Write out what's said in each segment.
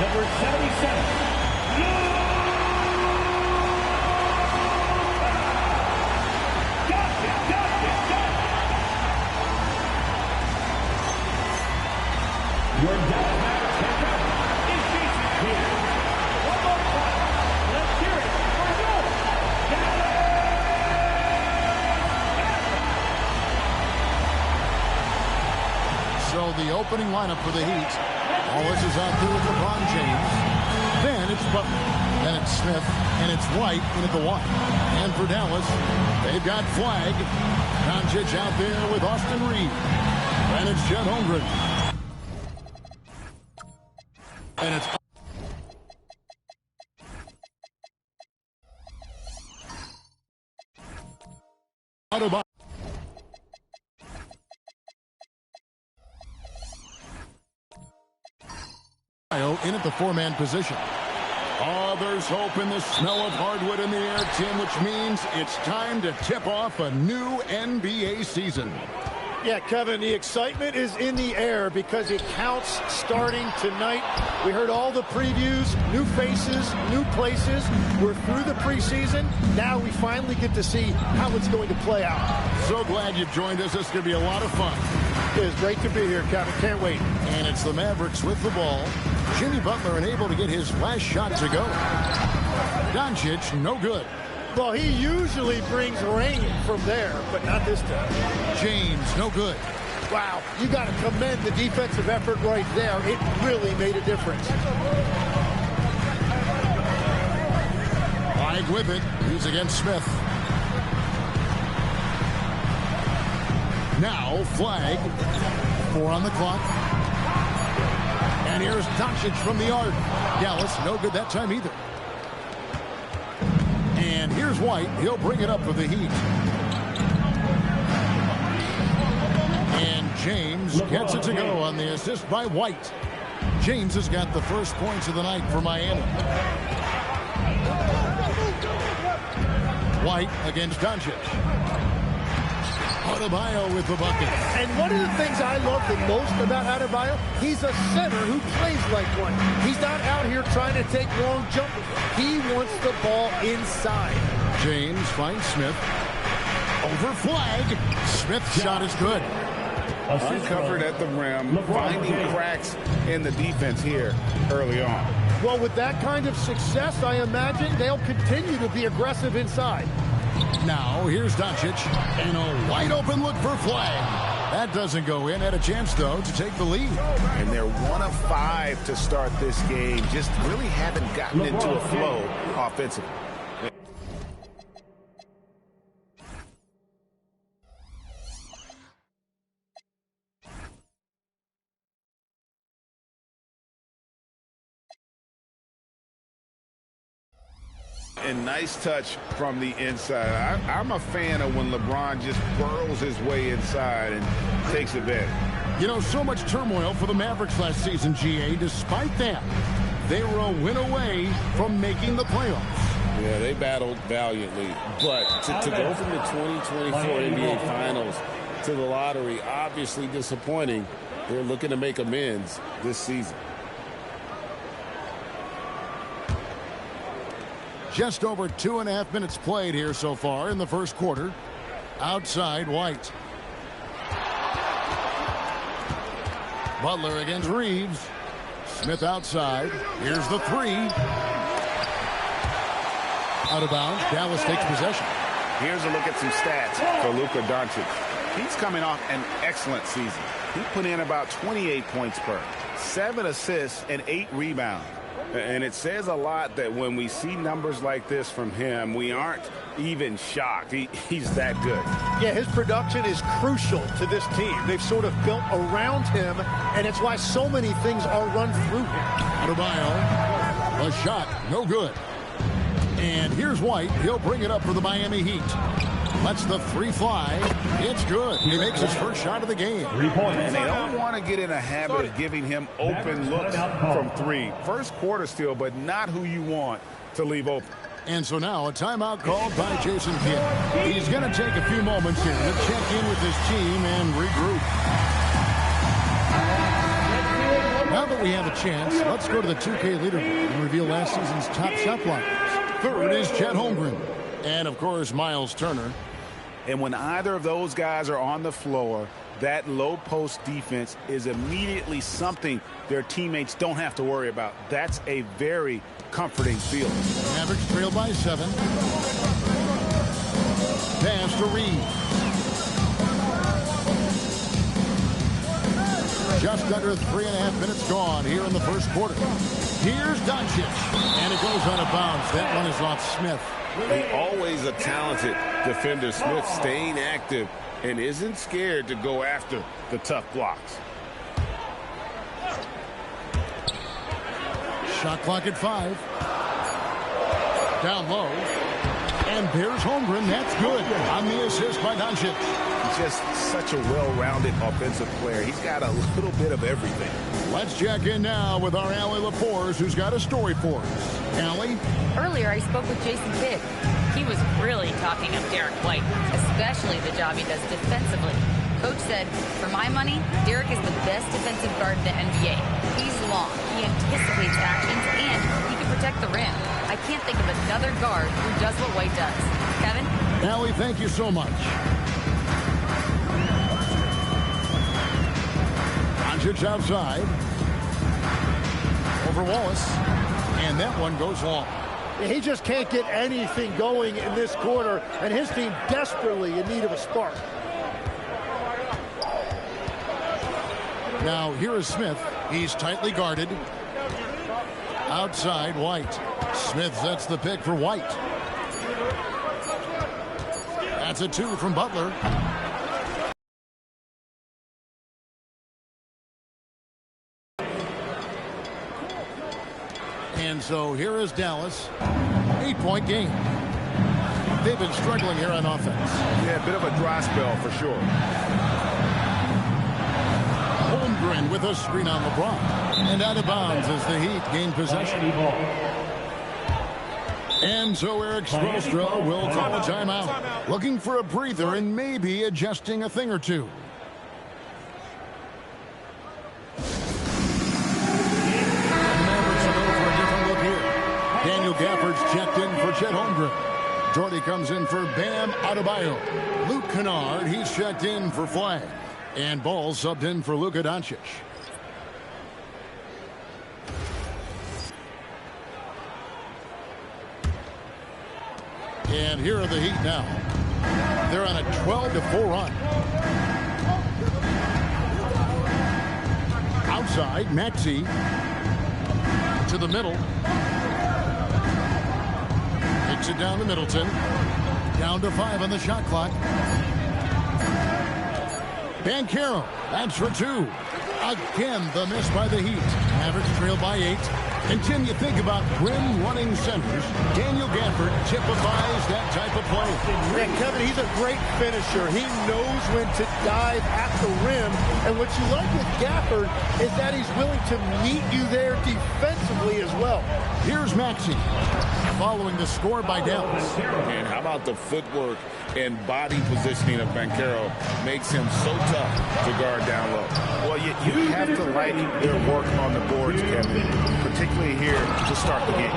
Number 77. Your Dallas Mavericks head coach is Jason Kidd. One more time. Let's hear it for your Dallas Mavericks. So the opening lineup for the Heat. Wallace is out there with LeBron James. Then it's Butler. Then it's Smith. And it's White in at the one. And for Dallas, they've got Flag. Doncic out there with Austin Reeves. And it's Chet Holmgren. And it's Adebayo in at the four-man position. Oh, there's hope in the smell of hardwood in the air, Tim, which means it's time to tip off a new NBA season. Yeah, Kevin, the excitement is in the air because it counts starting tonight. We heard all the previews, new faces, new places. We're through the preseason. Now we finally get to see how it's going to play out. So glad you've joined us. This is going to be a lot of fun. It is great to be here, Kevin. Can't wait. And it's the Mavericks with the ball. Jimmy Butler unable to get his last shot to go. Doncic, no good. Well, he usually brings rain from there, but not this time. James, no good. Wow, you got to commend the defensive effort right there. It really made a difference. Flag with it. He's against Smith. Now, Flag. 4 on the clock. And here's Doncic from the arc. Dallas, no good that time either. And here's White. He'll bring it up for the Heat. And James gets it to go on the assist by White. James has got the first points of the night for Miami. White against Doncic. Adebayo with the bucket. And one of the things I love the most about Adebayo, he's a center who plays like one. He's not out here trying to take long jumpers. He wants the ball inside. James finds Smith. Over Flag. Smith's shot is good. Uncovered at the rim, finding cracks in the defense here early on. Well, with that kind of success, I imagine they'll continue to be aggressive inside. Now, here's Doncic. And a wide open look for Flag. That doesn't go in. Had a chance, though, to take the lead. And they're 1 of 5 to start this game. Just really haven't gotten into a flow offensively. And nice touch from the inside. I'm a fan of when LeBron just burrows his way inside and takes advantage. You know, so much turmoil for the Mavericks last season, GA. Despite that, they were a win away from making the playoffs. Yeah, they battled valiantly. But to go from the 2024 NBA Finals to the lottery, obviously disappointing. They're looking to make amends this season. Just over 2.5 minutes played here so far in the first quarter. Outside, White. Butler against Reeves. Smith outside. Here's the three. Out of bounds. Dallas takes possession. Here's a look at some stats for Luka Doncic. He's coming off an excellent season. He put in about 28 points per, 7 assists, and 8 rebounds. And it says a lot that when we see numbers like this from him, we aren't even shocked. He's that good. Yeah, his production is crucial to this team. They've sort of built around him, and it's why so many things are run through him. Adebayo, a shot, no good. And here's White. He'll bring it up for the Miami Heat. Lets the three fly. It's good. He makes his first shot of the game. 3 points. And they don't want to get in a habit of giving him open looks from three. First quarter still, but not who you want to leave open. And so now a timeout called by Jason Kidd. He's going to take a few moments here to check in with his team and regroup. Now that we have a chance, let's go to the 2K leaderboard and reveal last season's top shot blockers. Third is Chet Holmgren. And, of course, Miles Turner. And when either of those guys are on the floor, that low post defense is immediately something their teammates don't have to worry about. That's a very comforting feeling. Mavericks trail by 7. Pass to Reeves. Just under 3.5 minutes gone here in the first quarter. Here's Doncic. And it goes out of bounds. That one is off Smith. Always a talented defender. Smith staying active and isn't scared to go after the tough blocks. Shot clock at 5. Down low. And there's Holmgren. That's good on the assist by Doncic. He's just such a well-rounded offensive player. He's got a little bit of everything. Let's check in now with our Allie LaForce, who's got a story for us. Allie? Earlier, I spoke with Jason Kidd. He was really talking up Derek White, especially the job he does defensively. Coach said, for my money, Derek is the best defensive guard in the NBA. He's long, he anticipates actions, and he can protect the rim. I can't think of another guard who does what White does. Kevin? Allie, thank you so much. Doncic outside. Over Wallace. And that one goes long. He just can't get anything going in this quarter, and his team desperately in need of a spark. Now, here is Smith. He's tightly guarded. Outside, White. Smith sets the pick for White. That's a 2 from Butler. And so here is Dallas. 8-point game. They've been struggling here on offense. Yeah, a bit of a dry spell for sure. Holmgren with a screen on LeBron. And out of bounds as the Heat gain possession. And so Eric Spoelstra will call a timeout. Looking for a breather and maybe adjusting a thing or two. Daniel Gafford's checked in for Chet Holmgren. Jordy comes in for Bam Adebayo. Luke Kennard, he's checked in for Flag. And Ball subbed in for Luka Doncic. And here are the Heat now. They're on a 12-4 run. Outside, Maxey to the middle. Takes it down to Middleton. Down to 5 on the shot clock. Banchero, that's for 2. Again, the miss by the Heat. Mavericks trail by 8. And Tim, you think about rim-running centers. Daniel Gafford typifies that type of play. Yeah, Kevin, he's a great finisher. He knows when to dive at the rim. And what you like with Gafford is that he's willing to meet you there defensively as well. Here's Maxey following the score by Dallas. And how about the footwork and body positioning of Banchero makes him so tough to guard down low. Well, you have to like their work on the boards, Kevin, particularly here to start the game.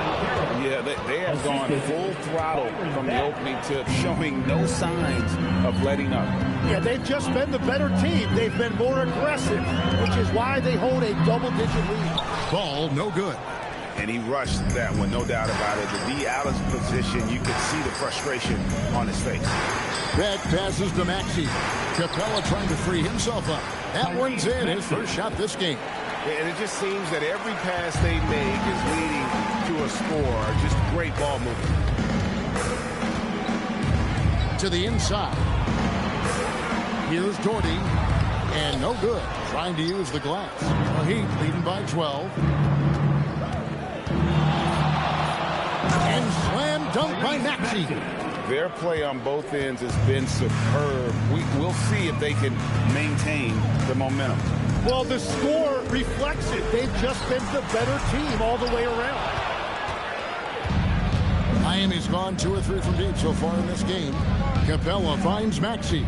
Yeah, they have gone full throttle from the opening tip, showing no signs of letting up. Yeah, they've just been the better team. They've been more aggressive, which is why they hold a double-digit lead. Ball no good. And he rushed that one, no doubt about it. To be out of position, you could see the frustration on his face. Beck passes to Maxey. Capella trying to free himself up. That one's in, his first shot this game. And it just seems that every pass they make is leading to a score. Just great ball movement. To the inside. Here's Doherty. And no good. Trying to use the glass. The Heat leading by 12. And slam dunk by Maxey. Their play on both ends has been superb. We'll see if they can maintain the momentum. Well, the score reflects it. They've just been the better team all the way around. Miami's gone 2 or 3 from deep so far in this game. Capella finds Maxey.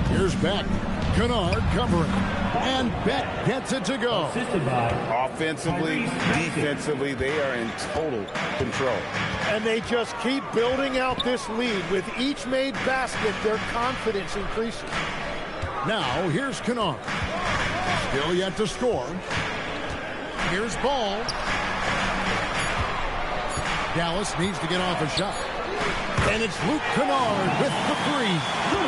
Here's Beck. Kennard covering. And Beck gets it to go. Offensively, defensively, they are in total control. And they just keep building out this lead. With each made basket, their confidence increases. Now, here's Kennard. Still yet to score. Here's Ball. Dallas needs to get off a shot. And it's Luke Kennard with the 3.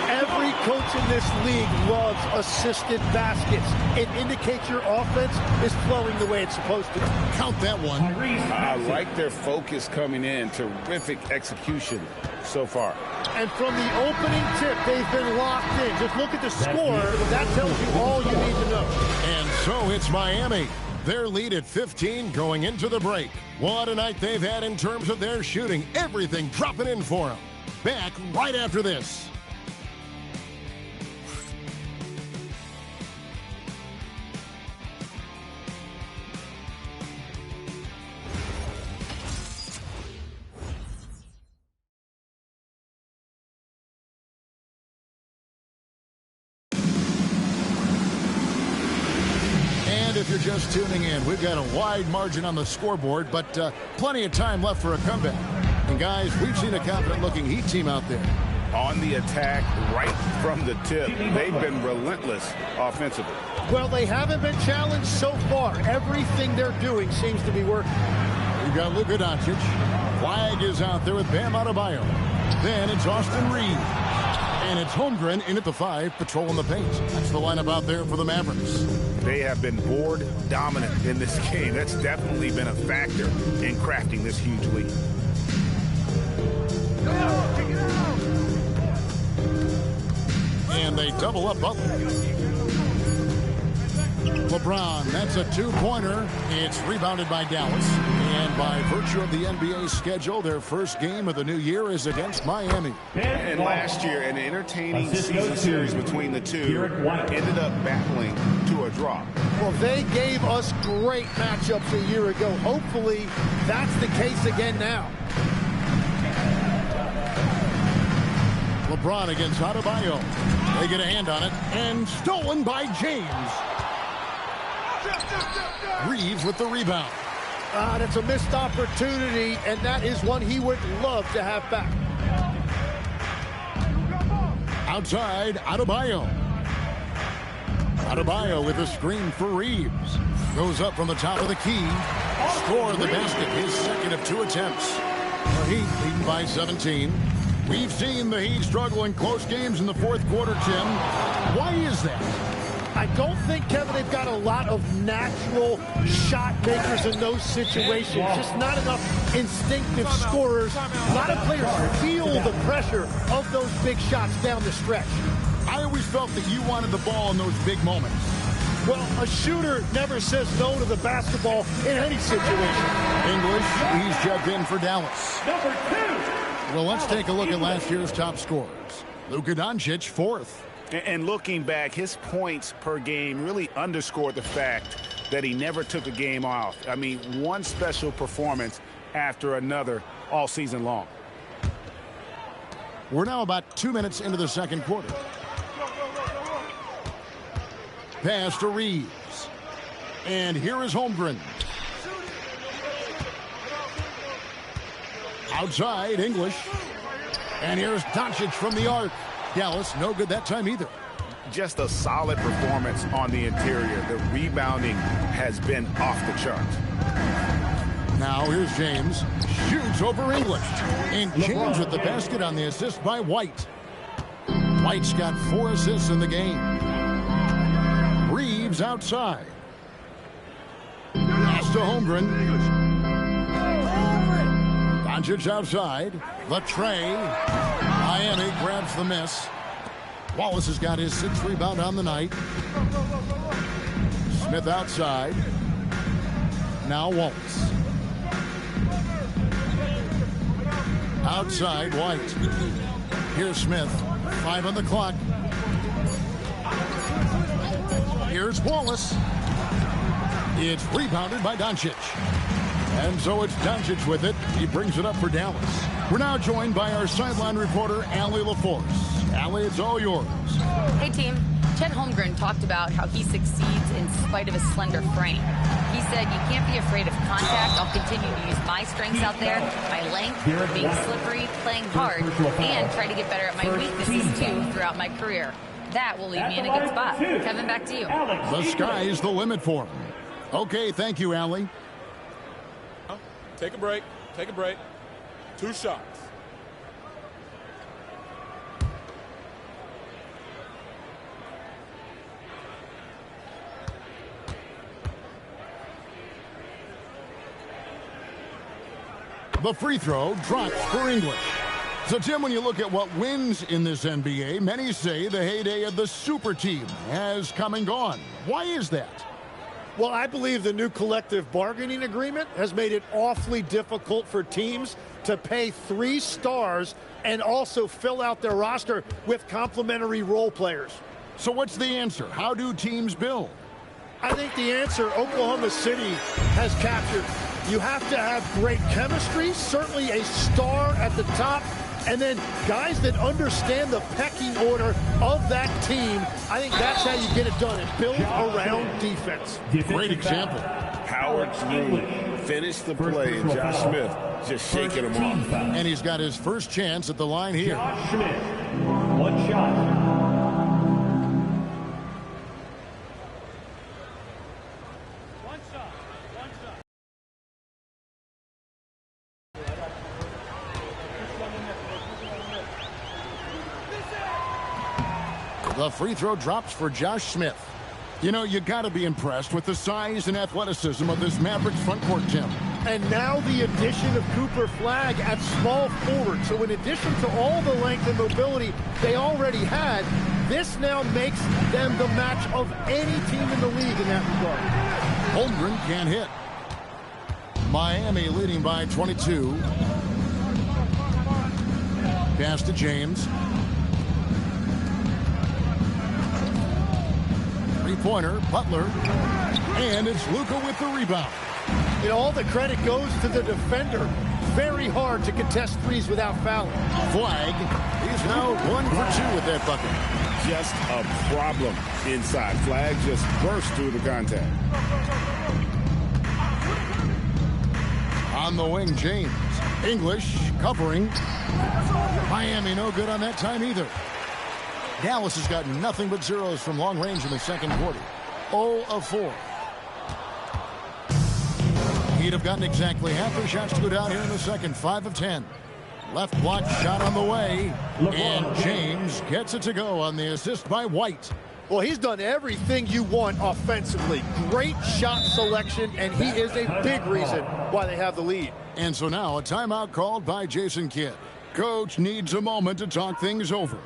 Every coach in this league loves assisted baskets. It indicates your offense is flowing the way it's supposed to. Count that one. I like their focus coming in. Terrific execution so far. And from the opening tip, they've been locked in. Just look at the score. That tells you all you need to know. And so it's Miami. Their lead at 15 going into the break. What a night they've had in terms of their shooting. Everything dropping in for them. Back right after this. If you're just tuning in, we've got a wide margin on the scoreboard, but plenty of time left for a comeback. And guys, we've seen a confident-looking Heat team out there. On the attack, right from the tip. They've been relentless offensively. Well, they haven't been challenged so far. Everything they're doing seems to be working. We've got Luka Doncic. Flag is out there with Bam Adebayo. Then it's Austin Reeves. And it's Holmgren in at the 5, patrolling the paint. That's the lineup out there for the Mavericks. They have been board dominant in this game. That's definitely been a factor in crafting this huge lead. And they double up Butler. LeBron, that's a 2-pointer. It's rebounded by Dallas. And by virtue of the NBA schedule, their first game of the new year is against Miami. And last year, an entertaining season series between the two ended up battling to a draw. Well, they gave us great matchups a year ago. Hopefully, that's the case again now. LeBron against Adebayo. They get a hand on it. And stolen by James. Reeves with the rebound. That's a missed opportunity, and that is one he would love to have back. Outside, Adebayo. Adebayo with a screen for Reeves. Goes up from the top of the key. Score the basket, his second of 2 attempts. The Heat leading by 17. We've seen the Heat struggle in close games in the fourth quarter, Tim. Why is that? I don't think, Kevin, they've got a lot of natural shot makers in those situations. Just not enough instinctive scorers. A lot of players feel the pressure of those big shots down the stretch. I always felt that you wanted the ball in those big moments. Well, a shooter never says no to the basketball in any situation. English, he's checked in for Dallas. Number 2. Well, let's take a look at last year's top scorers. Luka Doncic, fourth. And looking back, his points per game really underscored the fact that he never took a game off. I mean, one special performance after another all season long. We're now about 2 minutes into the second quarter. Pass to Reeves. And here is Holmgren. Outside, English. And here's Doncic from the arc. Dallas, no good that time either. Just a solid performance on the interior. The rebounding has been off the charts. Now here's James. Shoots over English. And James with the basket on the assist by White. White's got 4 assists in the game. Reeves outside. Pass to Holmgren. Doncic outside. Latre. Miami grabs the miss. Wallace has got his 6th rebound on the night. Smith outside. Now Wallace. Outside, White. Here's Smith. 5 on the clock. Here's Wallace. It's rebounded by Doncic. And so it's Doncic with it. He brings it up for Dallas. We're now joined by our sideline reporter, Allie LaForce. Allie, it's all yours. Hey, team. Chet Holmgren talked about how he succeeds in spite of his slender frame. He said, you can't be afraid of contact. I'll continue to use my strengths out there, my length, being slippery, playing hard, and try to get better at my weaknesses, too, throughout my career. That will leave me in a good spot. Kevin, back to you. The sky's the limit for him. Okay, thank you, Allie. Take a break. Take a break. 2 shots. The free throw drops for English. So, Tim, when you look at what wins in this NBA, many say the heyday of the super team has come and gone. Why is that? Well, I believe the new collective bargaining agreement has made it awfully difficult for teams to pay 3 stars and also fill out their roster with complementary role players. So what's the answer? How do teams build? I think the answer Oklahoma City has captured. You have to have great chemistry, certainly a star at the top, and then guys that understand the pecking order of that team. I think that's how you get it done, and build around defense. Great example. Howard through, finished the play, and Josh Smith just shaking him off. And he's got his first chance at the line here. Josh Smith, 1 shot. The free throw drops for Josh Smith. You know, you got to be impressed with the size and athleticism of this Mavericks front court, Tim. And now the addition of Cooper Flagg at small forward. So in addition to all the length and mobility they already had, this now makes them the match of any team in the league in that regard. Holmgren can't hit. Miami leading by 22. Pass to James. Three-pointer, Butler, and it's Luka with the rebound. And all the credit goes to the defender. Very hard to contest threes without fouling. Flagg, he's now 1 for 2 with that bucket. Just a problem inside. Flagg just burst through the contact. On the wing, James. English covering. Miami no good on that time either. Dallas has got nothing but zeros from long range in the second quarter. 0 of 4. He'd have gotten exactly half their shots to go down here in the second. 5 of 10. Left block shot on the way. And James gets it to go on the assist by White. Well, he's done everything you want offensively. Great shot selection, and he is a big reason why they have the lead. And so now a timeout called by Jason Kidd. Coach needs a moment to talk things over.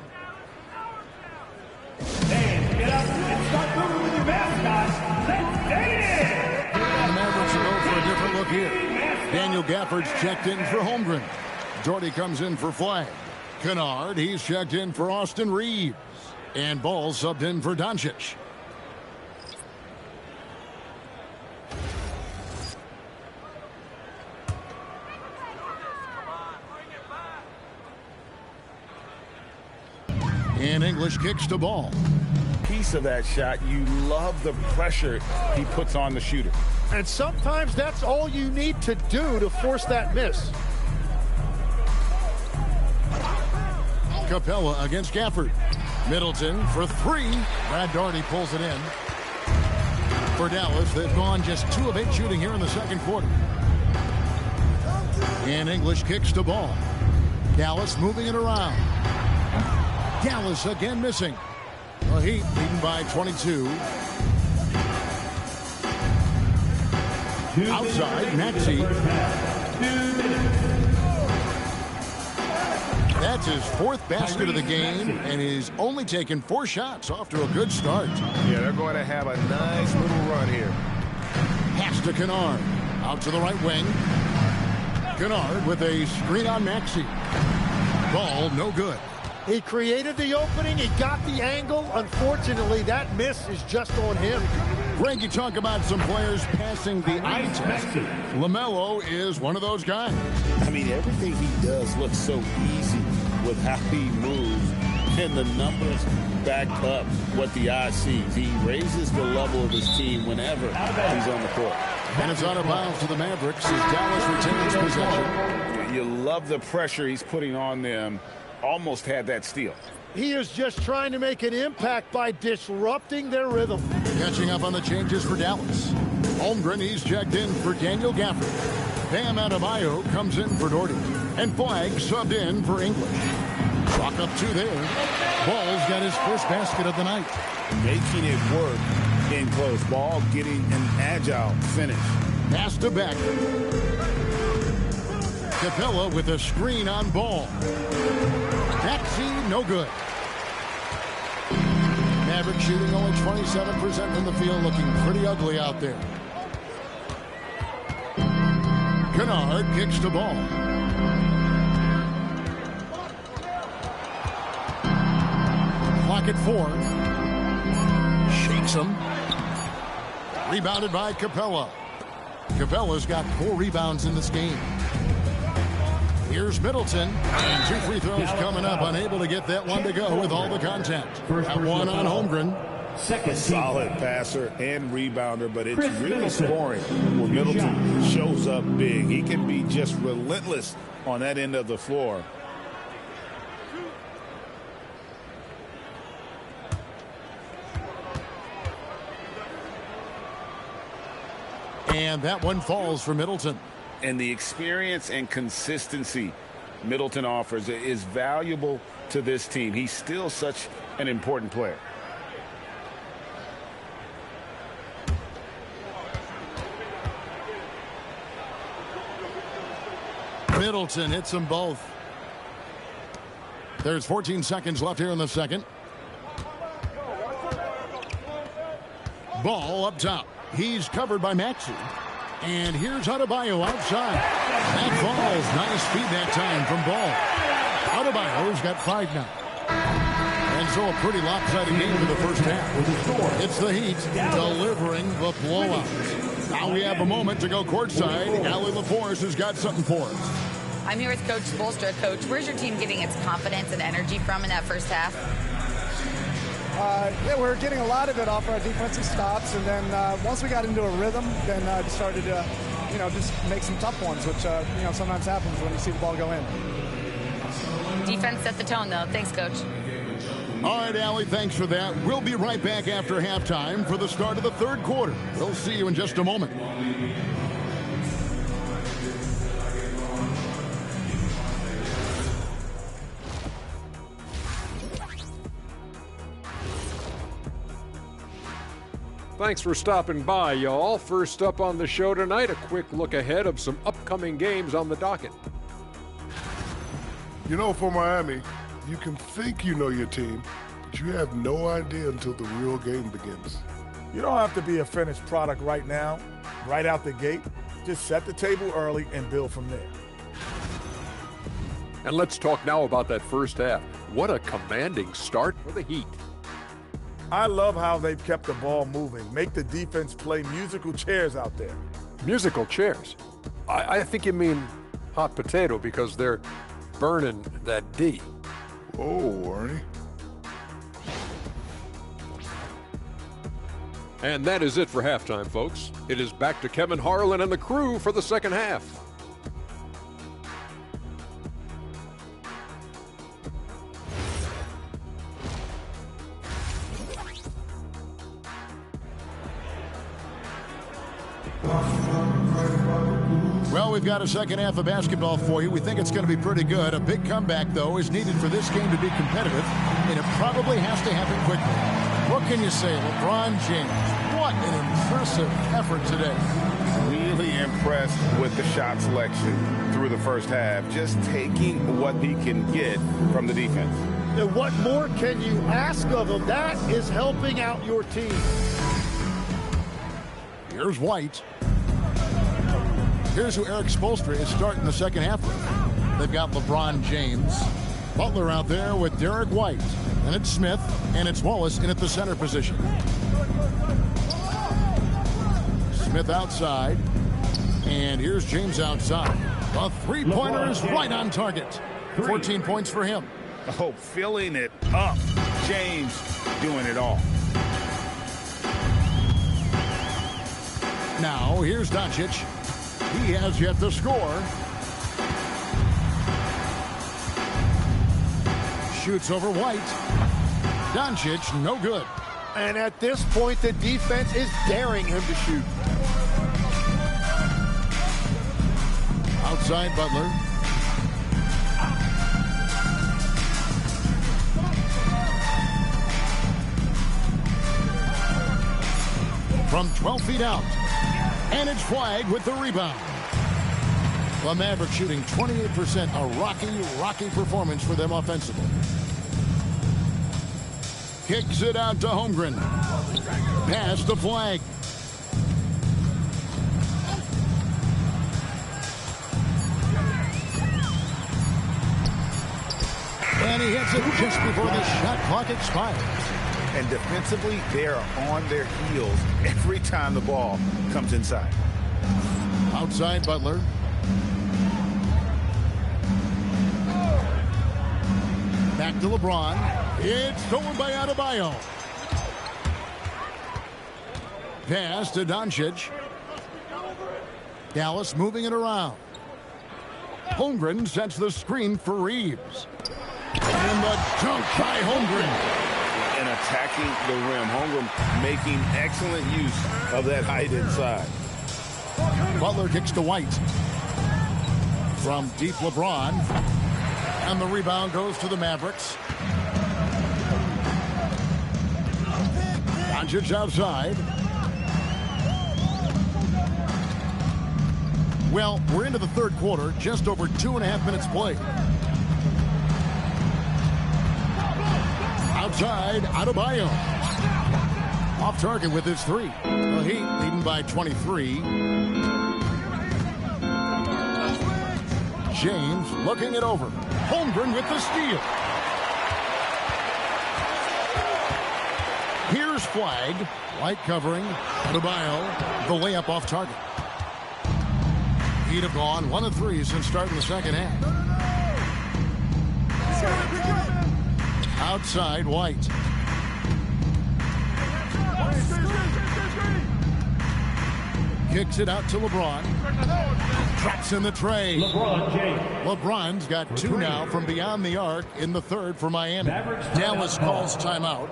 And get up and start moving with your mascot. Let's get it! The Mavericks will go for a different look here. Daniel Gafford's checked in for Holmgren. Doherty comes in for Flag. Kennard, he's checked in for Austin Reeves. And Ball subbed in for Doncic. And English kicks to Ball. Piece of that shot, you love the pressure he puts on the shooter. And sometimes that's all you need to do to force that miss. Capella against Gafford. Middleton for three. Brad Doherty pulls it in. For Dallas, they've gone just 2 of 8 shooting here in the second quarter. And English kicks to Ball. Dallas moving it around. Dallas again missing. The Heat leading by 22. Outside, Maxey. That's his 4th basket of the game, and he's only taken 4 shots off to a good start. Yeah, they're going to have a nice little run here. Pass to Kennard. Out to the right wing. Kennard with a screen on Maxey. Ball no good. He created the opening. He got the angle. Unfortunately, that miss is just on him. Greg, you talk about some players passing the eye test. LaMelo is one of those guys. I mean, everything he does looks so easy with how he moves, and the numbers back up what the eye sees. He raises the level of his team whenever he's on the court. And it's out of bounds to the Mavericks as Dallas retains possession. You love the pressure he's putting on them. Almost had that steal. He is just trying to make an impact by disrupting their rhythm. Catching up on the changes for Dallas. Holmgren, he's checked in for Daniel Gafford. Bam Adebayo comes in for Doherty. And Flag subbed in for English. Clock up 2 there. Ball's got his first basket of the night. Making it work in close. Ball getting an agile finish. Pass to Beck. Capella with a screen on Ball. Maxey, no good. Maverick shooting only 27% from the field, looking pretty ugly out there. Kennard kicks the Ball. Clock at 4. Shakes him. Rebounded by Capella. Capella's got 4 rebounds in this game. Here's Middleton, and 2 free throws coming up. Unable to get that one to go with all the contact. That one on Holmgren. Solid passer and rebounder, but it's really scoring where Middleton shows up big. He can be just relentless on that end of the floor. And that one falls for Middleton. And the experience and consistency Middleton offers is valuable to this team. He's still such an important player. Middleton hits them both. There's 14 seconds left here in the second. Ball up top. He's covered by Maxey. And here's Adebayo outside. That falls. Nice feed that time from Ball. Adebayo's got 5 now. And so a pretty lopsided game for the first half. It's the Heat delivering the blowout. Now we have a moment to go courtside. Allie LaForce has got something for us. I'm here with Coach Spoelstra. Coach, where's your team getting its confidence and energy from in that first half? Yeah, we're getting a lot of it off our defensive stops, and then once we got into a rhythm, then started to, just make some tough ones, which sometimes happens when you see the ball go in. Defense set the tone, though. Thanks, Coach. All right, Allie, thanks for that. We'll be right back after halftime for the start of the third quarter. We'll see you in just a moment. Thanks for stopping by, y'all. First up on the show tonight, a quick look ahead of some upcoming games on the docket. You know, for Miami, you can think you know your team, but you have no idea until the real game begins. You don't have to be a finished product right now, right out the gate. Just set the table early and build from there. And let's talk now about that first half. What a commanding start for the Heat. I love how they've kept the ball moving. Make the defense play musical chairs out there. Musical chairs? I think you mean hot potato because they're burning that D. Oh, Arnie. And that is it for halftime, folks. It is back to Kevin Harlan and the crew for the second half. Well, we've got a second half of basketball for you. We think it's going to be pretty good. A big comeback, though, is needed for this game to be competitive, and it probably has to happen quickly. What can you say, LeBron James? What an impressive effort today. Really impressed with the shot selection through the first half, just taking what he can get from the defense. And what more can you ask of him? That is helping out your team. Here's White. Here's who Eric Spoelstra is starting the second half with. They've got LeBron James. Butler out there with Derek White. And it's Smith, and it's Wallace in at the center position. Smith outside. And here's James outside. A three-pointer is right on target. 14 points for him. Oh, filling it up. James doing it all. Now, here's Doncic. He has yet to score. Shoots over White. Doncic, no good. And at this point, the defense is daring him to shoot. Outside Butler. From 12 feet out. And it's Flag with the rebound. The Mavericks shooting 28%. A rocky performance for them offensively. Kicks it out to Holmgren. Pass to Flag. And he hits it just before the shot clock expires. And defensively, they are on their heels every time the ball comes inside. Outside Butler. Back to LeBron. It's stolen by Adebayo. Pass to Doncic. Dallas moving it around. Holmgren sets the screen for Reeves. And the dunk by Holmgren. And attacking the rim. Holmgren making excellent use of that height inside. Butler kicks to White. From deep LeBron. And the rebound goes to the Mavericks. Doncic outside. Well, we're into the third quarter. Just over 2.5 minutes played. Outside, Adebayo. Off target with his three. The Heat leading by 23. James looking it over. Holmgren with the steal. Here's Flag. White covering. Adebayo. The layup off target. Heat have gone 1 of 3 since starting the second half. Outside White. Kicks it out to LeBron. Drops in the tray. LeBron's got 2 now from beyond the arc in the third for Miami. Dallas calls timeout.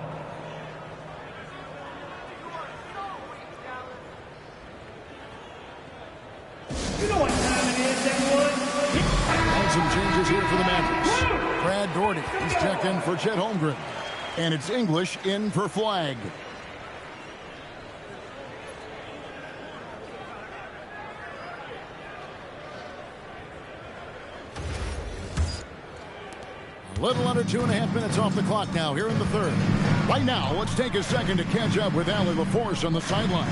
You know what time it is, everyone? And some changes here for the Mavericks. Brad Doherty is checked in for Chet Holmgren. And it's English in for Flag. Little under 2.5 minutes off the clock now here in the third. Right now, let's take a second to catch up with Allie LaForce on the sideline.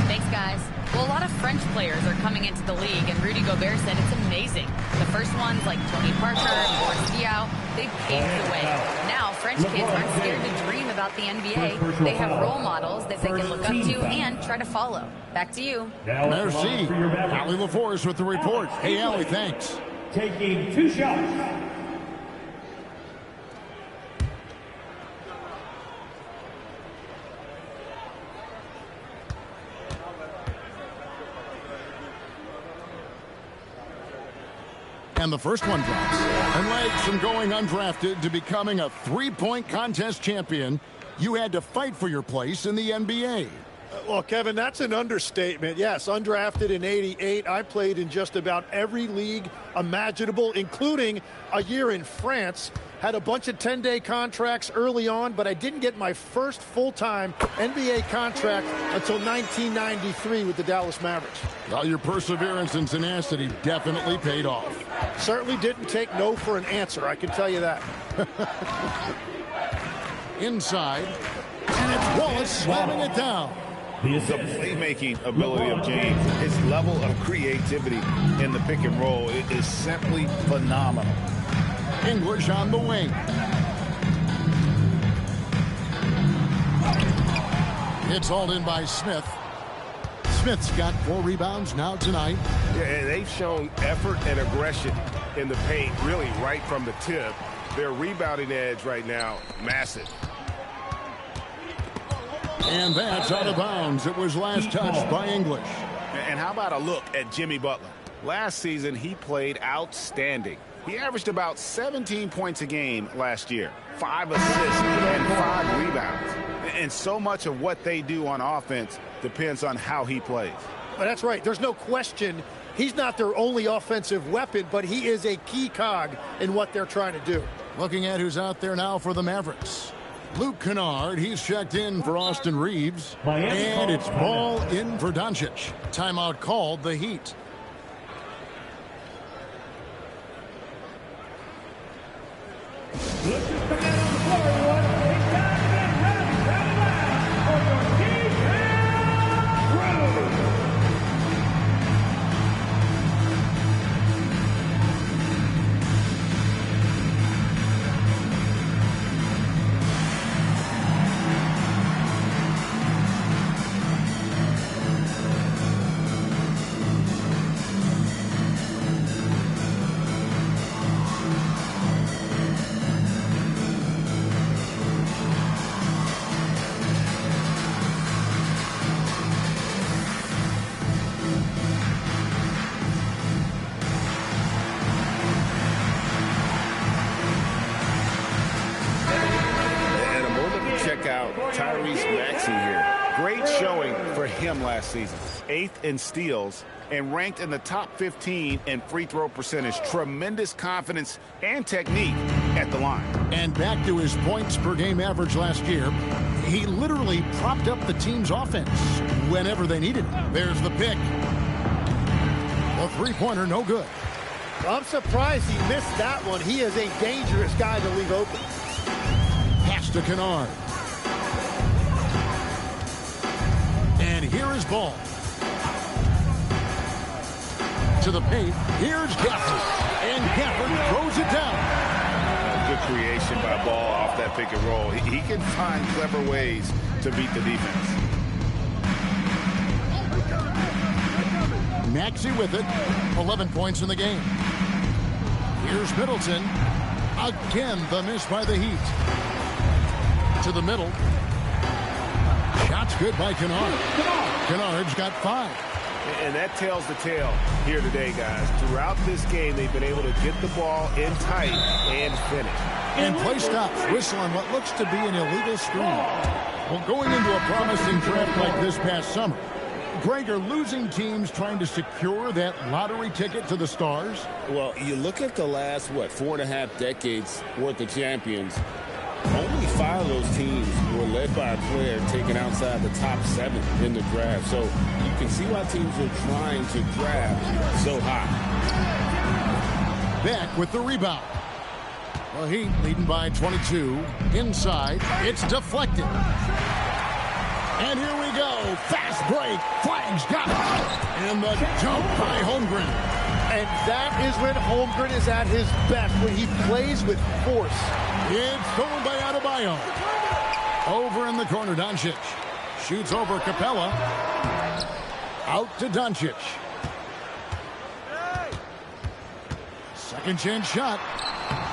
Thanks, guys. Well, a lot of French players are coming into the league, and Rudy Gobert said it's amazing. The first ones, like Tony Parker and Boris Diaw, they paved the way. Now, French kids aren't scared to dream about the NBA. They have role models that they can look up to and try to follow. Back to you. Merci. Allie LaForce with the report. Hey, Allie, thanks. Taking 2 shots. And the first one drops. And legs from going undrafted to becoming a three-point contest champion, you had to fight for your place in the NBA. Well, Kevin, that's an understatement. Yes, undrafted in '88. I played in just about every league imaginable, including a year in France. Had a bunch of 10-day contracts early on, but I didn't get my first full-time NBA contract until 1993 with the Dallas Mavericks. Well, your perseverance and tenacity definitely paid off. Certainly didn't take no for an answer, I can tell you that. Inside, and it's Wallace slamming it down. The playmaking ability of James, his level of creativity in the pick and roll is simply phenomenal. English on the wing. It's hauled in by Smith. Smith's got 4 rebounds now tonight. Yeah, they've shown effort and aggression in the paint, really right from the tip. Their rebounding edge right now, massive. And that's out of bounds. It was last touched by English. And how about a look at Jimmy Butler? Last season, he played outstanding. He averaged about 17 points a game last year, 5 assists and 5 rebounds. And so much of what they do on offense depends on how he plays. But that's right. There's no question he's not their only offensive weapon, but he is a key cog in what they're trying to do. Looking at who's out there now for the Mavericks. Luke Kennard, he's checked in for Austin Reeves. And it's ball in for Doncic. Timeout called the Heat. Let's just come out on the floor, everyone. It's time to get ready loud for your defense room. Last season, 8th in steals and ranked in the top 15 in free throw percentage. Tremendous confidence and technique at the line. And back to his points per game average last year, he literally propped up the team's offense whenever they needed it. There's the pick. A three-pointer, no good. I'm surprised he missed that one. He is a dangerous guy to leave open. Pass to Kennard. And here is ball. To the paint. Here's Gafford. And Gafford throws it down. Good creation by Ball off that pick and roll. He can find clever ways to beat the defense. Maxey with it. 11 points in the game. Here's Middleton. Again, the miss by the Heat. To the middle. Shot's good by Kennard. Kennard's got 5. And that tells the tale here today, guys. Throughout this game, they've been able to get the ball in tight and finish. And play stops. Whistle on what looks to be an illegal screen. Well, going into a promising draft like this past summer, Greg, are losing teams trying to secure that lottery ticket to the stars? Well, you look at the last, 4.5 decades worth of champions. Only 5 of those teams were led by a player taken outside the top 7 in the draft. So you can see why teams are trying to draft so high. Beck with the rebound. The Heat leading by 22. Inside, it's deflected. And here we go. Fast break. Flag's got it. And the jump by Holmgren. And that is when Holmgren is at his best, when he plays with force. It's stolen by Adebayo. Over in the corner, Doncic. Shoots over Capella. Out to Doncic. Second chance shot.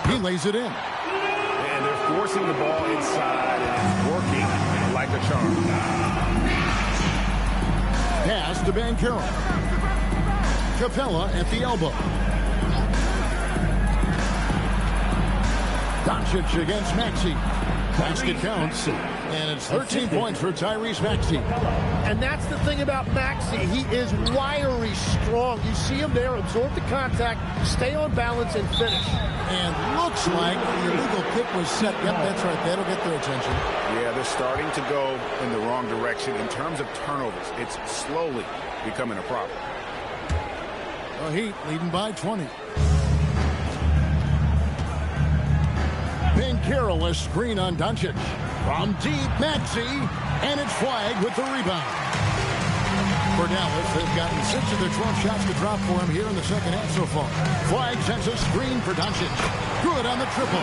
He lays it in. And they're forcing the ball inside, and it's working like a charm. Pass to Banchero. Capella at the elbow. Doncic against Maxey. Basket counts, and it's 13 points for Tyrese Maxey. And that's the thing about Maxey. He is wiry strong. You see him there, absorb the contact, stay on balance, and finish. And looks like the illegal kick was set. Yep, that's right. That'll get their attention. Yeah, they're starting to go in the wrong direction in terms of turnovers. It's slowly becoming a problem. The Heat leading by 20. Banchero, a screen on Doncic. From deep, Maxey, and it's flagged with the rebound. For Dallas, they've gotten 6 of their 12 shots to drop for him here in the second half so far. Flag sends a screen for Doncic. Good on the triple.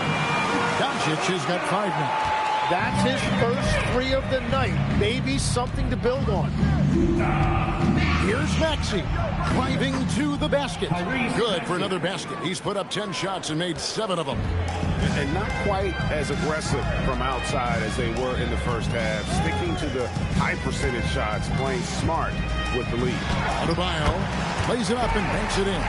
Doncic has got 5 now. That's his first 3 of the night. Maybe something to build on. Here's Maxey driving to the basket. Good for another basket. He's put up 10 shots and made 7 of them. And not quite as aggressive from outside as they were in the first half. Sticking to the high percentage shots, playing smart with the lead. Adebayo plays it up and banks it in.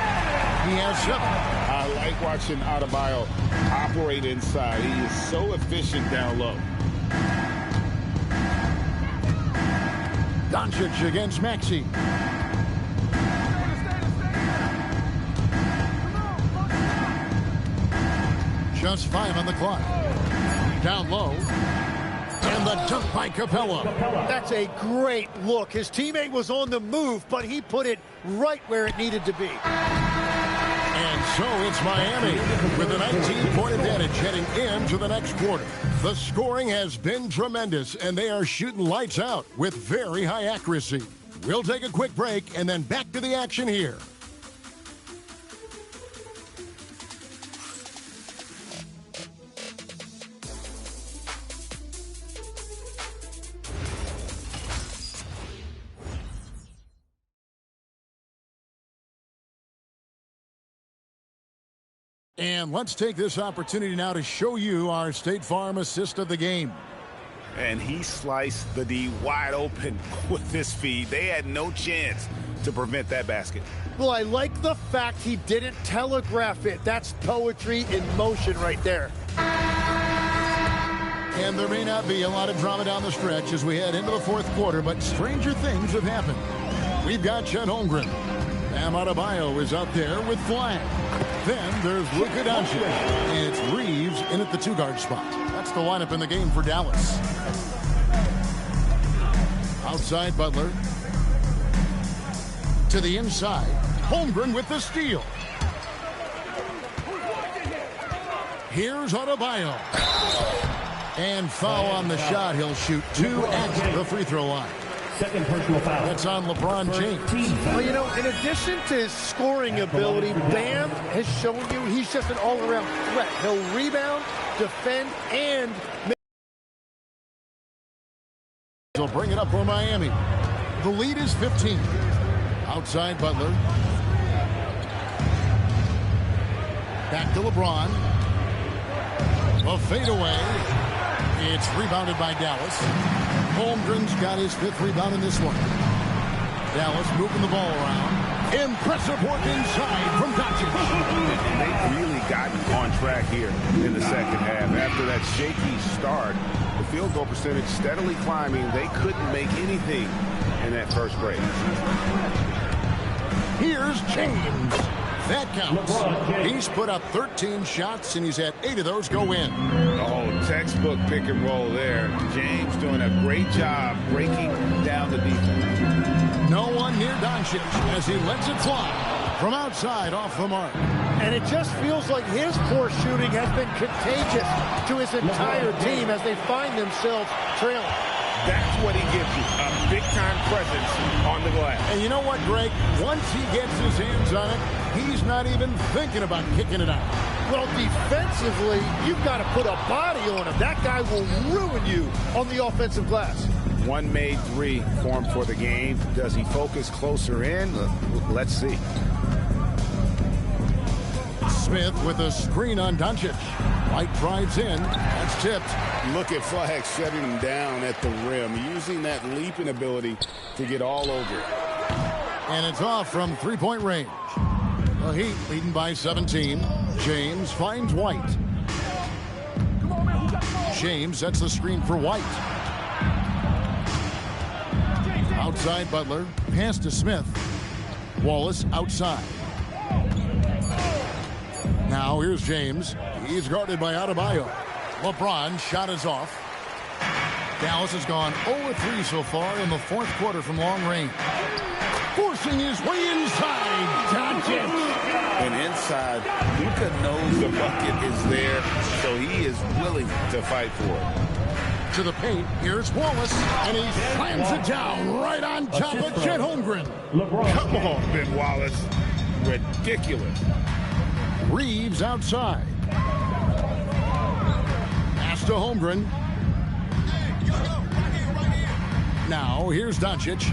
He has 7. I like watching Adebayo operate inside. He is so efficient down low. Doncic against Maxey. Just 5 on the clock. Down low. And the dunk by Capella. That's a great look. His teammate was on the move, but he put it right where it needed to be. And so it's Miami with a 19-point advantage heading into the next quarter. The scoring has been tremendous, and they are shooting lights out with very high accuracy. We'll take a quick break and then back to the action here. And let's take this opportunity now to show you our State Farm assist of the game. And he sliced the D wide open with this feed. They had no chance to prevent that basket. Well, I like the fact he didn't telegraph it. That's poetry in motion right there. And there may not be a lot of drama down the stretch as we head into the fourth quarter, but stranger things have happened. We've got Chet Holmgren. Bam Adebayo is out there with flag. Then there's Luka Doncic. It's Reeves in at the 2-guard spot. That's the lineup in the game for Dallas. Outside Butler. To the inside. Holmgren with the steal. Here's Adebayo. And foul on the shot. He'll shoot 2 at the free throw line. Second personal foul. That's on LeBron James. Well, you know, in addition to his scoring ability, Bam has shown you he's just an all-around threat. He'll rebound, defend, and He'll bring it up for Miami. The lead is 15. Outside Butler. Back to LeBron. A fadeaway. It's rebounded by Dallas. Holmgren's got his 5th rebound in this one. Dallas moving the ball around. Impressive work inside from Doncic. They've really gotten on track here in the second half. After that shaky start, the field goal percentage steadily climbing. They couldn't make anything in that first break. Here's James. That counts. He's put up 13 shots, and he's had 8 of those go in. Oh, textbook pick and roll there. James doing a great job breaking down the defense. No one near Doncic as he lets it fly from outside off the mark. And it just feels like his poor shooting has been contagious to his entire team as they find themselves trailing. That's what he gives you, a big-time presence on the glass. And you know what, Greg? Once he gets his hands on it, he's not even thinking about kicking it out. Well, defensively, you've got to put a body on him. That guy will ruin you on the offensive glass. One made three formed for the game. Does he focus closer in? Let's see. Smith with a screen on Doncic. White drives in. That's tipped. Look at Flag shutting him down at the rim, using that leaping ability to get all over it. And it's off from three-point range. The Heat leading by 17. James finds White. James sets the screen for White. Outside Butler. Pass to Smith. Wallace outside. Now here's James. He's guarded by Adebayo. LeBron shot is off. Dallas has gone 0-3 so far in the fourth quarter from long range. Forcing his way inside. Doncic. And inside, Luka knows the bucket is there, so he is willing to fight for it. To the paint, here's Wallace, and he slams it down right on top of Chet Holmgren. Come on, Ben Wallace. Ridiculous. Reeves outside. Pass to Holmgren. Now, here's Doncic.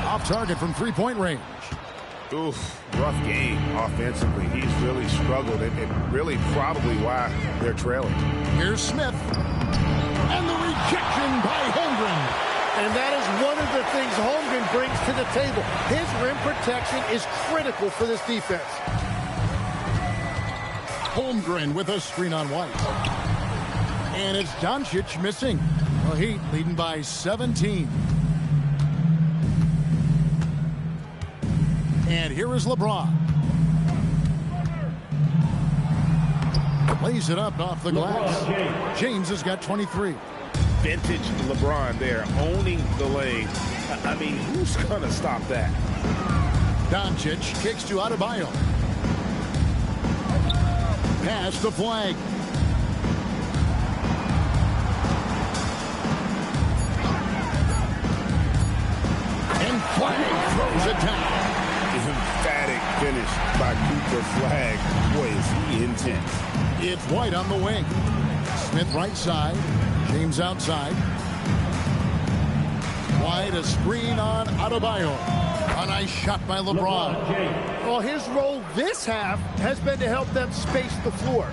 Off target from three-point range. Oof, rough game offensively. He's really struggled, and really probably why they're trailing. Here's Smith. And the rejection by Holmgren. And that is one of the things Holmgren brings to the table. His rim protection is critical for this defense. Holmgren with a screen on White. And it's Doncic missing. The Heat leading by 17. And here is LeBron. Lays it up off the glass. James has got 23. Vintage LeBron there, owning the lane. I mean, who's going to stop that? Doncic kicks to Adebayo. Pass to Flag. And Flag throws it down. Emphatic finish by Cooper Flag. Boy, is he intense. It's White on the wing. Smith right side. James outside. White a screen on Adebayo. A nice shot by LeBron. Well, his role this half has been to help them space the floor.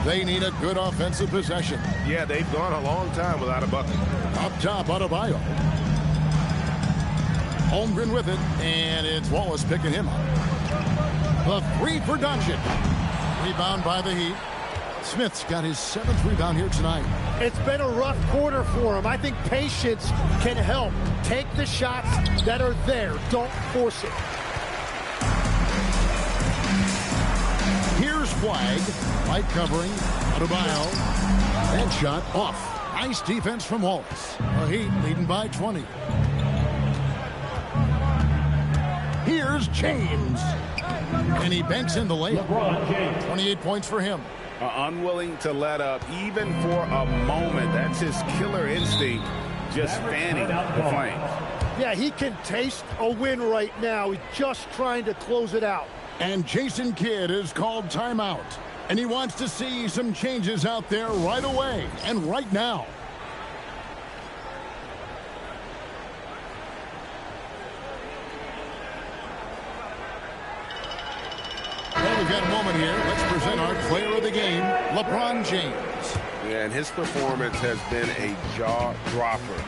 They need a good offensive possession. Yeah, they've gone a long time without a bucket. Up top, Adebayo. Holmgren with it, and it's Wallace picking him up. The three for Doncic. Rebound by the Heat. Smith's got his 7th rebound here tonight. It's been a rough quarter for him. I think patience can help. Take the shots that are there. Don't force it. Here's Flag. Light covering. Adebayo. And shot off. Nice defense from Wallace. The Heat leading by 20. Here's James. And he banks in the layup. 28 points for him. Unwilling to let up even for a moment. That's his killer instinct, just fanning the flames. Yeah, he can taste a win right now. He's just trying to close it out. And Jason Kidd is called timeout. And he wants to see some changes out there right away and right now. Well, we've got a moment here. Let's present our player of the game, LeBron James. Yeah, and his performance has been a jaw-dropper.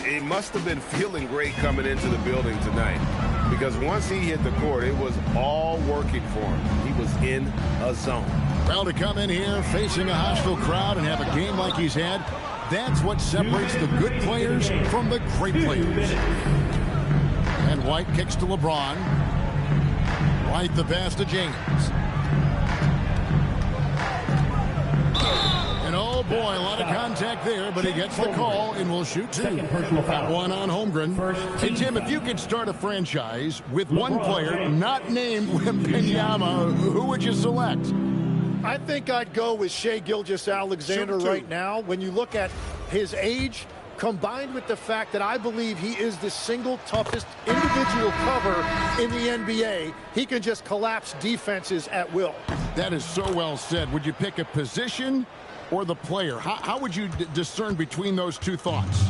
He must have been feeling great coming into the building tonight, because once he hit the court, it was all working for him. He was in a zone. Well, to come in here facing a hostile crowd and have a game like he's had, that's what separates the good players from the great players. And White kicks to LeBron. White the pass to James. And oh boy, a lot of contact there, but he gets the call and will shoot two. One on Holmgren. Hey, Tim, if you could start a franchise with one player not named Wembanyama, who would you select? I think I'd go with Shai Gilgeous-Alexander right now. When you look at his age, combined with the fact that I believe he is the single toughest individual cover in the NBA, he can just collapse defenses at will. That is so well said. Would you pick a position or the player? How would you discern between those two thoughts?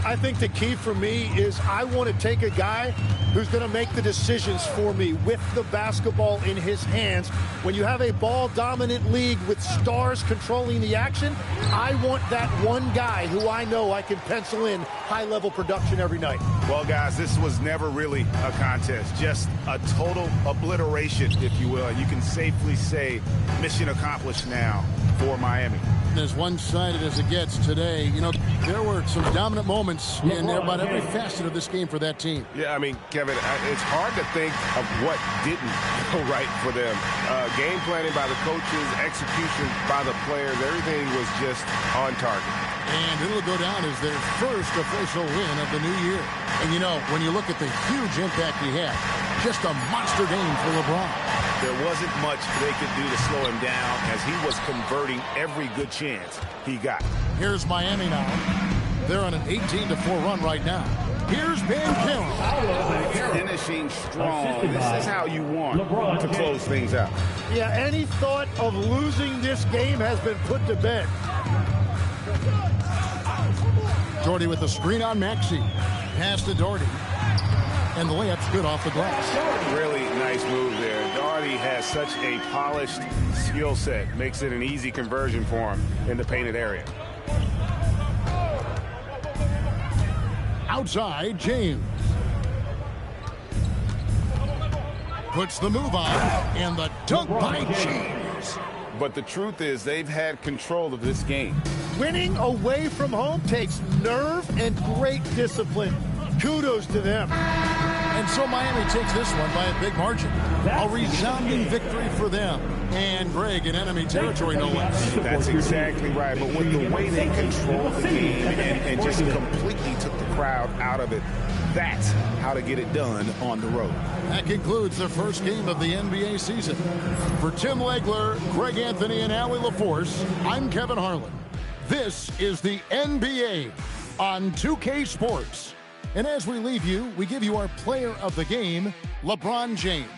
I think the key for me is I want to take a guy who's going to make the decisions for me with the basketball in his hands. When you have a ball-dominant league with stars controlling the action, I want that one guy who I know I can pencil in high-level production every night. Well, guys, this was never really a contest, just a total obliteration, if you will. And you can safely say mission accomplished now for Miami. As one-sided as it gets today, you know, there were some dominant moments in about every facet of this game for that team. Yeah, I mean, Kevin, it's hard to think of what didn't go right for them. Game planning by the coaches, execution by the players, everything was just on target. And it'll go down as their first official win of the new year. And, you know, when you look at the huge impact he had, just a monster game for LeBron. There wasn't much they could do to slow him down as he was converting every good chance he got. Here's Miami now. They're on an 18-4 run right now. Here's Ben Carroll. Finishing strong. This is how you want to close things out. Yeah, any thought of losing this game has been put to bed. Doherty with the screen on Maxey. Pass to Doherty. And the layup's good off the glass. Really nice move there. Doherty has such a polished skill set. Makes it an easy conversion for him in the painted area. Outside, James. Puts the move on. And the dunk by James. But the truth is they've had control of this game. Winning away from home takes nerve and great discipline. Kudos to them. And so Miami takes this one by a big margin. A resounding victory for them. And Greg in enemy territory, no less. That's exactly right. But with the way they controlled the game and just completely took the crowd out of it, that's how to get it done on the road. That concludes the first game of the NBA season. For Tim Legler, Greg Anthony, and Allie LaForce, I'm Kevin Harlan. This is the NBA on 2K Sports. And as we leave you, we give you our player of the game, LeBron James.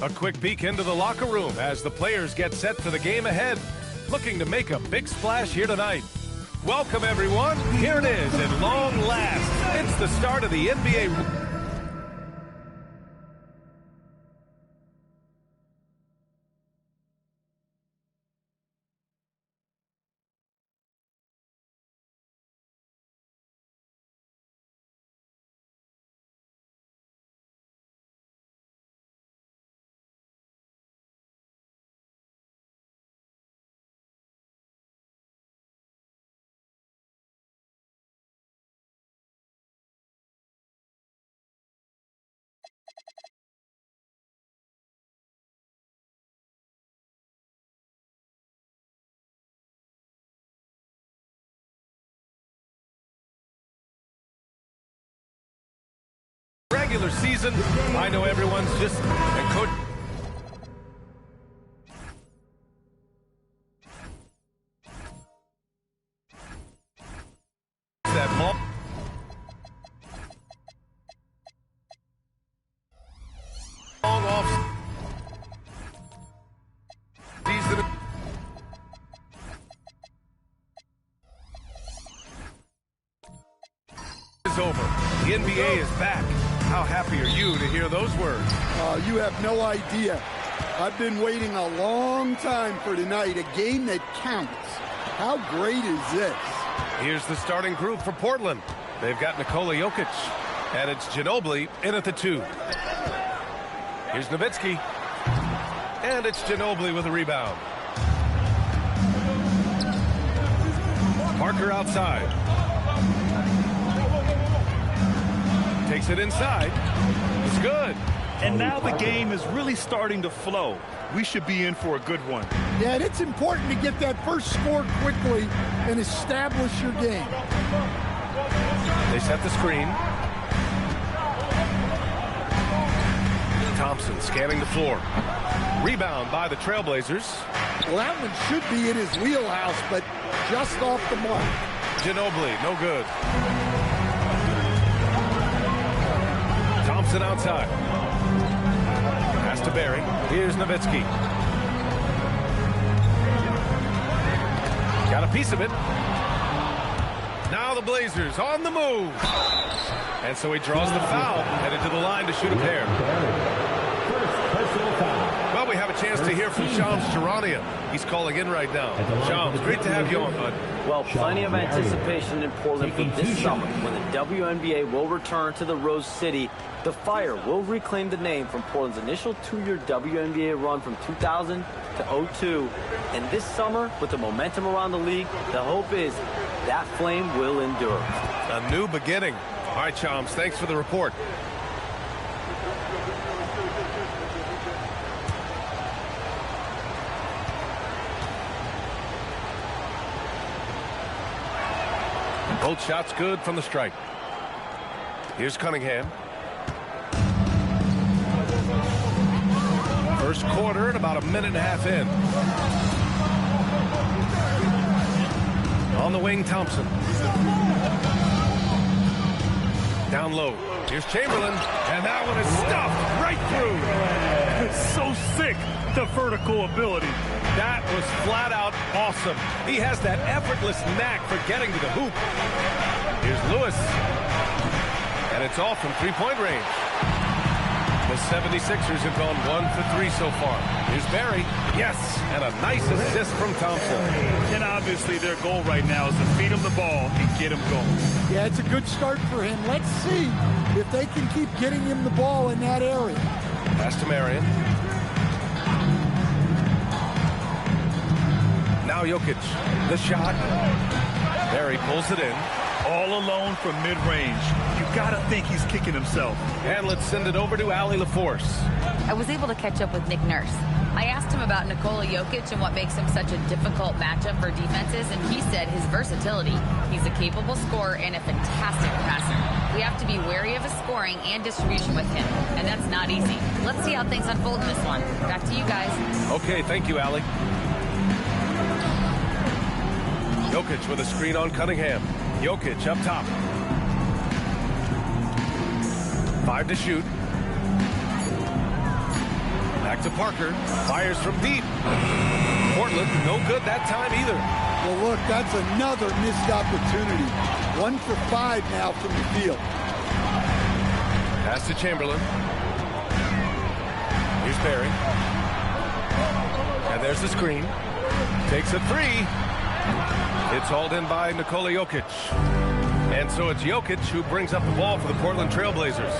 A quick peek into the locker room as the players get set for the game ahead, looking to make a big splash here tonight. Welcome, everyone. Here it is at long last. It's the start of the NBA. Regular season, I know everyone's just and coach. That ball. Long off. Season. Is over. The NBA is back. How happy are you to hear those words? You have no idea. I've been waiting a long time for tonight, a game that counts. How great is this? Here's the starting group for Portland. They've got Nikola Jokic, and it's Ginobili in at the 2. Here's Nowitzki, and it's Ginobili with a rebound. Parker outside. Takes it inside. It's good. And now the game is really starting to flow. We should be in for a good one. Yeah, and it's important to get that first score quickly and establish your game. They set the screen. Thompson scanning the floor. Rebound by the Trailblazers. Well, that one should be in his wheelhouse, but just off the mark. Ginobili, no good. Thompson outside. Pass to Barry. Here's Nowitzki. Got a piece of it. Now the Blazers on the move. And so he draws the foul, headed to the line to shoot a pair. Well, we have a chance to hear from Shams Charania. He's calling in right now. Shams, great to have you on, bud. Well, plenty of anticipation in Portland for this summer when the WNBA will return to the Rose City. The Fire will reclaim the name from Portland's initial 2-year WNBA run from 2000 to 02. And this summer, with the momentum around the league, the hope is that flame will endure. A new beginning. All right, Shams, thanks for the report. Both shots good from the stripe. Here's Cunningham. First quarter at about a minute and a half in. On the wing, Thompson. Down low. Here's Chamberlain. And that one is stuffed right through. It's so sick, the vertical ability. That was flat out awesome. He has that effortless knack for getting to the hoop. Here's Lewis. And it's off from three-point range. The 76ers have gone 1 for 3 so far. Here's Barry. Yes, and a nice assist from Thompson. And obviously their goal right now is to feed him the ball and get him going. Yeah, it's a good start for him. Let's see if they can keep getting him the ball in that area. Pass to Marion. Now Jokic. The shot. Barry pulls it in. All alone from mid-range. You gotta think he's kicking himself. And let's send it over to Allie LaForce. I was able to catch up with Nick Nurse. I asked him about Nikola Jokic and what makes him such a difficult matchup for defenses, and he said his versatility. He's a capable scorer and a fantastic passer. We have to be wary of his scoring and distribution with him, and that's not easy. Let's see how things unfold in this one. Back to you guys. Okay, thank you, Allie. Jokic with a screen on Cunningham. Jokic up top. 5 to shoot. Back to Parker. Fires from deep. Portland, no good that time either. Well, look, that's another missed opportunity. 1 for 5 now from the field. Pass to Chamberlain. Here's Barry. And there's the screen. Takes a three. It's hauled in by Nikola Jokic. And so it's Jokic who brings up the ball for the Portland Trailblazers.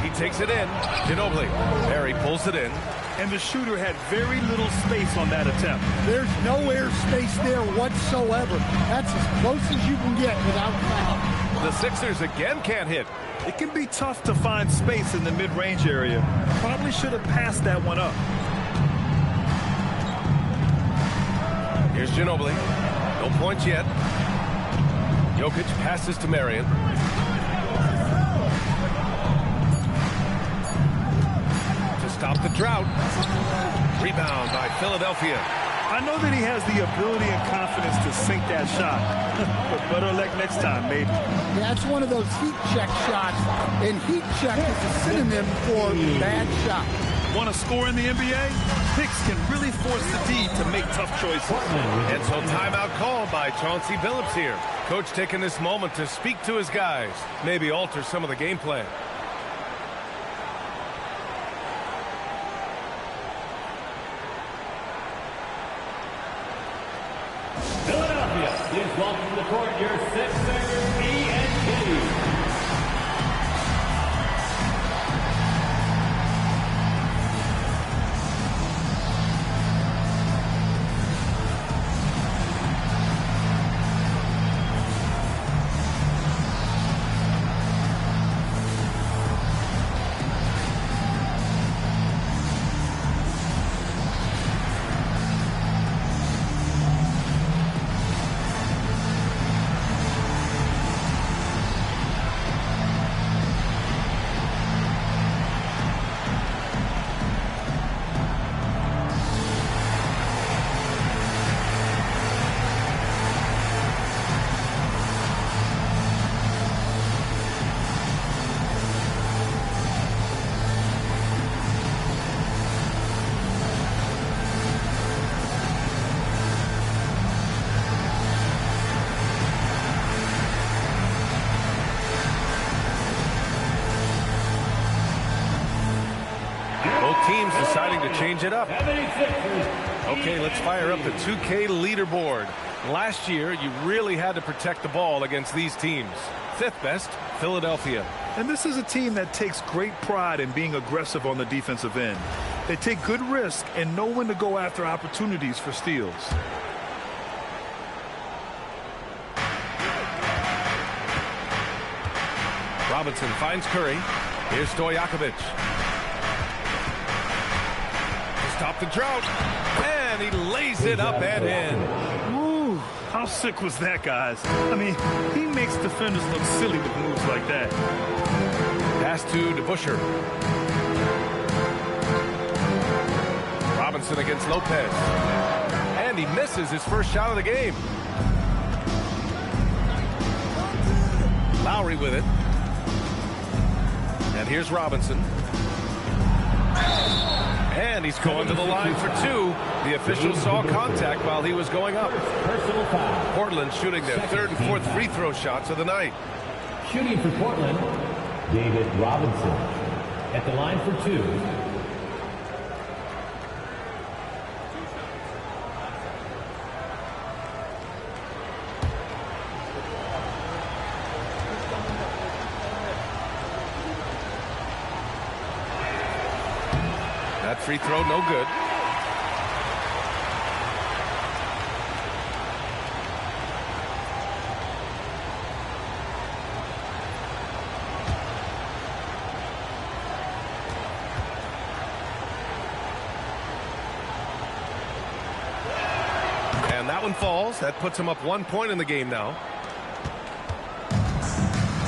He takes it in. Ginobili. Barry pulls it in. And the shooter had very little space on that attempt. There's no air space there whatsoever. That's as close as you can get without foul. The Sixers again can't hit. It can be tough to find space in the mid-range area. Probably should have passed that one up. Here's Ginobili. No points yet. Jokic passes to Marion. To stop the drought. Rebound by Philadelphia. I know that he has the ability and confidence to sink that shot. But better luck next time, maybe. That's one of those heat check shots. And heat check is a synonym for bad shot. Want to score in the NBA? Picks can really force the D to make tough choices. And so timeout called by Chauncey Billups here. Coach taking this moment to speak to his guys. Maybe alter some of the game plan. Philadelphia is welcome to the court, your Sixers, E&G. Teams deciding to change it up. Okay, let's fire up the 2K leaderboard. Last year, you really had to protect the ball against these teams. Fifth best, Philadelphia. And this is a team that takes great pride in being aggressive on the defensive end. They take good risk and know when to go after opportunities for steals. Robinson finds Curry. Here's Stojakovic. Stop the drought, and he lays it up and in. Ooh, how sick was that, guys? I mean, he makes defenders look silly with moves like that. Pass to DeBusschere. Robinson against Lopez. And he misses his first shot of the game. Lowry with it. And here's Robinson. And he's going to the line for two. The official saw contact while he was going up. Portland shooting their third and fourth free throw shots of the night. Shooting for Portland, David Robinson. At the line for two. That free throw, no good. And that one falls. That puts him up 1 point in the game now.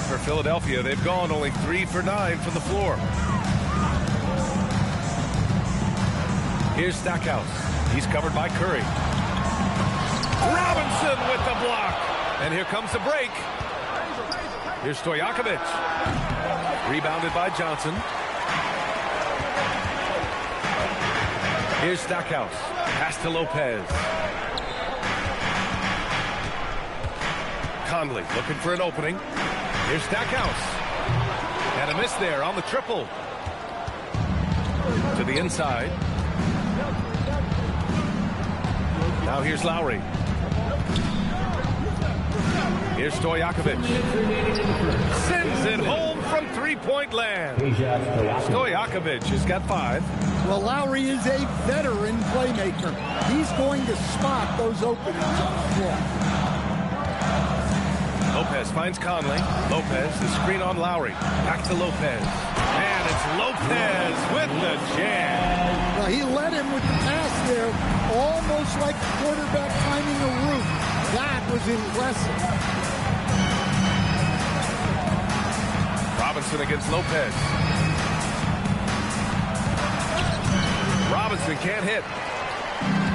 For Philadelphia, they've gone only 3 for 9 from the floor. Here's Stackhouse. He's covered by Curry. Robinson with the block. And here comes the break. Here's Stojakovic. Rebounded by Johnson. Here's Stackhouse. Pass to Lopez. Conley looking for an opening. Here's Stackhouse. And a miss there on the triple. To the inside. Now here's Lowry. Here's Stojakovic. Sends it home from three-point land. Stojakovic has got 5. Well, Lowry is a veteran playmaker. He's going to spot those openings on the floor. Lopez finds Conley. Lopez, the screen on Lowry. Back to Lopez. And it's Lopez with the jam. Well, he led him with the pass there, almost like the quarterback timing a route. That was impressive. Robinson against Lopez. Robinson can't hit.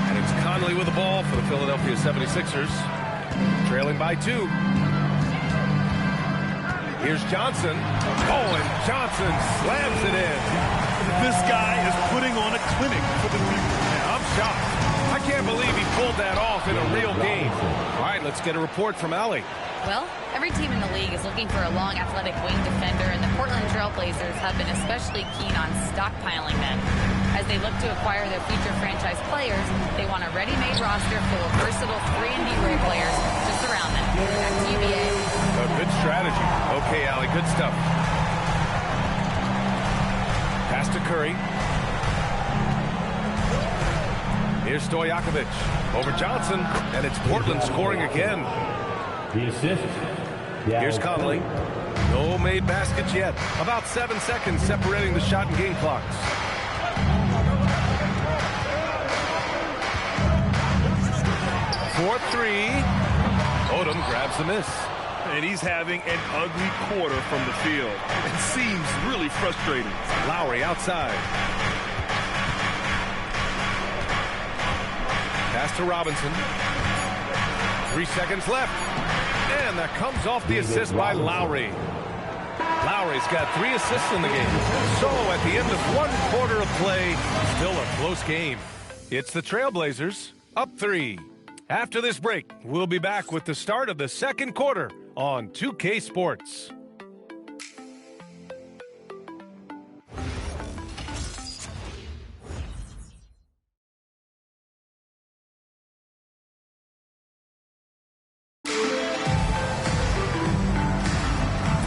And it's Conley with the ball for the Philadelphia 76ers. Trailing by 2. Here's Johnson. Oh, and Johnson slams it in. This guy is putting on a clinic for the people. I'm shocked. I can't believe he pulled that off in a real game. All right, let's get a report from Allie. Well, every team in the league is looking for a long, athletic wing defender, and the Portland Trail Blazers have been especially keen on stockpiling them. As they look to acquire their future franchise players, they want a ready-made roster full of versatile 3-and-D role players to surround them. Back to you, BA. A good strategy. Okay, Allie, good stuff. Pass to Curry. Here's Stojakovic over Johnson, and it's Portland scoring again. The assist. Here's Conley. No made baskets yet. About 7 seconds separating the shot and game clocks. For 3. Odom grabs the miss. And he's having an ugly quarter from the field. It seems really frustrating. Lowry outside. Pass to Robinson. 3 seconds left. And that comes off the assist by Lowry. Lowry's got 3 assists in the game. So at the end of 1 quarter of play, still a close game. It's the Trailblazers up 3. After this break, we'll be back with the start of the second quarter on 2K Sports.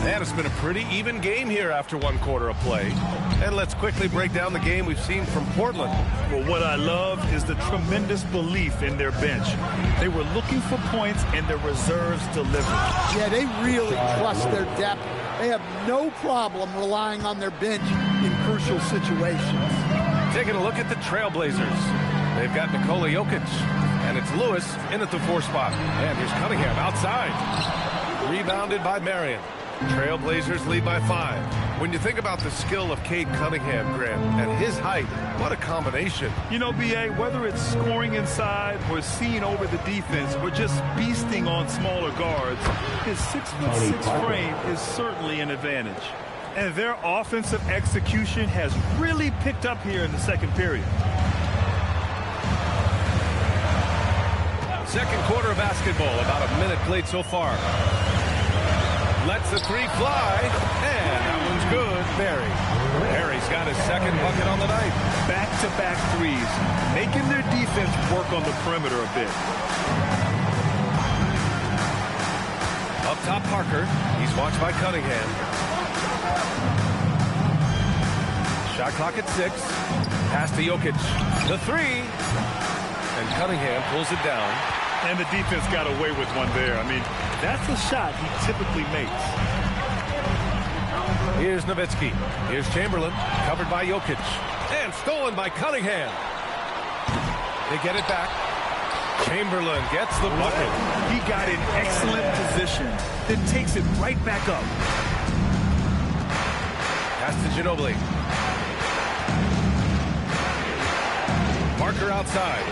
And it's been a pretty even game here after 1 quarter of play. And let's quickly break down the game we've seen from Portland. Well, what I love is the tremendous belief in their bench. They were looking for points, and their reserves delivered. Yeah, they really trust their depth. They have no problem relying on their bench in crucial situations. Taking a look at the Trailblazers. They've got Nikola Jokic, and it's Lewis in at the 4 spot. And here's Cunningham outside. Rebounded by Marion. Trailblazers lead by 5. When you think about the skill of Cade Cunningham, Grant, and his height, what a combination. You know, B.A., whether it's scoring inside or seeing over the defense or just beasting on smaller guards, his 6'6" frame is certainly an advantage. And their offensive execution has really picked up here in the second period. Second quarter of basketball, about a minute played so far. Lets the 3 fly, and that one's good. Barry's got his second bucket on the night. Back-to-back threes, making their defense work on the perimeter a bit. Up top, Parker. He's watched by Cunningham. Shot clock at 6. Pass to Jokic. The 3. And Cunningham pulls it down. And the defense got away with one there. I mean, that's a shot he typically makes. Here's Nowitzki. Here's Chamberlain, covered by Jokic. And stolen by Cunningham. They get it back. Chamberlain gets the bucket. He got in excellent position, then takes it right back up. Pass to Ginobili. Parker outside.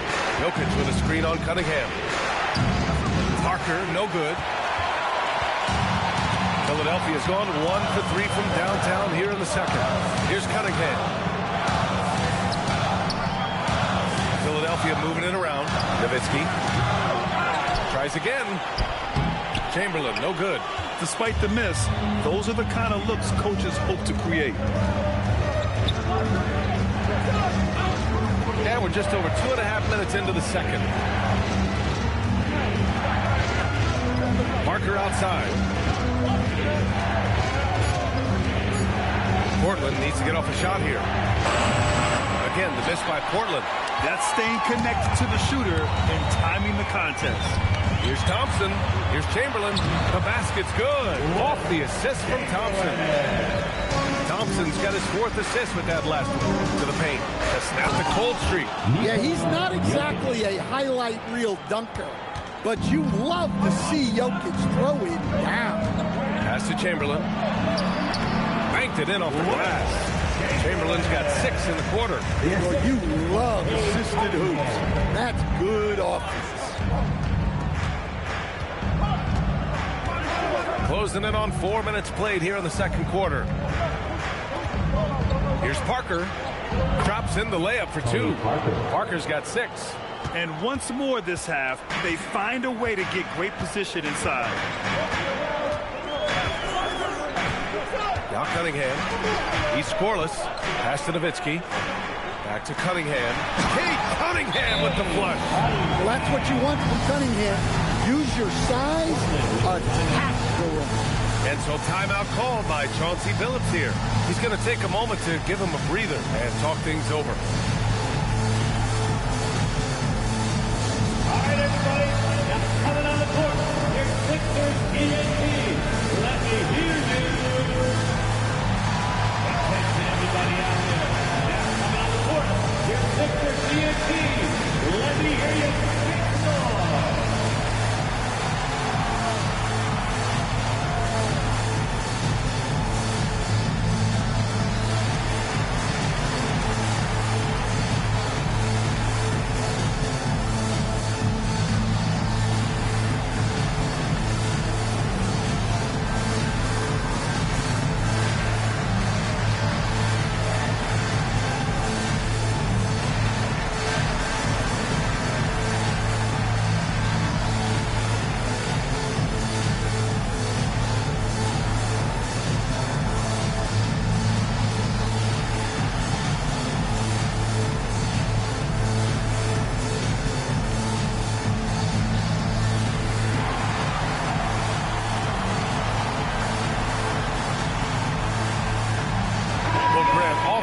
Jokic with a screen on Cunningham. Parker, no good. Philadelphia's gone 1 for 3 from downtown here in the second. Here's Cunningham. Nowitzki tries again. Chamberlain, no good. Despite the miss, those are the kind of looks coaches hope to create. Yeah, we're just over 2.5 minutes into the second. Parker outside. Portland needs to get off a shot here. Again, the miss by Portland. That's staying connected to the shooter and timing the contest. Here's Thompson. Here's Chamberlain. The basket's good. Off the assist from Thompson. Thompson's got his 4th assist with that last one to the paint. That's snapped the cold streak. Yeah, he's not exactly a highlight reel dunker, but you love to see Jokic throw it down. Pass to Chamberlain. Banked it in off the glass. Chamberlain's got 6 in the quarter. Well, you love assisted hoops. That's good offense. Closing in on 4 minutes played here in the second quarter. Here's Parker. Drops in the layup for 2. Parker's got 6. And once more this half, they find a way to get great position inside. Now Cunningham. He's scoreless. Pass to Nowitzki. Back to Cunningham. Kate Cunningham with the flush. Well, that's what you want from Cunningham. Use your size, attack the rim. And so timeout called by Chauncey Billups here. He's going to take a moment to give him a breather and talk things over. All right, everybody. Now coming on the court. Here's Sixers TNT. Let me hear you. Attention, everybody out there. Now coming on the court. Here's Sixers TNT. Let me hear you.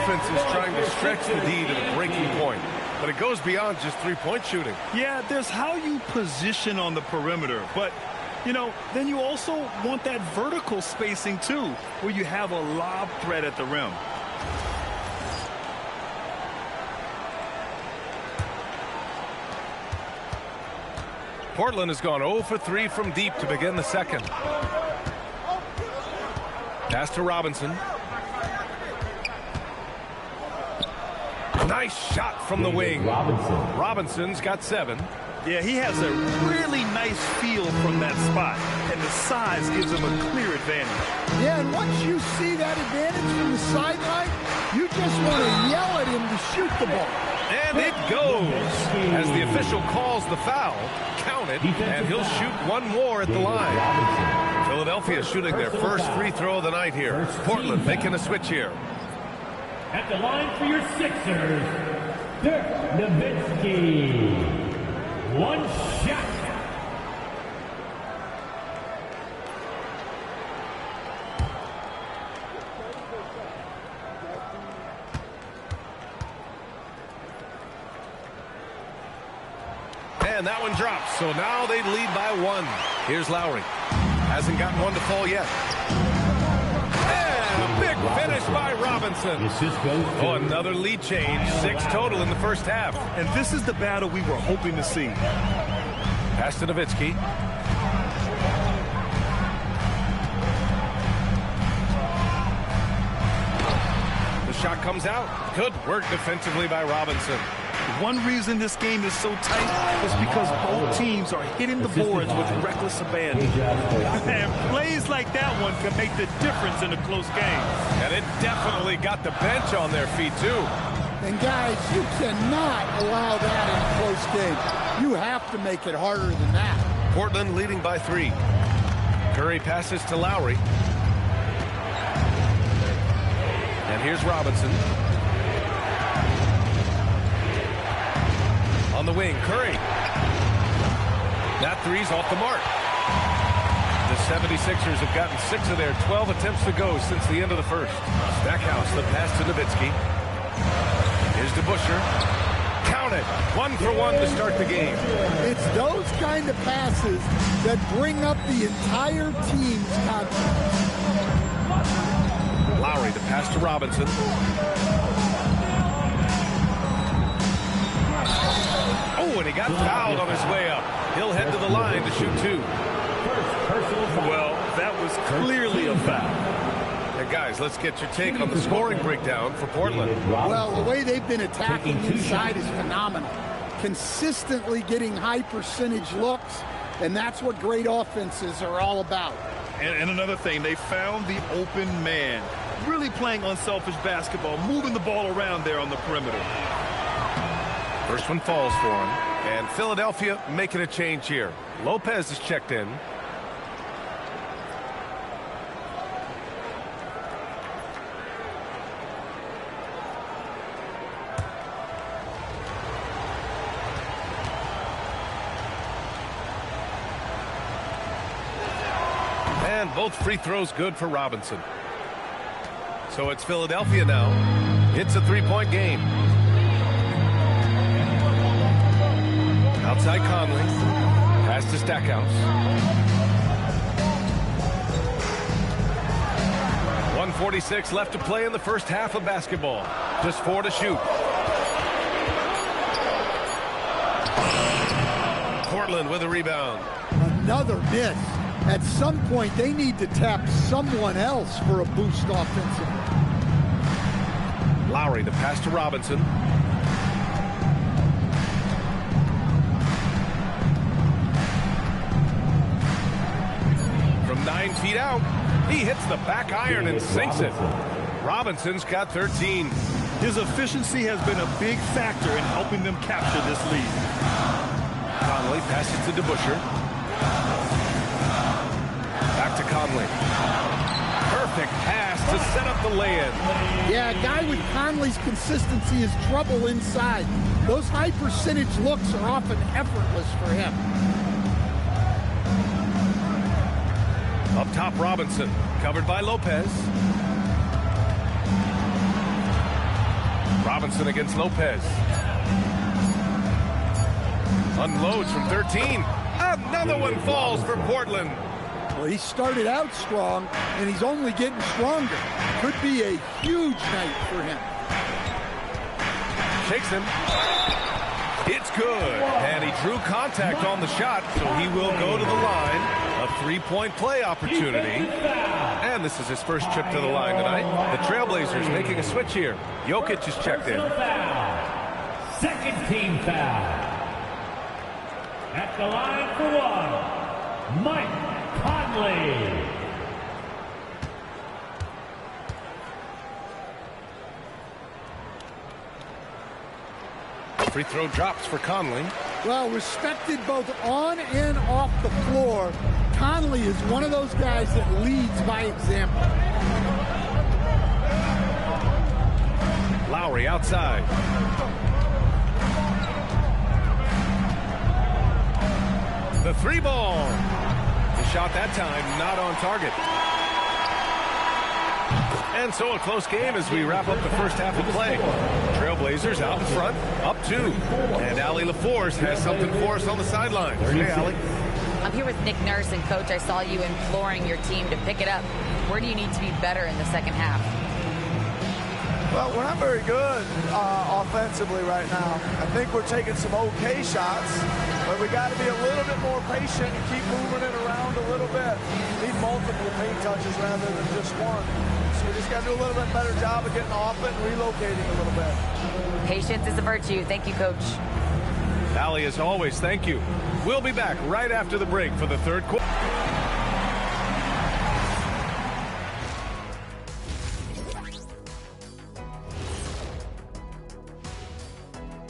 Is trying to stretch the D to the breaking point, but it goes beyond just three-point shooting. Yeah, there's how you position on the perimeter, but you know, then you also want that vertical spacing too, where you have a lob threat at the rim. Portland has gone 0 for 3 from deep to begin the second. Pass to Robinson. Nice shot from the wing. Robinson's got 7. Yeah, he has a really nice feel from that spot, and the size gives him a clear advantage. Yeah, and once you see that advantage from the sideline, you just want to yell at him to shoot the ball. And it goes. As the official calls the foul, counted, and he'll shoot one more at the line. Philadelphia shooting their first free throw of the night here. Portland making a switch here. At the line for your Sixers, Dirk Nowitzki. One shot. And that one drops, so now they lead by 1. Here's Lowry. Hasn't gotten one to fall yet. And a big finish by Robinson. Oh, another lead change. 6 total in the first half. And this is the battle we were hoping to see. Pass to Nowitzki. The shot comes out. Good work defensively by Robinson. One reason this game is so tight is because both teams are hitting the boards with reckless abandon. And plays like that one can make the difference in a close game. And it definitely got the bench on their feet, too. And guys, you cannot allow that in a close game. You have to make it harder than that. Portland leading by 3. Curry passes to Lowry. And here's Robinson. On the wing, Curry. That three's off the mark. The 76ers have gotten 6 of their 12 attempts to go since the end of the first. Stackhouse, the pass to Nowitzki. Here's DeBusschere. Count it. 1 for 1 to start the game. It's those kind of passes that bring up the entire team's confidence. Lowry, the pass to Robinson. Oh, and he got fouled on his way up. He'll head to the line to shoot 2. Well, that was clearly a foul. And guys, let's get your take on the scoring breakdown for Portland. Well, the way they've been attacking inside is phenomenal. Consistently getting high percentage looks, and that's what great offenses are all about. And another thing, they found the open man. Really playing unselfish basketball, moving the ball around there on the perimeter. First one falls for him. And Philadelphia making a change here. Lopez is checked in. And both free throws good for Robinson. So it's Philadelphia now. It's a 3-point game. Outside Conley. Pass to Stackhouse. 1:46 left to play in the first half of basketball. Just 4 to shoot. Portland with a rebound. Another miss. At some point, they need to tap someone else for a boost offensively. Lowry, the pass to Robinson. From 9 feet out, he hits the back iron and sinks it. Robinson's got 13. His efficiency has been a big factor in helping them capture this lead. Conley passes to DeBusschere. Back to Conley. Perfect pass to set up the lay-in. Yeah, a guy with Conley's consistency is trouble inside. Those high percentage looks are often effortless for him. Up top, Robinson, covered by Lopez. Robinson against Lopez. Unloads from 13. Another one falls for Portland. Well, he started out strong, and he's only getting stronger. Could be a huge night for him. Shakes him. It's good. And he drew contact on the shot, so he will go to the line. A 3-point play opportunity. And this is his first trip to the line tonight. The Trailblazers making a switch here. Jokic is checked in. Second team foul. At the line for 1, Mike Conley. Free throw drops for Conley. Well, respected both on and off the floor. Conley is one of those guys that leads by example. Lowry outside. The 3-ball. The shot that time not on target. And so a close game as we wrap up the first half of play. Trailblazers out in front, up 2. And Allie LaForce has something for us on the sidelines. Hey, Allie. I'm here with Nick Nurse, and Coach, I saw you imploring your team to pick it up. Where do you need to be better in the second half? Well, we're not very good offensively right now. I think we're taking some okay shots, but we got to be a little bit more patient and keep moving it around a little bit. Need multiple paint touches rather than just one. So we just got to do a little bit better job of getting off it and relocating a little bit. Patience is a virtue. Thank you, Coach. Allie, as always, thank you. We'll be back right after the break for the third quarter.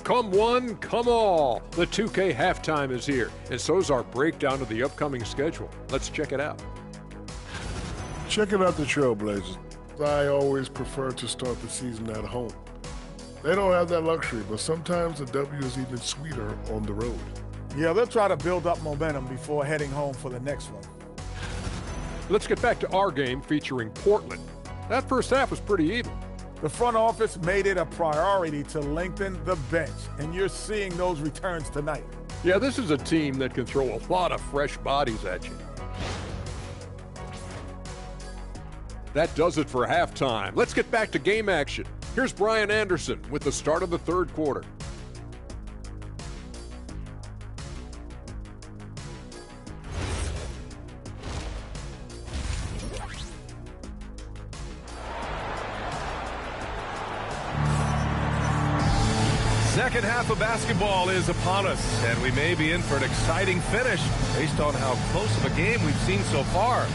Come one, come all. The 2K halftime is here, and so is our breakdown of the upcoming schedule. Let's check it out. Checking out the Trailblazers. I always prefer to start the season at home. They don't have that luxury, but sometimes the W is even sweeter on the road. Yeah, they'll try to build up momentum before heading home for the next one. Let's get back to our game featuring Portland. That first half was pretty even. The front office made it a priority to lengthen the bench, and you're seeing those returns tonight. Yeah, this is a team that can throw a lot of fresh bodies at you. That does it for halftime. Let's get back to game action. Here's Brian Anderson with the start of the third quarter. Second half of basketball is upon us, and we may be in for an exciting finish based on how close of a game we've seen so far.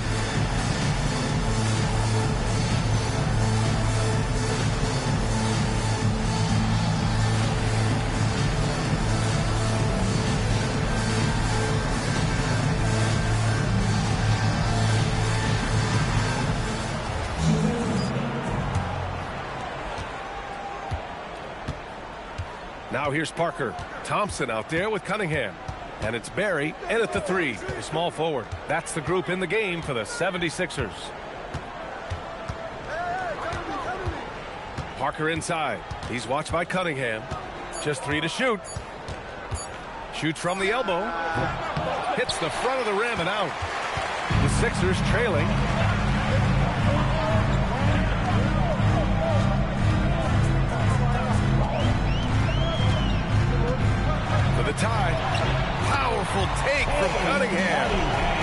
Now here's Parker. Thompson out there with Cunningham. And it's Barry in at the three, the small forward. That's the group in the game for the 76ers. Parker inside. He's watched by Cunningham. Just three to shoot. Shoots from the elbow. Hits the front of the rim and out. The Sixers trailing. The tie. Powerful take from Cunningham.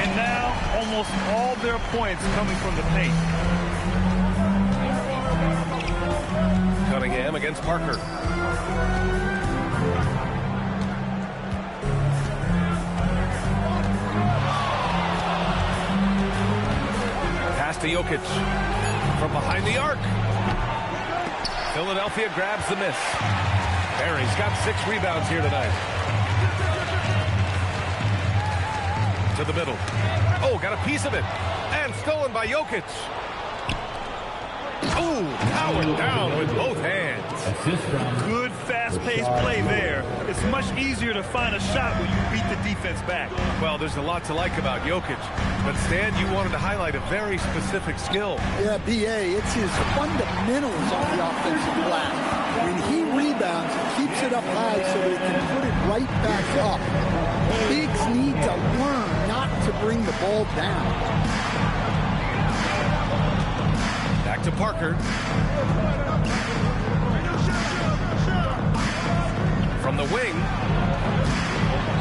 And now almost all their points coming from the paint. Cunningham against Parker. Pass to Jokic. From behind the arc. Philadelphia grabs the miss. Barry's got 6 rebounds here tonight. To the middle. Oh, got a piece of it. And stolen by Jokic. Oh, powered down with both hands. Good fast-paced play there. It's much easier to find a shot when you beat the defense back. Well, there's a lot to like about Jokic. But Stan, you wanted to highlight a very specific skill. Yeah, B.A., it's his fundamentals on the offensive glass. When he rebounds, he keeps it up high so that he can put it right back up. Bigs need to learn not to bring the ball down. Back to Parker. From the wing.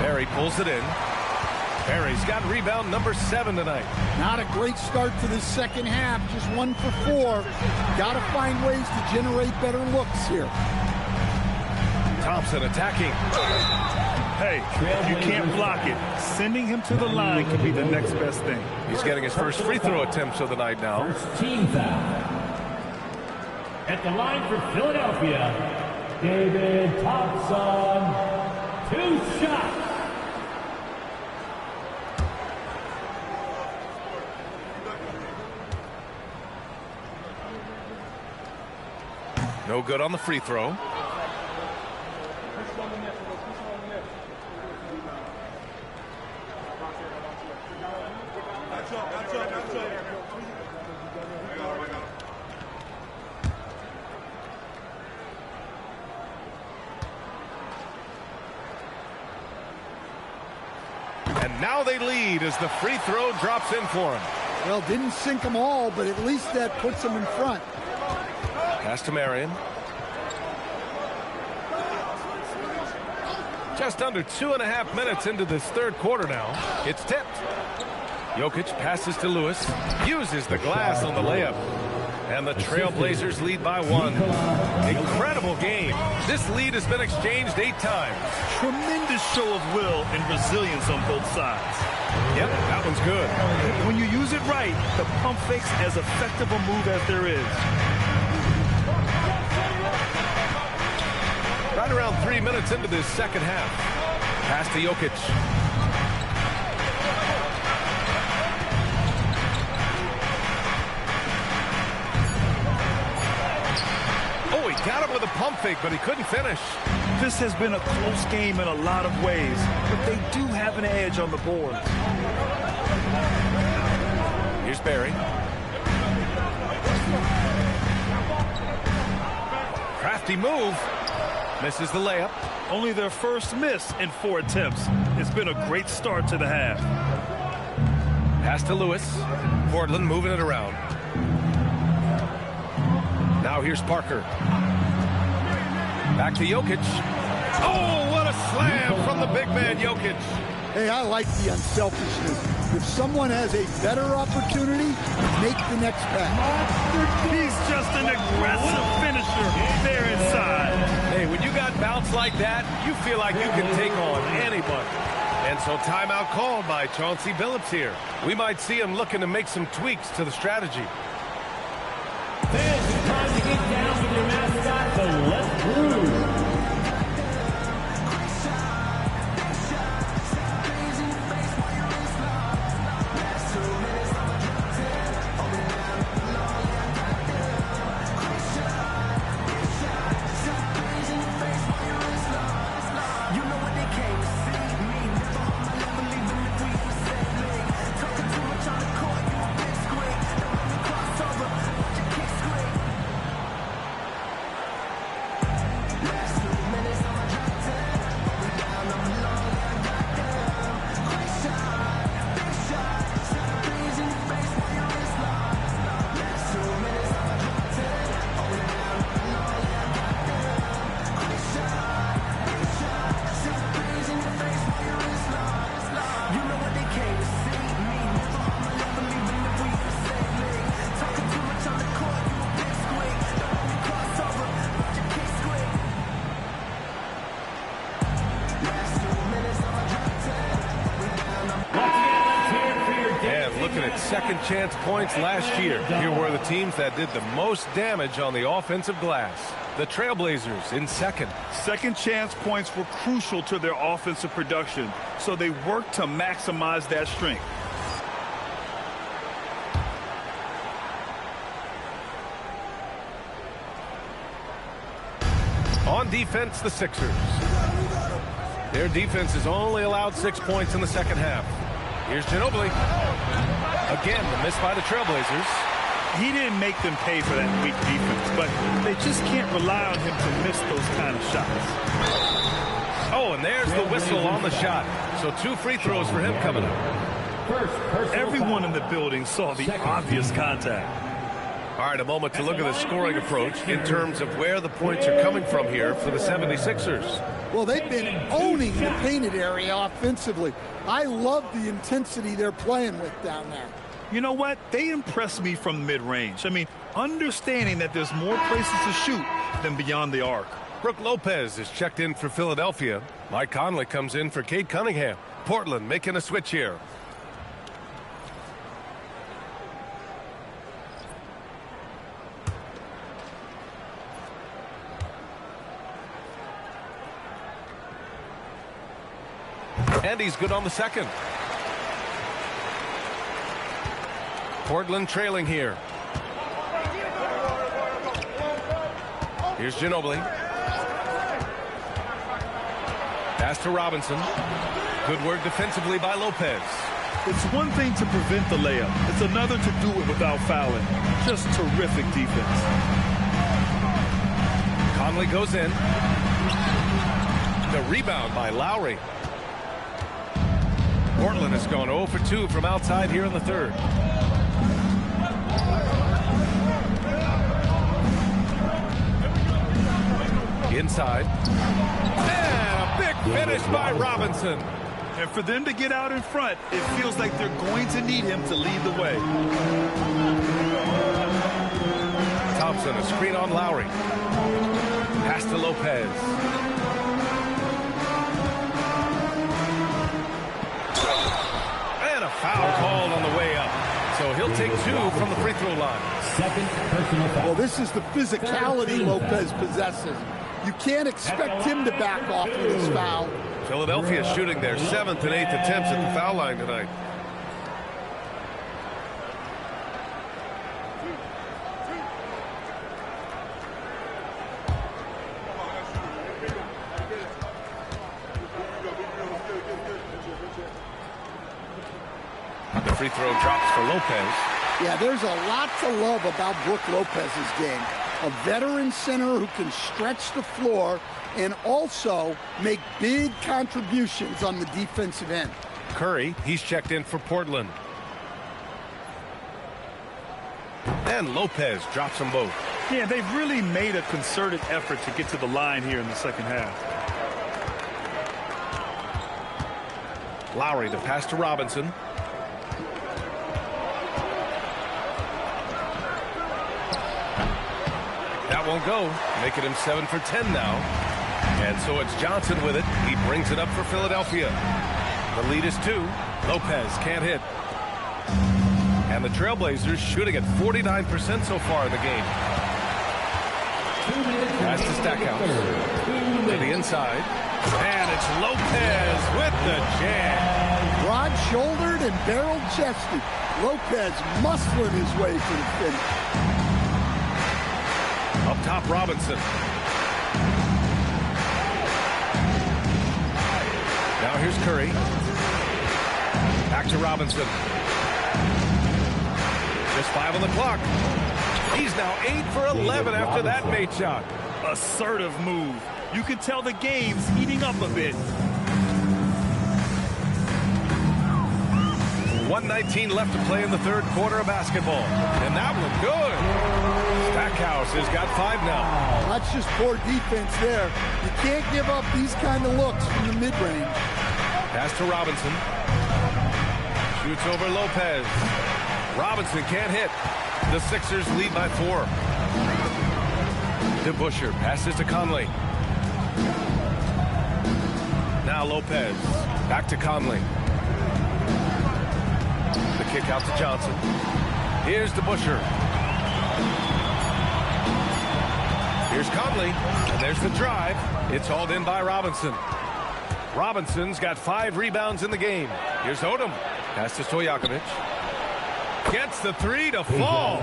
Barry pulls it in. Barry's got rebound number 7 tonight. Not a great start to the second half. Just 1 for 4. Got to find ways to generate better looks here. Thompson attacking. Hey, you can't block it. Sending him to the line could be the next best thing. He's getting his first free throw attempts of the night now. First team foul. At the line for Philadelphia, David Thompson. 2 shots. No good on the free throw. And now they lead as the free throw drops in for him. Well, didn't sink them all, but at least that puts them in front. Pass to Marion. Just under 2.5 minutes into this third quarter now. It's tipped. Jokic passes to Lewis. Uses the glass on the layup. And the Trailblazers lead by 1. Incredible game. This lead has been exchanged 8 times. Tremendous show of will and resilience on both sides. Yep, that one's good. When you use it right, the pump fake's as effective a move as there is. Right around 3 minutes into this second half. Pass to Jokic. Oh, he got him with a pump fake, but he couldn't finish. This has been a close game in a lot of ways, but they do have an edge on the board. Here's Barry. Crafty move. Misses the layup. Only their first miss in 4 attempts. It's been a great start to the half. Pass to Lewis. Portland moving it around. Now here's Parker. Back to Jokic. Oh, what a slam from the big man, Jokic. Hey, I like the unselfishness. If someone has a better opportunity, make the next pass. He's just an aggressive finisher there inside. Hey, when you got bounce like that, you feel like you can take on anybody. And so timeout called by Chauncey Billups here. We might see him looking to make some tweaks to the strategy. Fans, it's time to get down with your mascot, the Let's Groove. Second chance points last year. Here were the teams that did the most damage on the offensive glass. The Trailblazers in second. Second chance points were crucial to their offensive production, so they worked to maximize that strength. On defense, the Sixers. Their defense has only allowed 6 points in the second half. Here's Ginobili. Again, the miss by the Trailblazers. He didn't make them pay for that weak defense, but they just can't rely on him to miss those kind of shots. Oh, and there's the whistle on the shot. So 2 free throws for him coming up. Everyone in the building saw the obvious contact. All right, a moment to look at the scoring approach in terms of where the points are coming from here for the 76ers. Well, they've been owning the painted area offensively. I love the intensity they're playing with down there. You know what? They impress me from mid-range. I mean, understanding that there's more places to shoot than beyond the arc. Brooke Lopez is checked in for Philadelphia. Mike Conley comes in for Cade Cunningham. Portland making a switch here. And he's good on the second. Portland trailing here. Here's Ginobili. Pass to Robinson. Good work defensively by Lopez. It's one thing to prevent the layup. It's another to do it without fouling. Just terrific defense. Conley goes in. The rebound by Lowry. Portland has gone 0 for 2 from outside here in the third. Inside. And a big finish by Robinson. And for them to get out in front, it feels like they're going to need him to lead the way. Thompson, a screen on Lowry. Pass to Lopez. And a foul called on the way up. So he'll take 2 from the free throw line. Second personal foul. Well, this is the physicality Lopez possesses. You can't expect him to back off with his foul. Philadelphia shooting their 7th and 8th attempts at the foul line tonight. The free throw drops for Lopez. Yeah, there's a lot to love about Brook Lopez's game. A veteran center who can stretch the floor and also make big contributions on the defensive end. Curry, he's checked in for Portland. And Lopez drops them both. Yeah, they've really made a concerted effort to get to the line here in the second half. Lowry to pass to Robinson. That won't go, making him 7 for 10 now. And so it's Johnson with it. He brings it up for Philadelphia. The lead is 2. Lopez can't hit. And the Trailblazers shooting at 49% so far in the game. Pass to Stackhouse. To the inside. And it's Lopez with the jam. Broad-shouldered and barrel-chested. Lopez muscling his way to the finish. Up top, Robinson. Now here's Curry. Back to Robinson. Just 5 on the clock. He's now 8 for 11 after that made shot. Assertive move. You can tell the game's heating up a bit. 1:19 left to play in the third quarter of basketball. And that one good. Stackhouse has got 5 now. That's just poor defense there. You can't give up these kind of looks from the mid-range. Pass to Robinson. Shoots over Lopez. Robinson can't hit. The Sixers lead by 4. DeBusschere passes to Conley. Now Lopez. Back to Conley. The kick out to Johnson. Here's DeBusschere. Here's Conley. And there's the drive. It's hauled in by Robinson. Robinson's got 5 rebounds in the game. Here's Odom. Pass to Stojakovic. Gets the 3 to fall.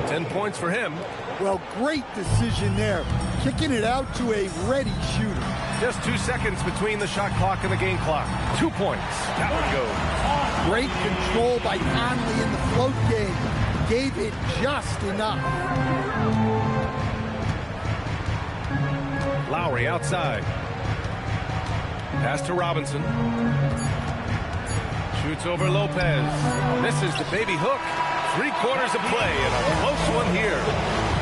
10 points for him. Well, great decision there. Kicking it out to a ready shooter. Just 2 seconds between the shot clock and the game clock. 2 points. That would go. Great control by Conley in the float game. Gave it just enough. Lowry outside. Pass to Robinson. Shoots over Lopez. Misses the baby hook. 3 quarters of play and a close one here.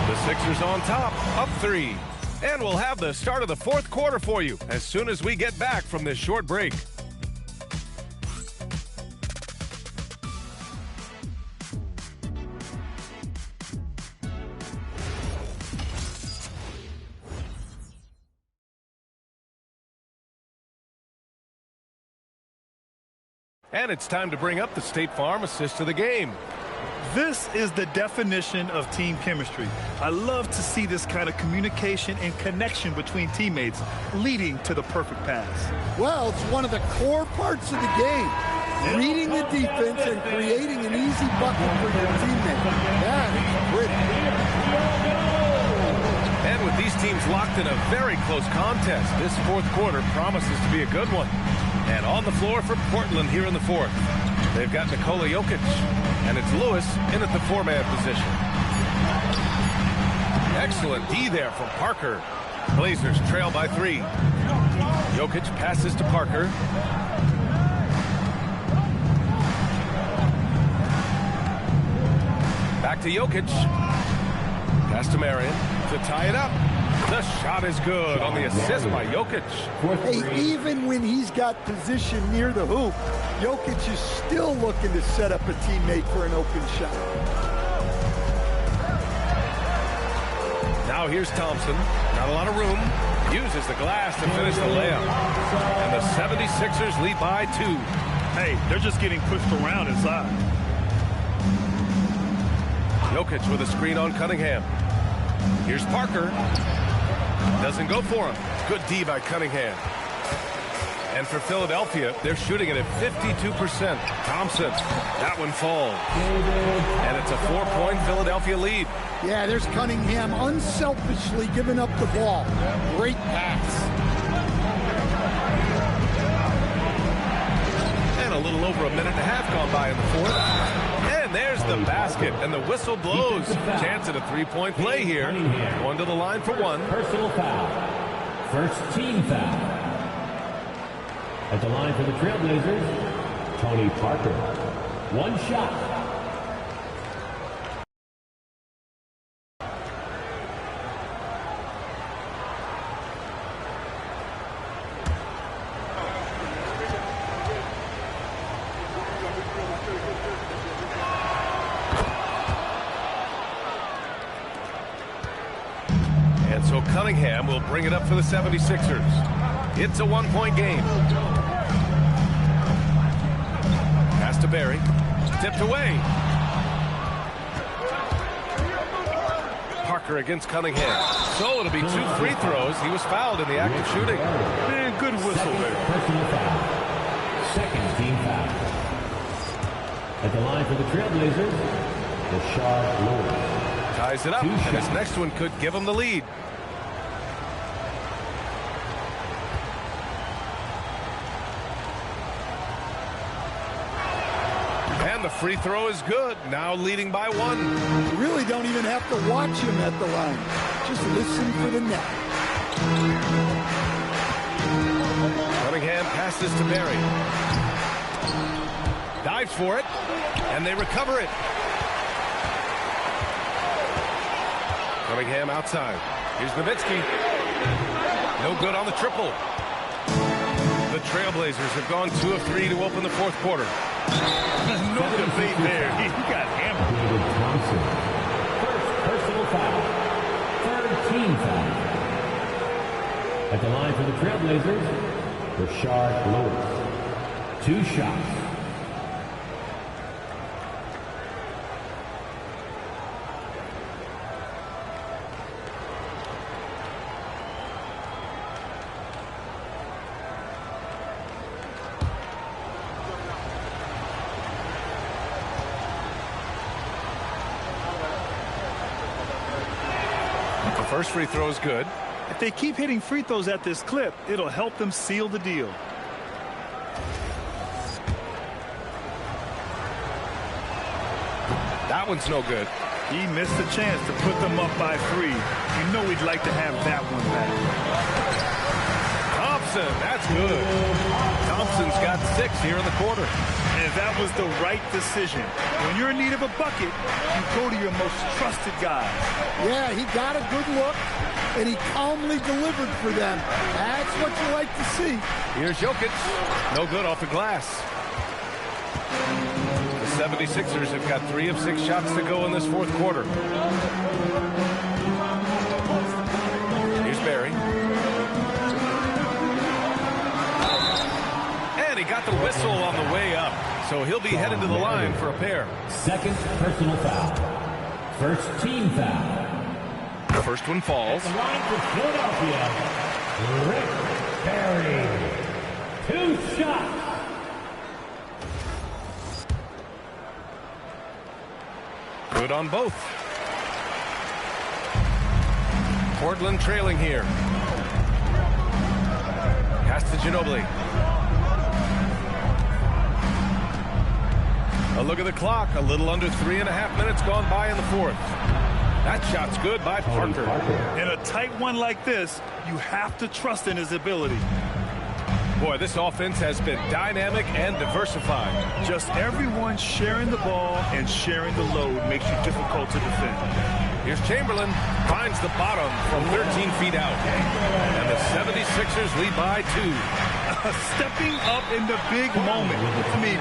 The Sixers on top, up 3. And we'll have the start of the fourth quarter for you as soon as we get back from this short break. And it's time to bring up the State Farm assist of the game. This is the definition of team chemistry. I love to see this kind of communication and connection between teammates leading to the perfect pass. Well, it's one of the core parts of the game. Reading the defense and creating an easy bucket for your teammate. That is pretty. And with these teams locked in a very close contest, this fourth quarter promises to be a good one. And on the floor for Portland here in the fourth. They've got Nikola Jokic, and it's Lewis in at the 4-man position. Excellent D there from Parker. Blazers trail by 3. Jokic passes to Parker. Back to Jokic. Pass to Marion to tie it up. The shot is good on the assist by Jokic. Hey, even when he's got position near the hoop, Jokic is still looking to set up a teammate for an open shot. Now here's Thompson. Not a lot of room. Uses the glass to finish the layup. And the 76ers lead by 2. Hey, they're just getting pushed around inside. Jokic with a screen on Cunningham. Here's Parker. Doesn't go for him. Good D by Cunningham. And for Philadelphia, they're shooting it at 52%. Thompson, that one falls. And it's a 4-point Philadelphia lead. Yeah, there's Cunningham unselfishly giving up the ball. Great pass. And a little over a minute and a half gone by in the fourth. And there's the basket, and the whistle blows. Chance at a three-point play here. Going to the line for one. Personal foul. First team foul. At the line for the Trailblazers, Tony Parker. One shot. And so Cunningham will bring it up for the 76ers. It's a one-point game. Pass to Barry. Tipped away. Parker against Cunningham. So it'll be 2 free throws. He was fouled in the act of shooting. Man, good whistle there. Personal foul. Second team foul. At the line for the Trailblazers, Rashard Lewis. Ties it up, and his next one could give him the lead. And the free throw is good. Now leading by 1. You really don't even have to watch him at the line. Just listen for the net. Cunningham passes to Barry. Dives for it, and they recover it. Cunningham outside. Here's Nowitzki. No good on the triple. The Trailblazers have gone 2 of 3 to open the fourth quarter. No debate there. He got hammered. David Thompson. First personal foul. Third team foul. At the line for the Trailblazers, Rashard Lewis. 2 shots. First free throw is good. If they keep hitting free throws at this clip, it'll help them seal the deal. That one's no good. He missed the chance to put them up by 3. You know he'd like to have that one back. Thompson, that's good. Thompson's got 6 here in the quarter. And that was the right decision. When you're in need of a bucket, you go to your most trusted guy. Yeah, he got a good look, and he calmly delivered for them. That's what you like to see. Here's Jokic. No good off the glass. The 76ers have got 3 of 6 shots to go in this fourth quarter. Here's Barry. And he got the whistle on the way up. So he'll be headed to the line for a pair. Second personal foul. First team foul. The first one falls. At the line for Philadelphia, Rick Barry. 2 shots. Good on both. Portland trailing here. Pass to Ginobili. A look at the clock. A little under 3.5 minutes gone by in the fourth. That shot's good by Parker. In a tight one like this, you have to trust in his ability. Boy, this offense has been dynamic and diversified. Just everyone sharing the ball and sharing the load makes you difficult to defend. Here's Chamberlain. Finds the bottom from 13 feet out. And the 76ers lead by 2. Stepping up in the big moment. I mean,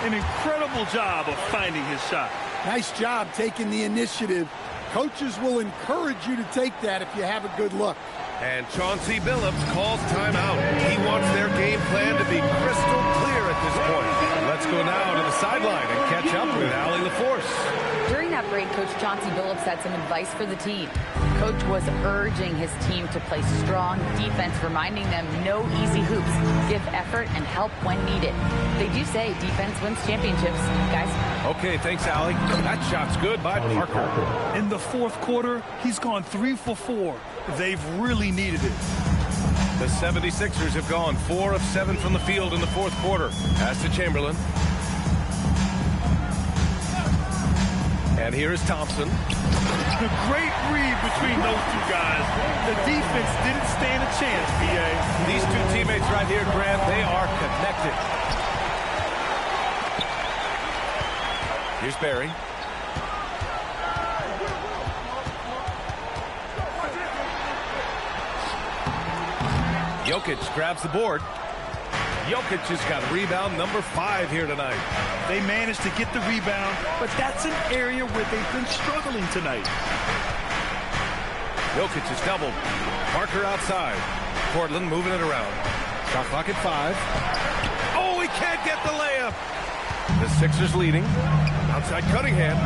an incredible job of finding his shot. Nice job taking the initiative. Coaches will encourage you to take that if you have a good look. And Chauncey Billups calls timeout. He wants their game plan to be crystal clear at this point. Let's go now to the sideline and catch up with Allie LaForce. During that half break, Coach Chauncey Billups had some advice for the team. Coach was urging his team to play strong defense, reminding them no easy hoops, give effort and help when needed. They do say defense wins championships, guys. Okay, thanks, Allie. That shot's good by Parker. In the fourth quarter, he's gone 3 for 4. They've really needed it. The 76ers have gone 4 of 7 from the field in the fourth quarter. Pass to Chamberlain. And here is Thompson. The great read between those two guys. The defense didn't stand a chance, B.A. These two teammates right here, Grant, they are connected. Here's Barry. Jokic grabs the board. Jokic has got rebound number 5 here tonight. They managed to get the rebound, but that's an area where they've been struggling tonight. Jokic is doubled. Parker outside. Portland moving it around. Shot clock at 5. Oh, he can't get the layup. The Sixers leading. Outside Cunningham.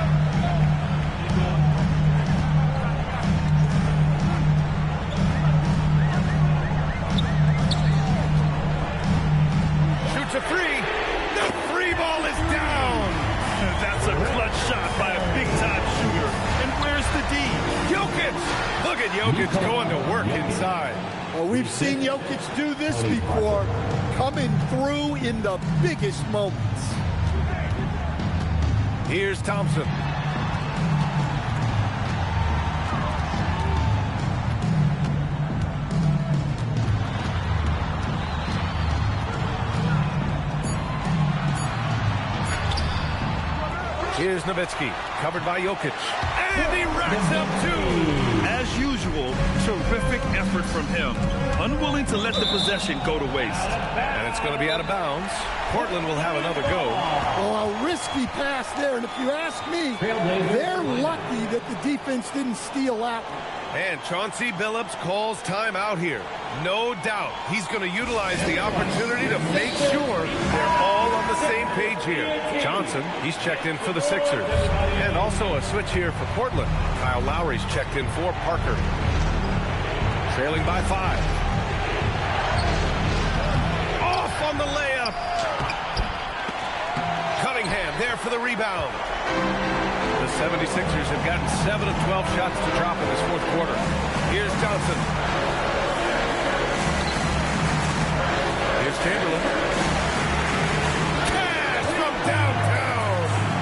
Shoots a 3. The 3 ball is down. That's a clutch shot by a big-time shooter. And where's the D? Jokic. Look at Jokic going to work inside. Well, we've seen Jokic do this before, coming through in the biggest moments. Here's Thompson. Here's Nowitzki, covered by Jokic. And he racks up 2. As usual, terrific effort from him. Unwilling to let the possession go to waste. And it's going to be out of bounds. Portland will have another go. Oh, a risky pass there. And if you ask me, they're lucky that the defense didn't steal that one. And Chauncey Billups calls timeout here. No doubt he's going to utilize the opportunity to make sure they're all on the same page here. Johnson, he's checked in for the Sixers. And also a switch here for Portland. Kyle Lowry's checked in for Parker. Trailing by 5. Off on the layup. Cunningham there for the rebound. The 76ers have gotten 7 of 12 shots to drop in this fourth quarter. Here's Johnson. Here's Chamberlain. Cash from downtown.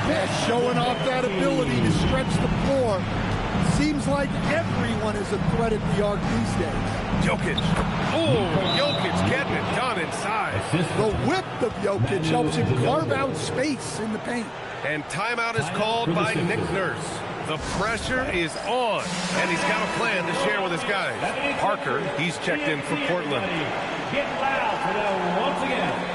Yeah, showing off that ability to stretch the floor. Seems like everyone is a threat at the arc these days. Jokic. Oh, Jokic getting it done inside. The whip of Jokic helps him carve out space in the paint. And timeout is called by Nick Nurse. The pressure is on, and he's got a plan to share with his guys. Parker, he's checked in for Portland. Get loud for them once again.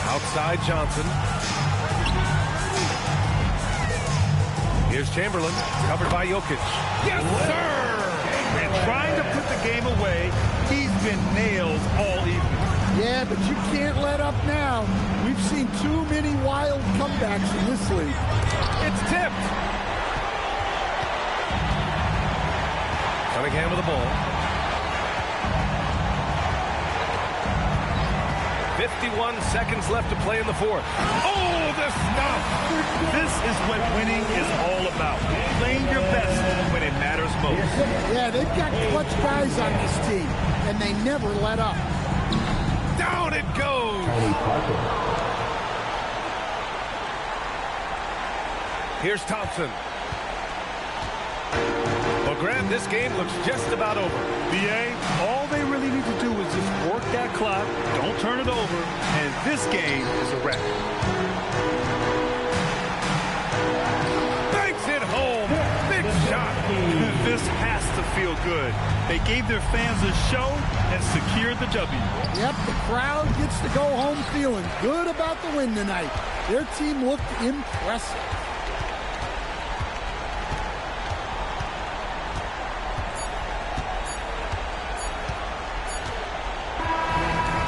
Outside Johnson. Here's Chamberlain, covered by Jokic. Yes, sir! And trying to put the game away, he's been nailed all evening. Yeah, but you can't let up now. We've seen too many wild comebacks in this league. It's tipped. Cunningham with the ball. 51 seconds left to play in the fourth. Oh, the stop! This is what winning is all about. Playing your best when it matters most. Yeah, they've got clutch guys on this team, and they never let up. Down it goes! Here's Thompson. Well, Grant, this game looks just about over. B.A., all they really need to do is just work that clock, don't turn it over, and this game is a wrap. Banks it home. Big shot. This has to feel good. They gave their fans a show and secured the W. Yep, the crowd gets to go home feeling good about the win tonight. Their team looked impressive.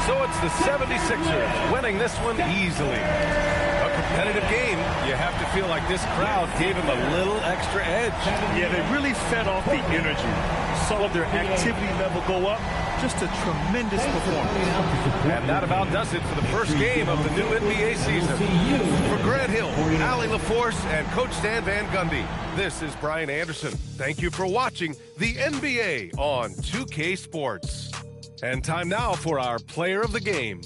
So it's the 76ers winning this one easily. A competitive game. You have to feel like this crowd gave him a little extra edge. Yeah, they really fed off the energy. Saw their activity level go up. Just a tremendous performance. And that about does it for the first game of the new NBA season. For Grant Hill, Allie LaForce, and Coach Stan Van Gundy, this is Brian Anderson. Thank you for watching the NBA on 2K Sports. And time now for our player of the game.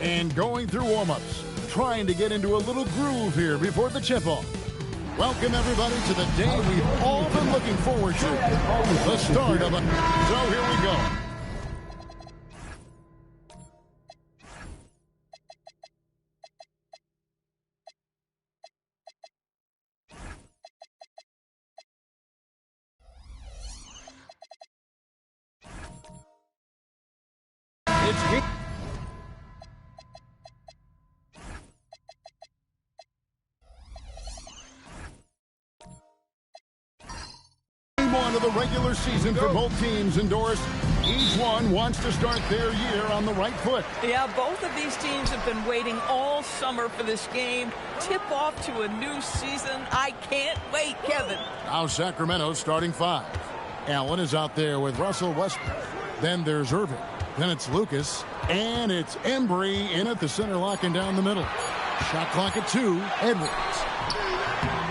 and going through warm-ups, trying to get into a little groove here before the tip-off. Welcome, everybody, to the day we've all been looking forward to. The start of a... So here we go. Of the regular season for both teams indoors. Each one wants to start their year on the right foot. Yeah, both of these teams have been waiting all summer for this game. Tip off to a new season. I can't wait, Kevin. Now Sacramento starting 5. Allen is out there with Russell Westbrook. Then there's Irving. Then it's Lucas. And it's Embry in at the center, locking down the middle. Shot clock at 2. Edwards.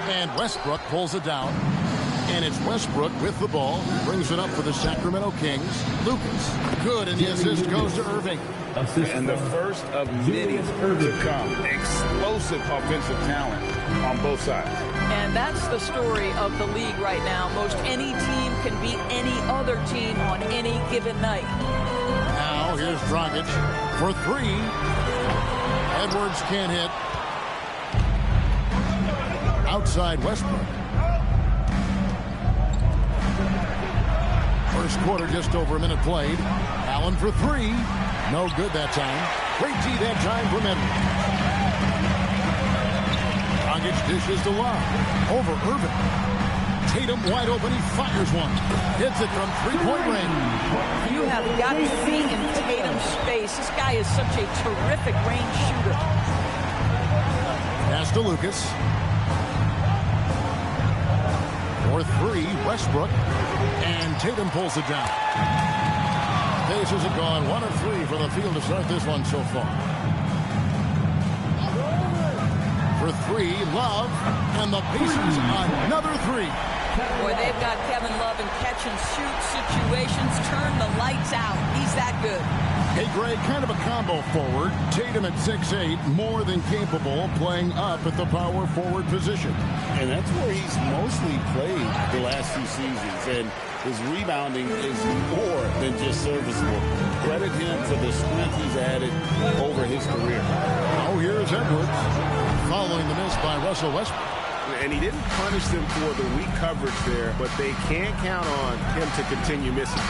And Westbrook pulls it down. And it's Westbrook with the ball. Brings it up for the Sacramento Kings. Lucas. Good, and the assist goes to Irving. And the first of many to come. Explosive offensive talent on both sides. And that's the story of the league right now. Most any team can beat any other team on any given night. Now here's Dragic for 3. Edwards can't hit. Outside Westbrook. First quarter, just over a minute played. Allen for 3. No good that time. Great D that time from Edwards. Dragic dishes to Love. Over Irving. Tatum wide open. He fires one. Hits it from 3-point range. You have got to be in Tatum's space. This guy is such a terrific range shooter. Pass to Lucas. For 3, Westbrook. And Tatum pulls it down. Pacers have gone 1 of 3 for the field to start this one so far. For 3, Love. And the Pacers another 3. Boy, they've got Kevin Love in catch-and-shoot situations. Turn the lights out. He's that good. Hey, Greg, kind of a combo forward. Tatum at 6'8", more than capable, playing up at the power forward position. And that's where he's mostly played the last 2 seasons. And his rebounding is more than just serviceable. Credit him for the strength he's added over his career. Oh, here's Edwards, following the miss by Russell Westbrook. And he didn't punish them for the weak coverage there, but they can't count on him to continue missing.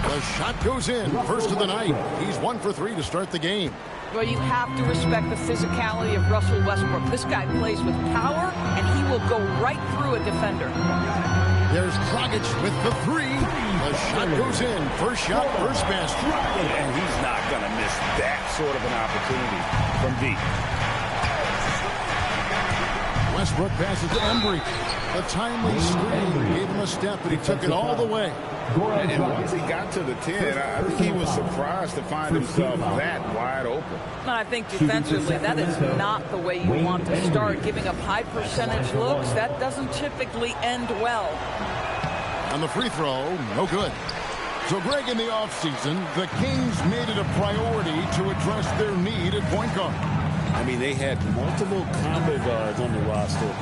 The shot goes in, first of the night. He's 1 for 3 to start the game. Well, you have to respect the physicality of Russell Westbrook. This guy plays with power, and he will go right through a defender. There's Dragic with the 3. The shot goes in. First shot, first basket. And he's not going to miss that sort of an opportunity from deep. Westbrook passes to Embry. The timely screen gave him a step, but he took it all the way. And once he got to the 10, I think he was surprised to find himself that wide open. And I think defensively, that is not the way you want to start. Giving up high percentage looks, that doesn't typically end well. On the free throw, no good. So, Greg, in the offseason, the Kings made it a priority to address their need at point guard. I mean, they had multiple combo guards on the roster,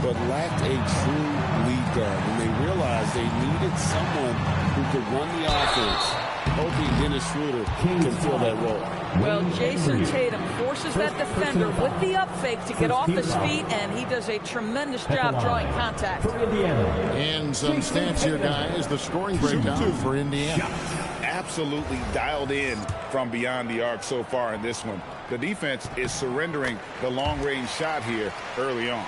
but lacked a true lead guard. And they realized they needed someone who could run the offense, hoping Dennis Schroeder can fill that role. Well, Jason Tatum forces that defender with the up fake to get off his feet, and he does a tremendous job drawing contact. And some stats here, guys. The scoring breakdown for Indiana. Absolutely dialed in from beyond the arc so far in this one. The defense is surrendering the long-range shot here early on.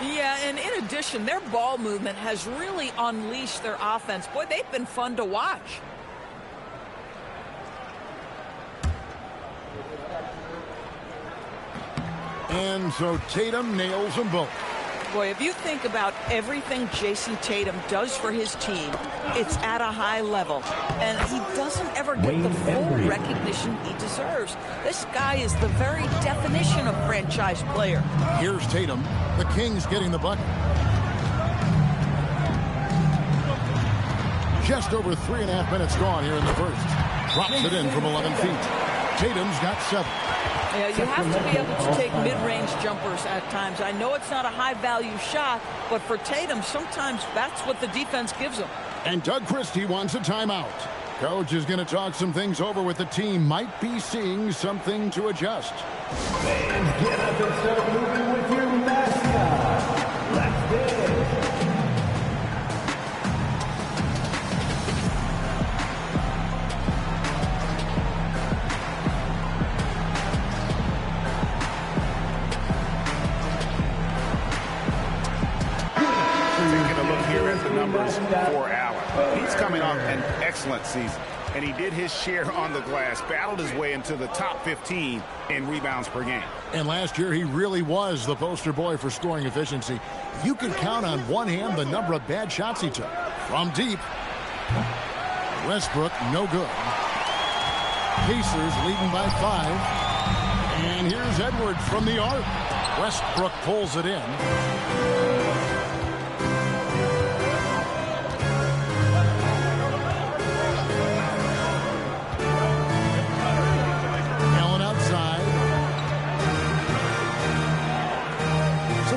Yeah, and in addition, their ball movement has really unleashed their offense. Boy, they've been fun to watch. And so Tatum nails them both. Boy, if you think about everything Jason Tatum does for his team, it's at a high level. And he doesn't ever get the full recognition he deserves. This guy is the very definition of franchise player. Here's Tatum. The Kings getting the bucket. Just over 3.5 minutes gone here in the first. Drops it in from 11 feet. Tatum's got 7. Yeah, you have to be able to take mid-range jumpers at times. I know it's not a high-value shot, but for Tatum, sometimes that's what the defense gives him. And Doug Christie wants a timeout. Coach is going to talk some things over with the team. Might be seeing something to adjust. And get up and start moving with your mascot. Let's go. Numbers for Allen. He's coming off an excellent season, and he did his share on the glass, battled his way into the top 15 in rebounds per game. And last year, he really was the poster boy for scoring efficiency. You could count on one hand the number of bad shots he took. From deep, Westbrook, no good. Pacers leading by 5. And here's Edwards from the arc. Westbrook pulls it in.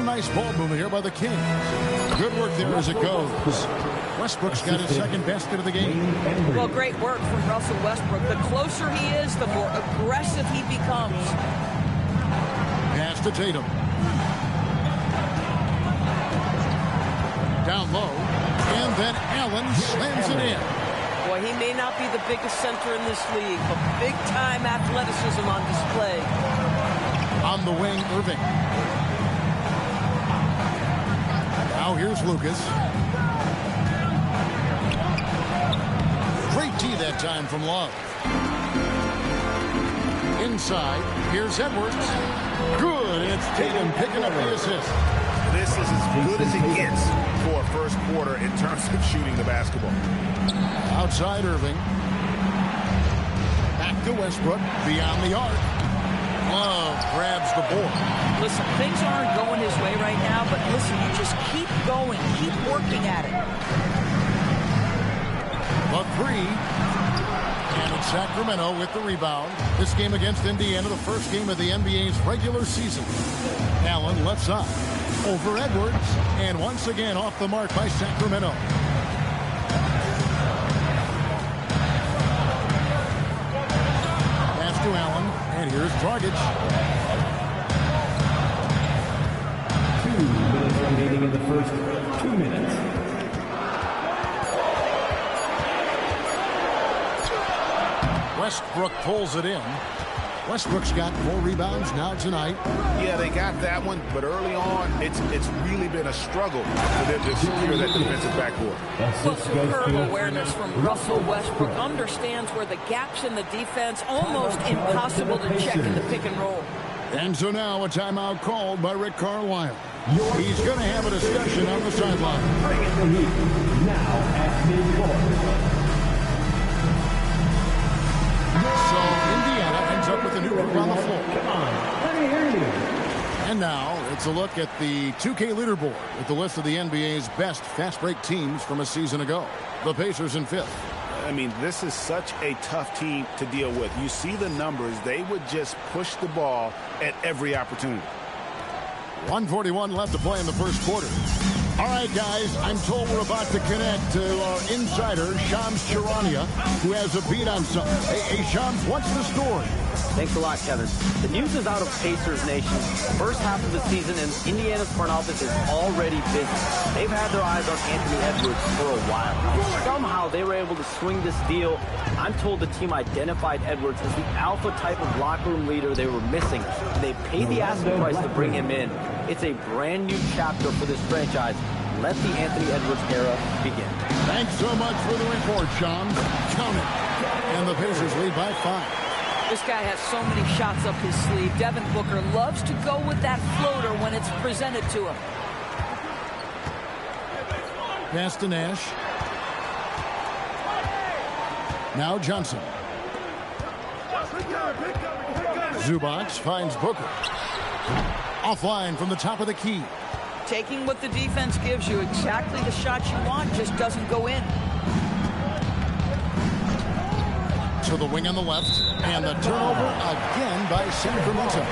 Nice ball movement here by the Kings. Good work there as it goes. Westbrook's got his second basket of the game. Well, great work from Russell Westbrook. The closer he is, the more aggressive he becomes. Pass to Tatum. Down low. And then Allen slams it in. Boy, he may not be the biggest center in this league, but big-time athleticism on display. On the wing, Irving. Now here's Lucas. Great tee that time from Love. Inside, here's Edwards. Good, it's Tatum picking up the assist. This is as good as it gets for a first quarter in terms of shooting the basketball. Outside Irving. Back to Westbrook, beyond the arc. Love grabs the board. Listen, things aren't going his way right now, but listen, you just keep going, keep working at it. The 3. And it's Sacramento with the rebound. This game against Indiana, the first game of the NBA's regular season. Allen left side. Over Edwards. And once again off the mark by Sacramento. Pass to Allen. And here's Dragic. 2 minutes remaining in the first 2 minutes. Westbrook pulls it in. Westbrook's got 4 rebounds now tonight. Yeah, they got that one, but early on, it's really been a struggle for them to secure that defensive backcourt. Well, superb awareness from Russell Westbrook. Understands where the gaps in the defense, almost impossible to check in the pick and roll. And so now a timeout called by Rick Carlisle. He's going to have a discussion on the sideline. Bringing the heat now at midcourt. So Indiana ends up with a new group on the floor. Come on, let me hear you. And now it's a look at the 2K leaderboard with the list of the NBA's best fast break teams from a season ago. The Pacers in 5th. I mean, this is such a tough team to deal with. You see the numbers. They would just push the ball at every opportunity. 1:41 left to play in the first quarter. All right, guys, I'm told we're about to connect to our insider, Shams Charania, who has a beat on something. Hey, Shams, what's the story? Thanks a lot, Kevin. The news is out of Pacers Nation. First half of the season, and Indiana's front office is already busy. They've had their eyes on Anthony Edwards for a while. Somehow they were able to swing this deal. I'm told the team identified Edwards as the alpha type of locker room leader they were missing. They paid the asking price to bring him in. It's a brand new chapter for this franchise. Let the Anthony Edwards era begin. Thanks so much for the report, Shams. Count it. And the Pacers lead by 5. This guy has so many shots up his sleeve. Devin Booker loves to go with that floater when it's presented to him. Pass to Nash. Now Johnson. Zubac finds Booker. Offline from the top of the key. Taking what the defense gives you, exactly the shot you want, just doesn't go in. To to the wing on the left. And the turnover again by Sacramento.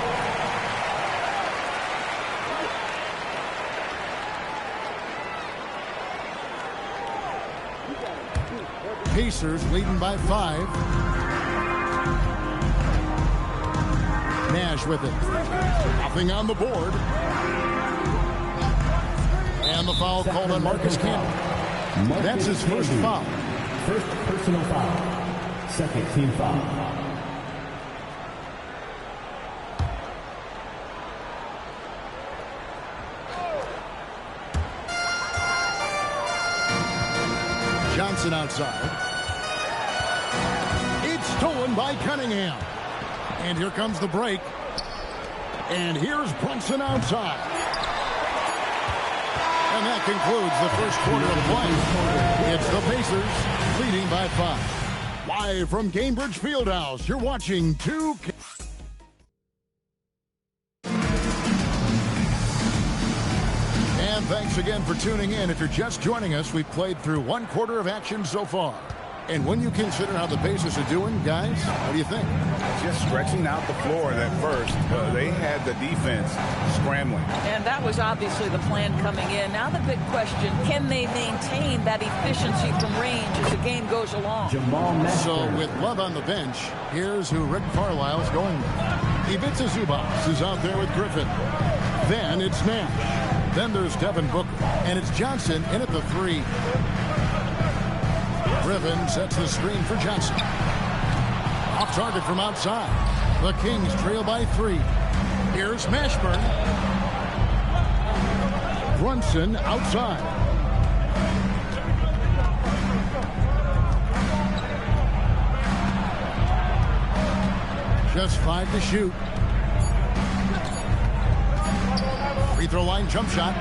Pacers leading by 5. Nash with it. Nothing on the board. And the foul called on Marcus Camp. That's his first foul. First personal foul. Second team foul. Johnson outside. It's stolen by Cunningham. And here comes the break. And here's Brunson outside. And that concludes the first quarter of play. It's the Pacers leading by 5. Live from Cambridge Fieldhouse, you're watching 2K. And thanks again for tuning in. If you're just joining us, we've played through 1 quarter of action so far. And when you consider how the Pacers are doing, guys, what do you think? Just stretching out the floor at first. They had the defense scrambling. And that was obviously the plan coming in. Now the big question, can they maintain that efficiency from range as the game goes along? So with Love on the bench, here's who Rick Carlisle's going with. Ivica Zubac is out there with Griffin. Then it's Nash. Then there's Devin Booker. And it's Johnson in at the 3. Griffin sets the screen for Johnson. Off target from outside. The Kings trail by 3. Here's Mashburn. Brunson outside. Just 5 to shoot. Free throw line jump shot.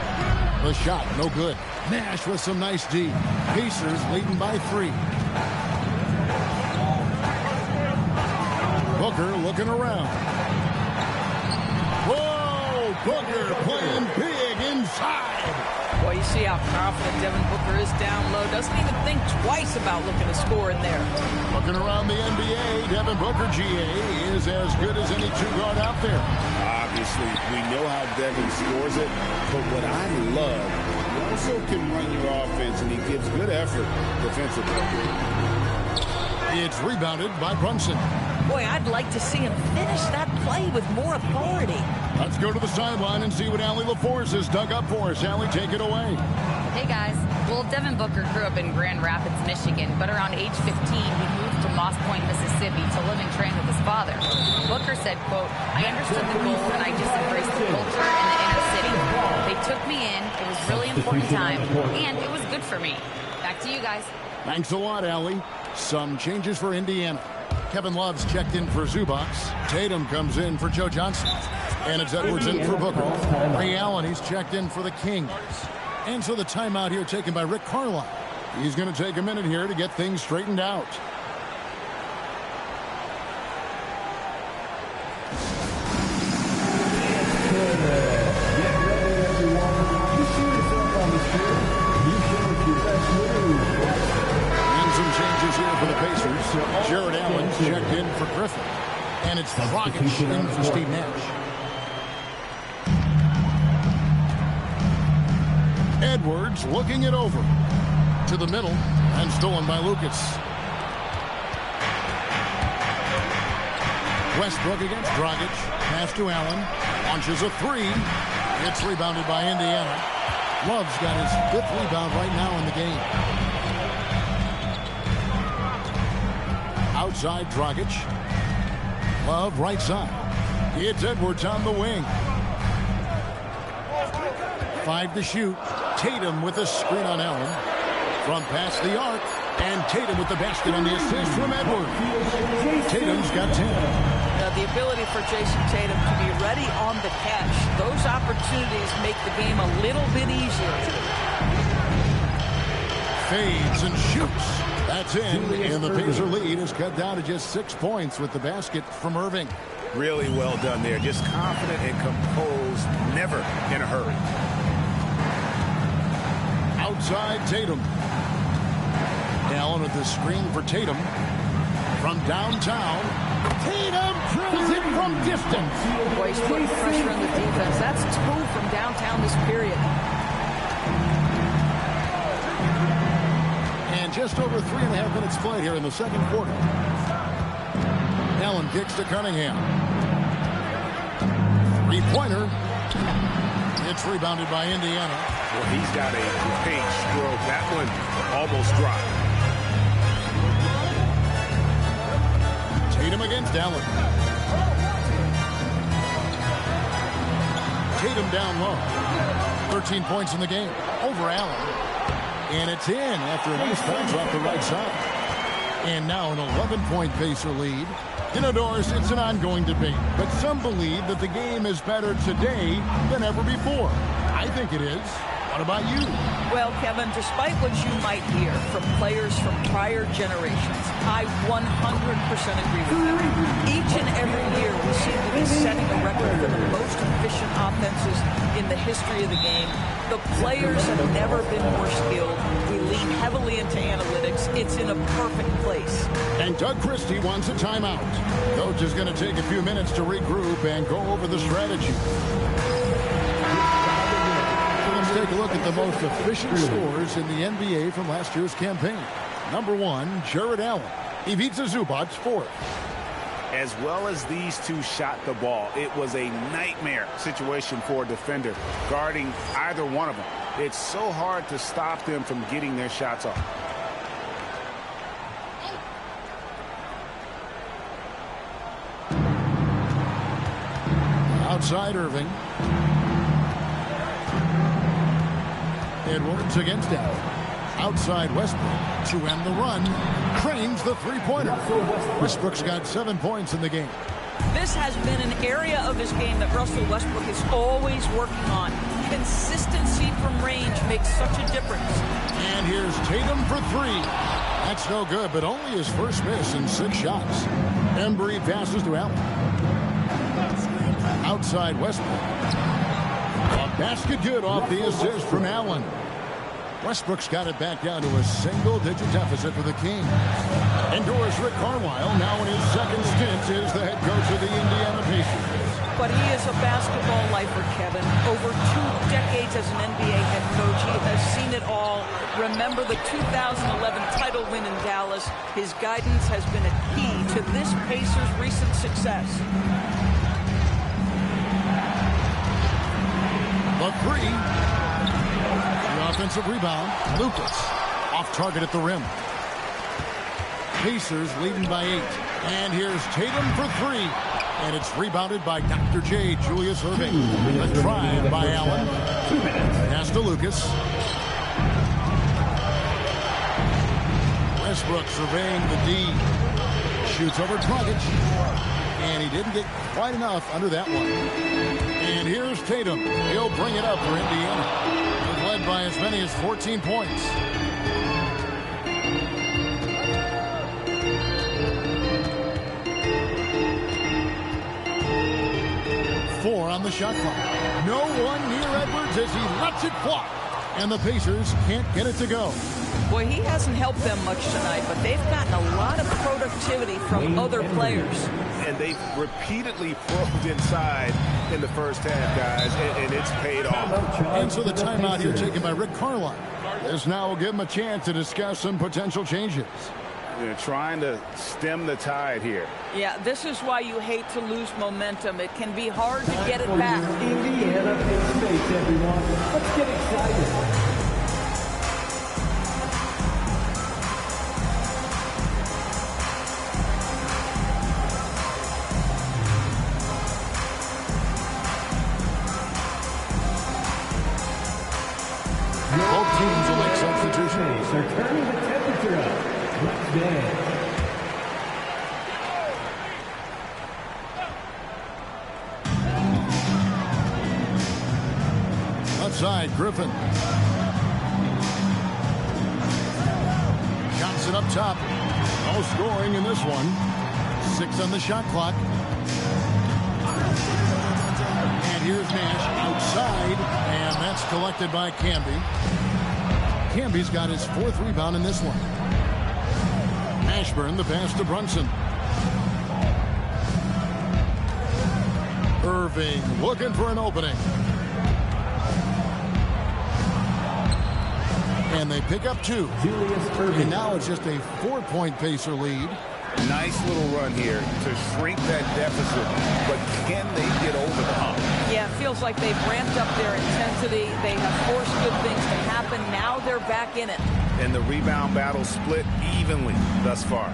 The shot, no good. Nash with some nice D. Pacers leading by 3. Booker looking around. Whoa! Booker playing big inside. Well, you see how confident Devin Booker is down low. Doesn't even think twice about looking to score in there. Looking around the NBA, Devin Booker, GA, is as good as any 2-guard out there. Obviously, we know how Devin scores it, but what I love, he also can run your offense, and he gives good effort defensively. It's rebounded by Brunson. Boy, I'd like to see him finish that play with more authority. Let's go to the sideline and see what Allie LaForce has dug up for us. Allie, take it away. Hey, guys. Well, Devin Booker grew up in Grand Rapids, Michigan, but around age 15, he moved to Moss Point, Mississippi to live and train with his father. Booker said, quote, I understood the goal and I just embraced the culture in the inner city. They took me in. It was really important time, and it was good for me. Back to you guys. Thanks a lot, Allie. Some changes for Indiana. Kevin Love's checked in for Zubac. Tatum comes in for Joe Johnson. And it's Edwards in for Booker. Ray Allen, he's checked in for the Kings. And so the timeout here taken by Rick Carlisle. He's going to take a minute here to get things straightened out. And some changes here for the Pacers. Jared Allen checked in for Griffin. And it's Dragic in for Steve Nash. Edwards looking it over to the middle and stolen by Lucas. Westbrook against Dragic. Pass to Allen. Launches a 3. It's rebounded by Indiana. Love's got his 5th rebound right now in the game. Outside Dragic. Love right side. It's Edwards on the wing. 5 to shoot. Tatum with a screen on Allen. From past the arc. And Tatum with the basket on the assist from Edwards. Tatum's got 10. The ability for Jason Tatum to be ready on the catch. Those opportunities make the game a little bit easier. Fades and shoots. That's in. And the Pacer lead is cut down to just 6 points with the basket from Irving. Really well done there. Just confident and composed. Never in a hurry. Outside Tatum. Allen with the screen for Tatum. From downtown, Tatum drills it from distance. Boy, he's putting pressure on the defense. That's 2 from downtown this period. And just over 3.5 minutes played here in the second quarter. Allen kicks to Cunningham. Three-pointer. It's rebounded by Indiana. Well, he's got a great stroke. That one almost dropped. Tatum against Allen. Tatum down low. 13 points in the game over Allen. And it's in after a nice bounce off the right side. And now an 11-point Pacer lead. Indoors, it's an ongoing debate, but some believe that the game is better today than ever before. I think it is. What about you? Well, Kevin, despite what you might hear from players from prior generations, I 100% agree with you. Each and every year we seem to be setting a record for the most efficient offenses in the history of the game. The players have never been more skilled. We lean heavily into analytics. It's in a perfect place. And Doug Christie wants a timeout. Coach is going to take a few minutes to regroup and go over the strategy. Take a look at the most efficient scores in the NBA from last year's campaign. Number 1, Jared Allen. Ivica Zubac, 4th. As well as these two shot the ball, it was a nightmare situation for a defender guarding either one of them. It's so hard to stop them from getting their shots off. Outside Irving. Edwards against Allen. Outside Westbrook to end the run. Cranes the three-pointer. Westbrook's got 7 points in the game. This has been an area of his game that Russell Westbrook is always working on. Consistency from range makes such a difference. And here's Tatum for 3. That's no good, but only his first miss in 6 shots. Embry passes to Allen. Outside Westbrook. A basket good off the assist from Allen. Westbrook's got it back down to a single-digit deficit for the Kings. Indoors, Rick Carlisle, now in his second stint, is the head coach of the Indiana Pacers. But he is a basketball lifer, Kevin. Over 2 decades as an NBA head coach, he has seen it all. Remember the 2011 title win in Dallas. His guidance has been a key to this Pacers' recent success. The 3. Offensive rebound. Lucas off target at the rim. Pacers leading by 8. And here's Tatum for 3. And it's rebounded by Dr. J, Julius Irving. A drive by Allen. Pass to Lucas. Westbrook surveying the D. Shoots over Dragic. And he didn't get quite enough under that one. And here's Tatum. He'll bring it up for Indiana. Led by as many as 14 points. Four on the shot clock. No one near Edwards as he lets it fly. And the Pacers can't get it to go. Boy, he hasn't helped them much tonight, but they've gotten a lot of productivity from other players. And they've repeatedly probed inside in the first half, guys, and it's paid off. And so the timeout here taken by Rick Carlisle. This now will give him a chance to discuss some potential changes. They're trying to stem the tide here. Yeah, this is why you hate to lose momentum. It can be hard to get it back. Indiana Pacers, everyone. Let's get excited. Both teams will make substitutions. They're turning the temperature up. Let's get. Outside, Griffin. Johnson up top. No scoring in this one. 6 on the shot clock. And here's Nash outside, and that's collected by Camby. Camby's got his 4th rebound in this one. Ashburn, the pass to Brunson. Irving looking for an opening. And they pick up 2. And now it's just a 4-point Pacer lead. Nice little run here to shrink that deficit, but can they get over the hump? Yeah, it feels like they've ramped up their intensity. They have forced good things to happen. Now they're back in it. And the rebound battle split evenly thus far.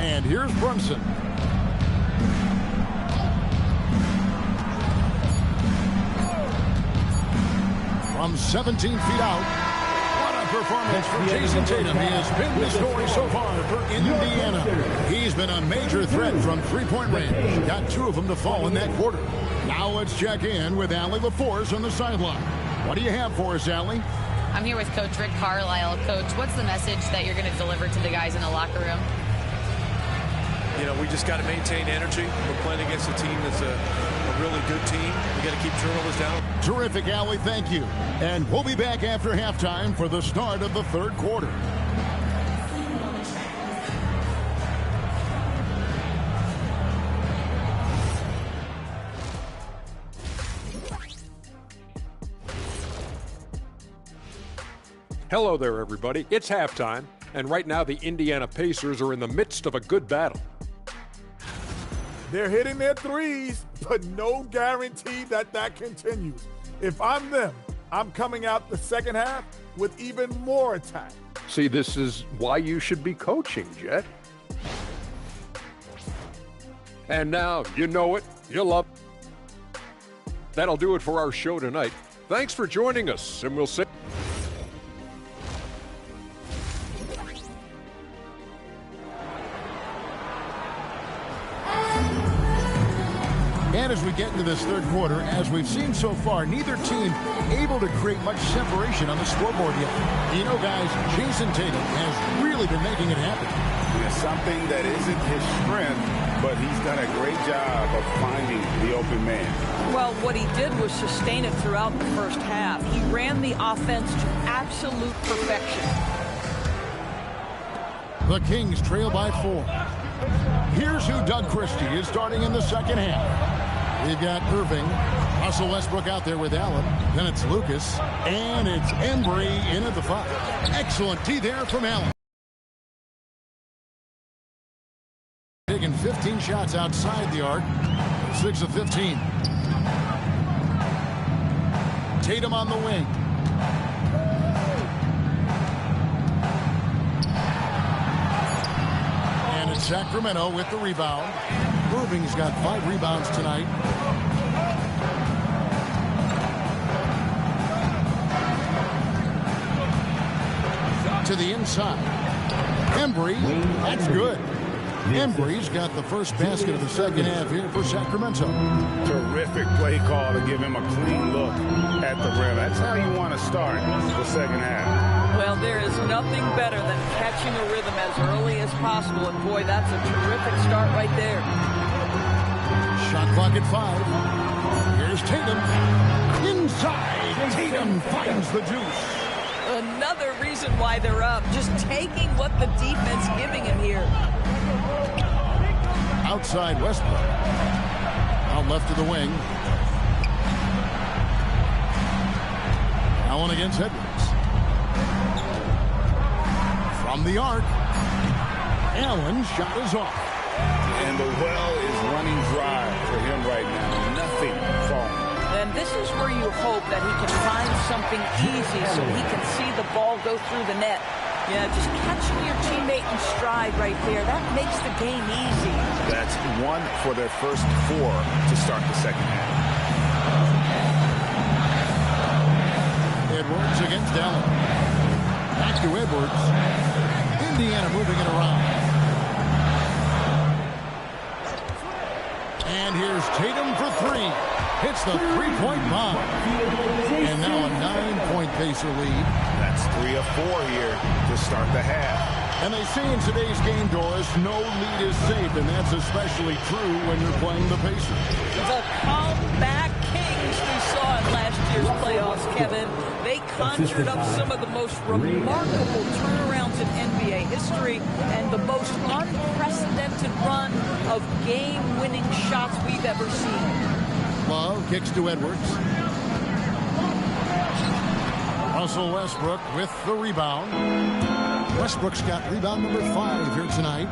And here's Brunson. From 17 feet out. What a performance from Jason Tatum. He has been the story so far for Indiana. He's been a major threat from three-point range. Got 2 of them to fall in that quarter. Now let's check in with Allie LaForce on the sideline. What do you have for us, Allie? I'm here with Coach Rick Carlisle. Coach, what's the message that you're going to deliver to the guys in the locker room? You know, we just got to maintain energy. We're playing against a team that's a really good team. We got to keep turnovers down. Terrific, Allie. Thank you. And we'll be back after halftime for the start of the third quarter. Hello there, everybody. It's halftime, and right now the Indiana Pacers are in the midst of a good battle. They're hitting their threes, but no guarantee that that continues. If I'm them, I'm coming out the second half with even more attack. See, this is why you should be coaching, Jet. And now, you know it, you love it. That'll do it for our show tonight. Thanks for joining us, and we'll see. And as we get into this third quarter, as we've seen so far, neither team able to create much separation on the scoreboard yet. You know, guys, Jason Tatum has really been making it happen. It's something that isn't his strength, but he's done a great job of finding the open man. Well, what he did was sustain it throughout the first half. He ran the offense to absolute perfection. The Kings trail by 4. Here's who Doug Christie is starting in the second half. We've got Irving, Russell Westbrook out there with Allen. Then it's Lucas, and it's Embry in at the 5. Excellent D there from Allen. Taking 15 shots outside the arc, 6 of 15. Tatum on the wing. And it's Sacramento with the rebound. Irving's got 5 rebounds tonight. To the inside. Embry, that's good. Embry's got the first basket of the second half here for Sacramento. Terrific play call to give him a clean look at the rim. That's how you want to start the second half. Well, there is nothing better than catching a rhythm as early as possible. And, boy, that's a terrific start right there. Shot clock at 5. Here's Tatum. Inside. Tatum finds the juice. Another reason why they're up. Just taking what the defense giving him here. Outside Westbrook. Out left to the wing. Allen against Edwards. From the arc. Allen's shot is off. And the well is running dry for him right now. Nothing falling. And this is where you hope that he can find something easy so he can see the ball go through the net. Yeah, just catching your teammate in stride right there. That makes the game easy. That's 1 for their first 4 to start the second half. Edwards against Allen. Back to Edwards. Indiana moving it around. And here's Tatum for 3. Hits the 3-point bomb. And now a 9-point Pacer lead. That's 3 of 4 here to start the half. And they say in today's game, Doris, no lead is safe, and that's especially true when you're playing the Pacers. The comeback Kings we saw it last year's playoffs, Kevin. They conjured up some of the most remarkable turnarounds in NBA history and the most unprecedented run of game-winning shots we've ever seen. Love kicks to Edwards. Russell Westbrook with the rebound. Westbrook's got rebound number 5 here tonight.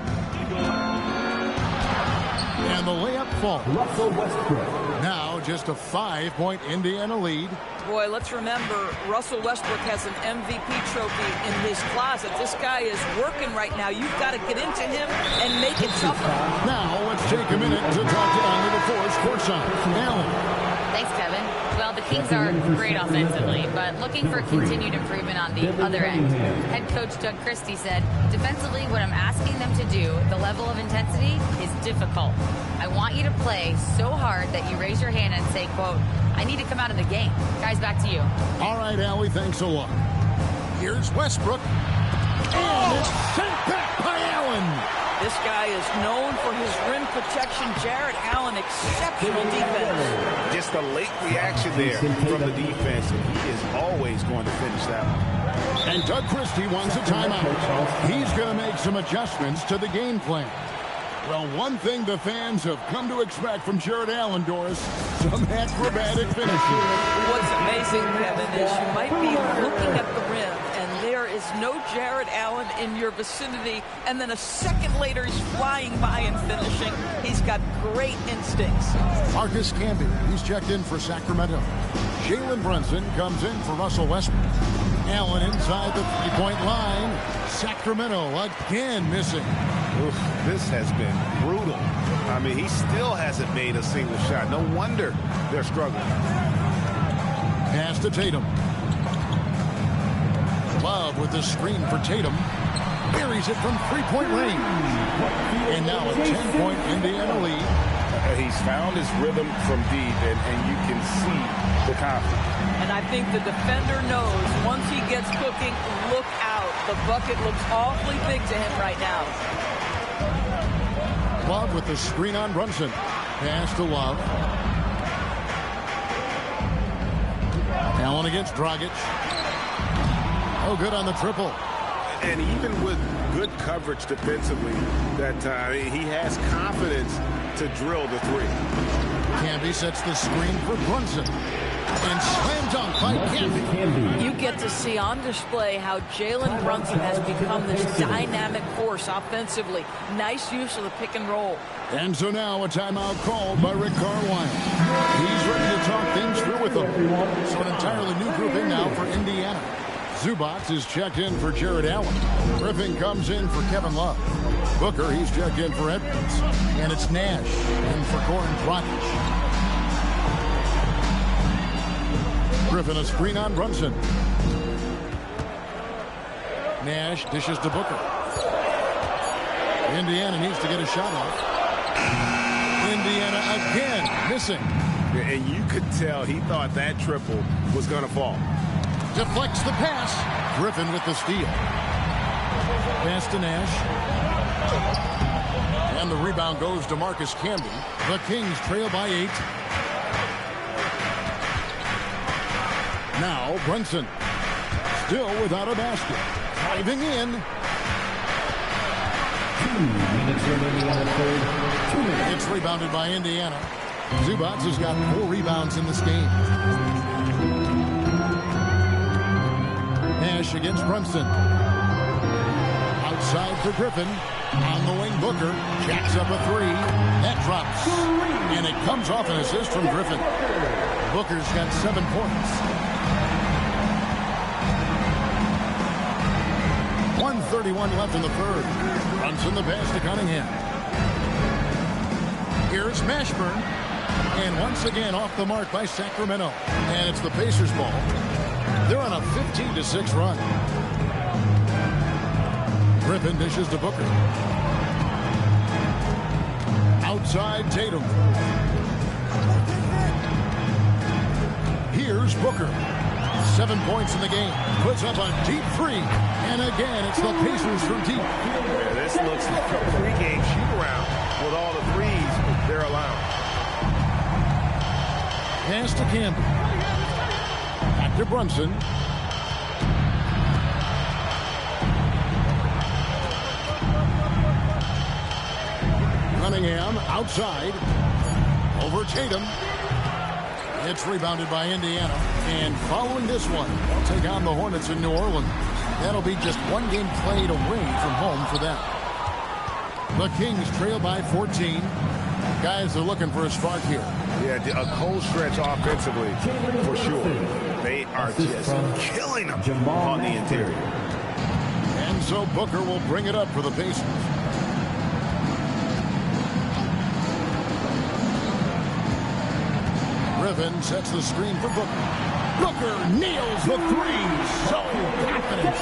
And the layup falls. Russell Westbrook. Now just a 5-point Indiana lead. Boy, let's remember, Russell Westbrook has an MVP trophy in his closet. This guy is working right now. You've got to get into him and make it tougher. Now let's take a minute to talk to Andy LaForce courtside. Allen. Thanks, Kevin. Well, the Kings are great offensively, but looking for continued improvement on the other end. Head coach Doug Christie said, defensively, what I'm asking them to do, the level of intensity, is difficult. I want you to play so hard that you raise your hand and say, quote, I need to come out of the game. Guys, back to you. All right, Allie, thanks a lot. Here's Westbrook. And it's sent back by Allen. This guy is known for his rim protection. Jarrett Allen, exceptional defense. Just a late reaction there from the defense, and he is always going to finish that one. And Doug Christie wants a timeout. He's going to make some adjustments to the game plan. Well, one thing the fans have come to expect from Jarrett Allen, Doris, some acrobatic finishing. What's amazing, Kevin, is you might be looking at the rim, and there is no Jarrett Allen in your vicinity, and then a second later he's flying by and finishing. He's got great instincts. Marcus Camby, he's checked in for Sacramento. Jalen Brunson comes in for Russell Westbrook. Allen inside the three-point line. Sacramento again missing. Oof, this has been brutal. I mean, he still hasn't made a single shot. No wonder they're struggling. Pass to Tatum. Love with the screen for Tatum. Buries it from three-point range. And now a 10-point Indiana lead. He's found his rhythm from deep, and you can see the confidence. And I think the defender knows once he gets cooking, look out. The bucket looks awfully big to him right now. Love with the screen on Brunson. Pass to Love. Allen against Dragic. Oh, good on the triple. And even with good coverage defensively that time, he has confidence to drill the three. Camby sets the screen for Brunson. And slam dunk by Camby. You get to see on display how Jalen Brunson has become this dynamic force offensively. Nice use of the pick and roll. And so now a timeout called by Rick Carlisle. He's ready to talk things through with them. So an entirely new grouping now for Indiana. Zubac is checked in for Jarrett Allen. Griffin comes in for Kevin Love. Booker, he's checked in for Edwards. And it's Nash in for Goran Dragic. Griffin a screen on Brunson. Nash dishes to Booker. Indiana needs to get a shot off. Indiana again missing. And you could tell he thought that triple was going to fall. Deflects the pass. Griffin with the steal. Pass to Nash. And the rebound goes to Marcus Camby. The Kings trail by 8. Now Brunson. Still without a basket. Driving in. 2 minutes remaining on the third. 2 minutes. It's rebounded by Indiana. Zubac has got 4 rebounds in this game. Nash against Brunson. Outside for Griffin. On the wing, Booker. Jacks up a 3. That drops. And it comes off an assist from Griffin. Booker's got 7 points. 1:31 left in the third. Brunson the pass to Cunningham. Here's Mashburn. And once again off the mark by Sacramento. And it's the Pacers' ball. They're on a 15-6 run. Griffin dishes to Booker. Outside Tatum. Here's Booker. 7 points in the game. Puts up a deep 3. And again, it's the Pacers from deep. Yeah, this looks like a pregame shoot-around with all the threes they're allowing. Pass to Campbell. Back to Brunson. Cunningham outside. Over Tatum. It's rebounded by Indiana. And following this one, they'll take on the Hornets in New Orleans. That'll be just one game played away from home for them. The Kings trail by 14. Guys are looking for a spark here. Yeah, a cold stretch offensively, for sure. They are just killing them on the interior. And so Booker will bring it up for the Pacers. Griffin sets the screen for Booker. Booker nails the three. So confident.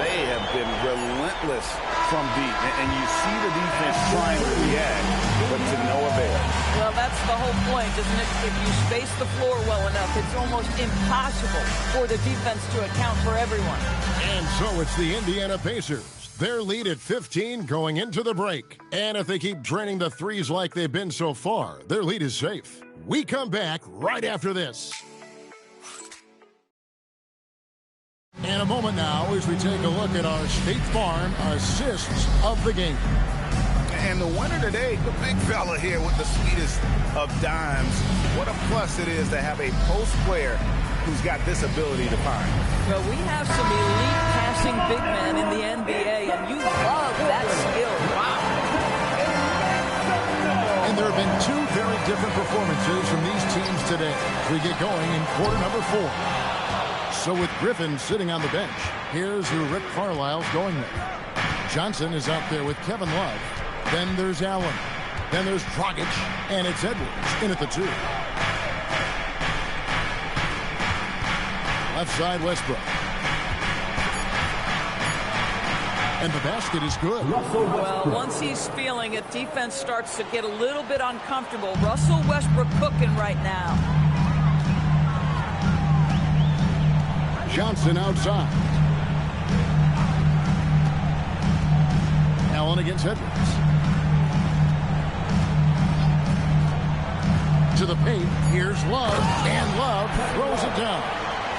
They have been relentless from deep. And you see the defense trying to react, but to no avail. Well, that's the whole point, isn't it? If you space the floor well enough, it's almost impossible for the defense to account for everyone. And so it's the Indiana Pacers. Their lead at 15 going into the break. And if they keep draining the threes like they've been so far, their lead is safe. We come back right after this. In a moment now as we take a look at our State Farm assists of the game. And the winner today, the big fella here with the sweetest of dimes. What a plus it is to have a post player who's got this ability to find. Well, we have some elite passing big men in the NBA, and you love that skill. Wow. And there have been two very different performances from these teams today. We get going in quarter number 4. So with Griffin sitting on the bench, here's who Rick Carlisle's going with. Johnson is out there with Kevin Love. Then there's Allen. Then there's Dragic. And it's Edwards in at the 2. Left side, Westbrook. And the basket is good. Well, once he's feeling it, defense starts to get a little bit uncomfortable. Russell Westbrook cooking right now. Johnson outside. Allen against Edwards. To the paint. Here's Love. And Love throws it down.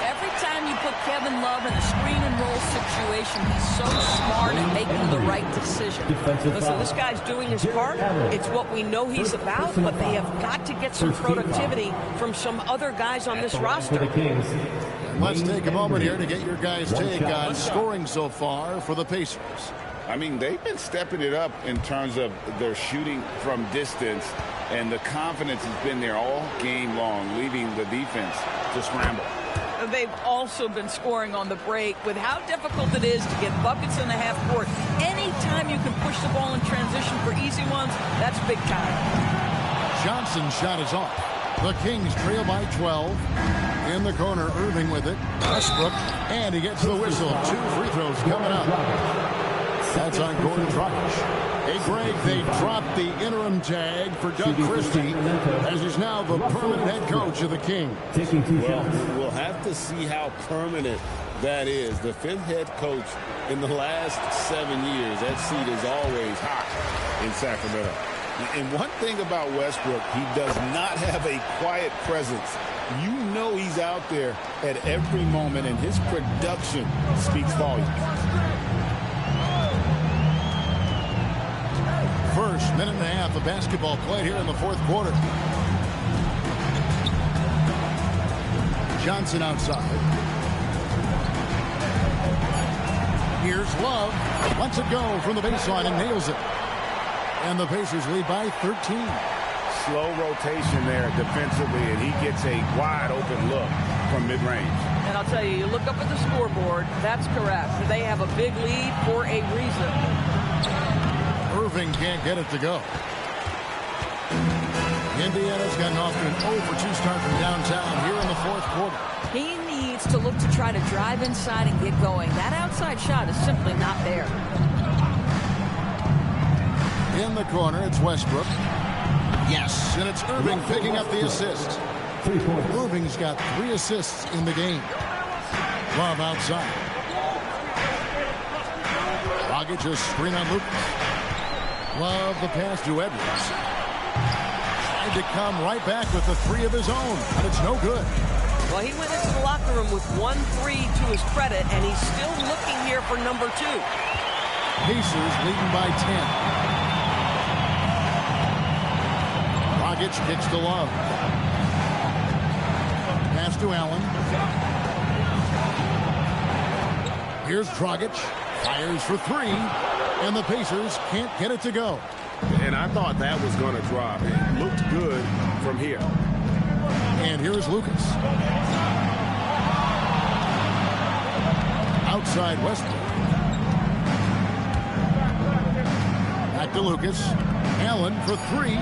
Every time you put Kevin Love in a screen and roll situation, he's so smart at making the right decision. Listen, this guy's doing his part. It's what we know he's about, but they have got to get some productivity from some other guys on this roster. Let's take a moment here to get your guys' take on scoring so far for the Pacers. I mean, they've been stepping it up in terms of their shooting from distance, and the confidence has been there all game long, leaving the defense to scramble. They've also been scoring on the break. With how difficult it is to get buckets in the half court, anytime you can push the ball in transition for easy ones, that's big time. Johnson's shot is off. The Kings trail by 12. In the corner, Irving with it. Westbrook, and he gets the whistle. 2 free throws coming up. That's on Gordon Dragic. Hey, Greg, they dropped the interim tag for Doug Christie, as he's now the permanent head coach of the Kings. Well, we'll have to see how permanent that is. The 5th head coach in the last 7 years. That seat is always hot in Sacramento. And one thing about Westbrook, he does not have a quiet presence. You know he's out there at every moment, and his production speaks volumes. First minute and a half of basketball played here in the 4th quarter. Johnson outside. Here's Love. Lets it go from the baseline and nails it. And the Pacers lead by 13. Slow rotation there defensively, and he gets a wide open look from mid-range. And I'll tell you, you look up at the scoreboard, that's correct. They have a big lead for a reason. Irving can't get it to go. Indiana's gotten off to an 0-for-2 start from downtown here in the 4th quarter. He needs to look to try to drive inside and get going. That outside shot is simply not there. In the corner, it's Westbrook. Yes, and it's Irving picking up the assist. Irving's got 3 assists in the game. Love outside. Dragic just screen on Lucas. Love the pass to Edwards. Tried to come right back with the 3 of his own, but it's no good. Well, he went into the locker room with 1-3 to his credit, and he's still looking here for number 2. Pacers leading by 10. Dragic kicks to Love. Pass to Allen. Here's Dragic. Fires for 3. And the Pacers can't get it to go. And I thought that was going to drop. It looked good from here. And here's Lucas. Outside Westbrook. Back to Lucas. Allen for 3.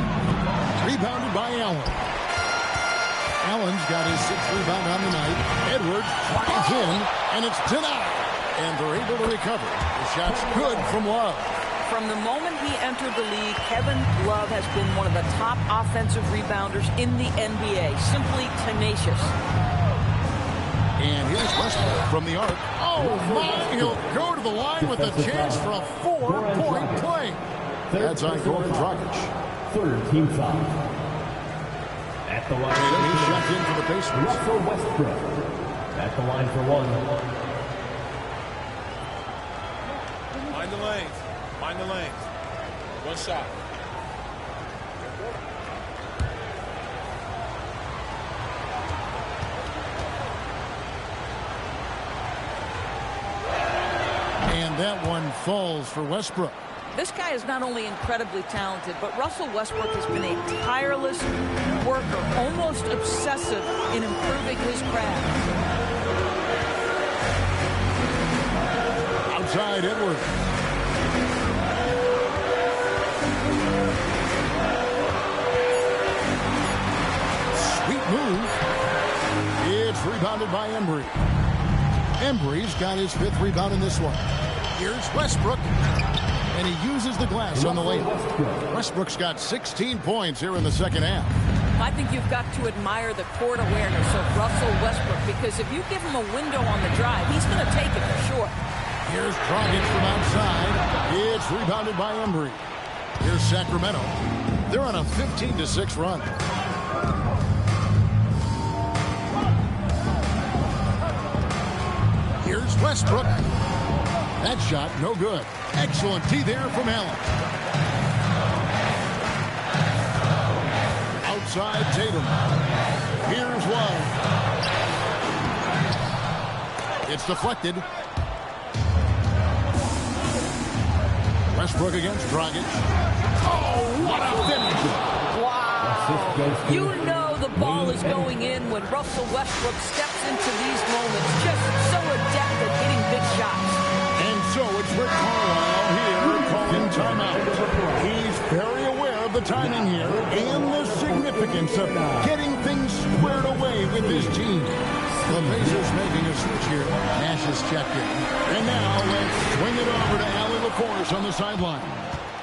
Rebounded by Allen. Allen's got his 6th rebound on the night. Edwards drives in, and it's denied. And they're able to recover. The shot's good from Love. From the moment he entered the league, Kevin Love has been one of the top offensive rebounders in the NBA. Simply tenacious. And here's Westbrook from the arc. Oh, my! He'll go to the line with a chance for a 4-point play. That's on Goran Dragic. Third team foul. At the line. He's checked in for the Pacers. Russell Westbrook. At the line for 1. Find the lanes. Find the lanes. One shot. And that one falls for Westbrook. This guy is not only incredibly talented, but Russell Westbrook has been a tireless worker, almost obsessive in improving his craft. Outside Edwards. Sweet move. It's rebounded by Embry. Embry's got his 5th rebound in this one. Here's Westbrook. And he uses the glass on the layup. Westbrook's got 16 points here in the second half. I think you've got to admire the court awareness of Russell Westbrook, because if you give him a window on the drive, he's going to take it for sure. Here's Dragic from outside. It's rebounded by Embry. Here's Sacramento. They're on a 15-6 run. Here's Westbrook. That shot, no good. Excellent D there from Allen. Outside Tatum. Here's Love. It's deflected. Westbrook against Dragic. Oh, what a finish! Wow! You know the ball is going in when Russell Westbrook steps into these moments. Just so adept at hitting big shots. And so it's Rick Carlisle here calling timeout. He's very aware of the timing here and the significance of getting things squared away with his team. The Pacers making a switch here. Nash is checked in. And now let's swing it over to Allie LaForce on the sideline.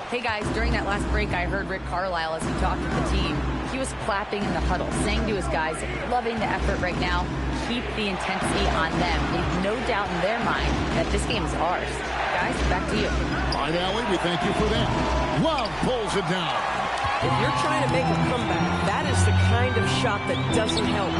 Hey guys, during that last break, I heard Rick Carlisle as he talked with the team. He was clapping in the huddle, saying to his guys, loving the effort right now. Keep the intensity on them. Leave no doubt in their mind that this game is ours. Guys, back to you. All right, Allie, we thank you for that. Love pulls it down. If you're trying to make a comeback, that is the kind of shot that doesn't help.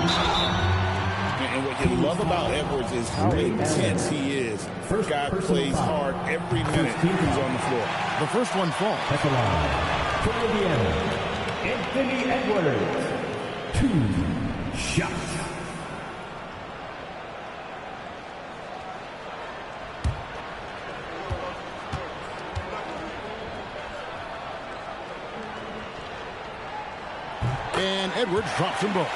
And what you love about Edwards is how intense he is. First guy plays hard every minute he's on the floor. The first one falls. At the line for Indiana, Anthony Edwards. 2 shots. And Edwards drops them both.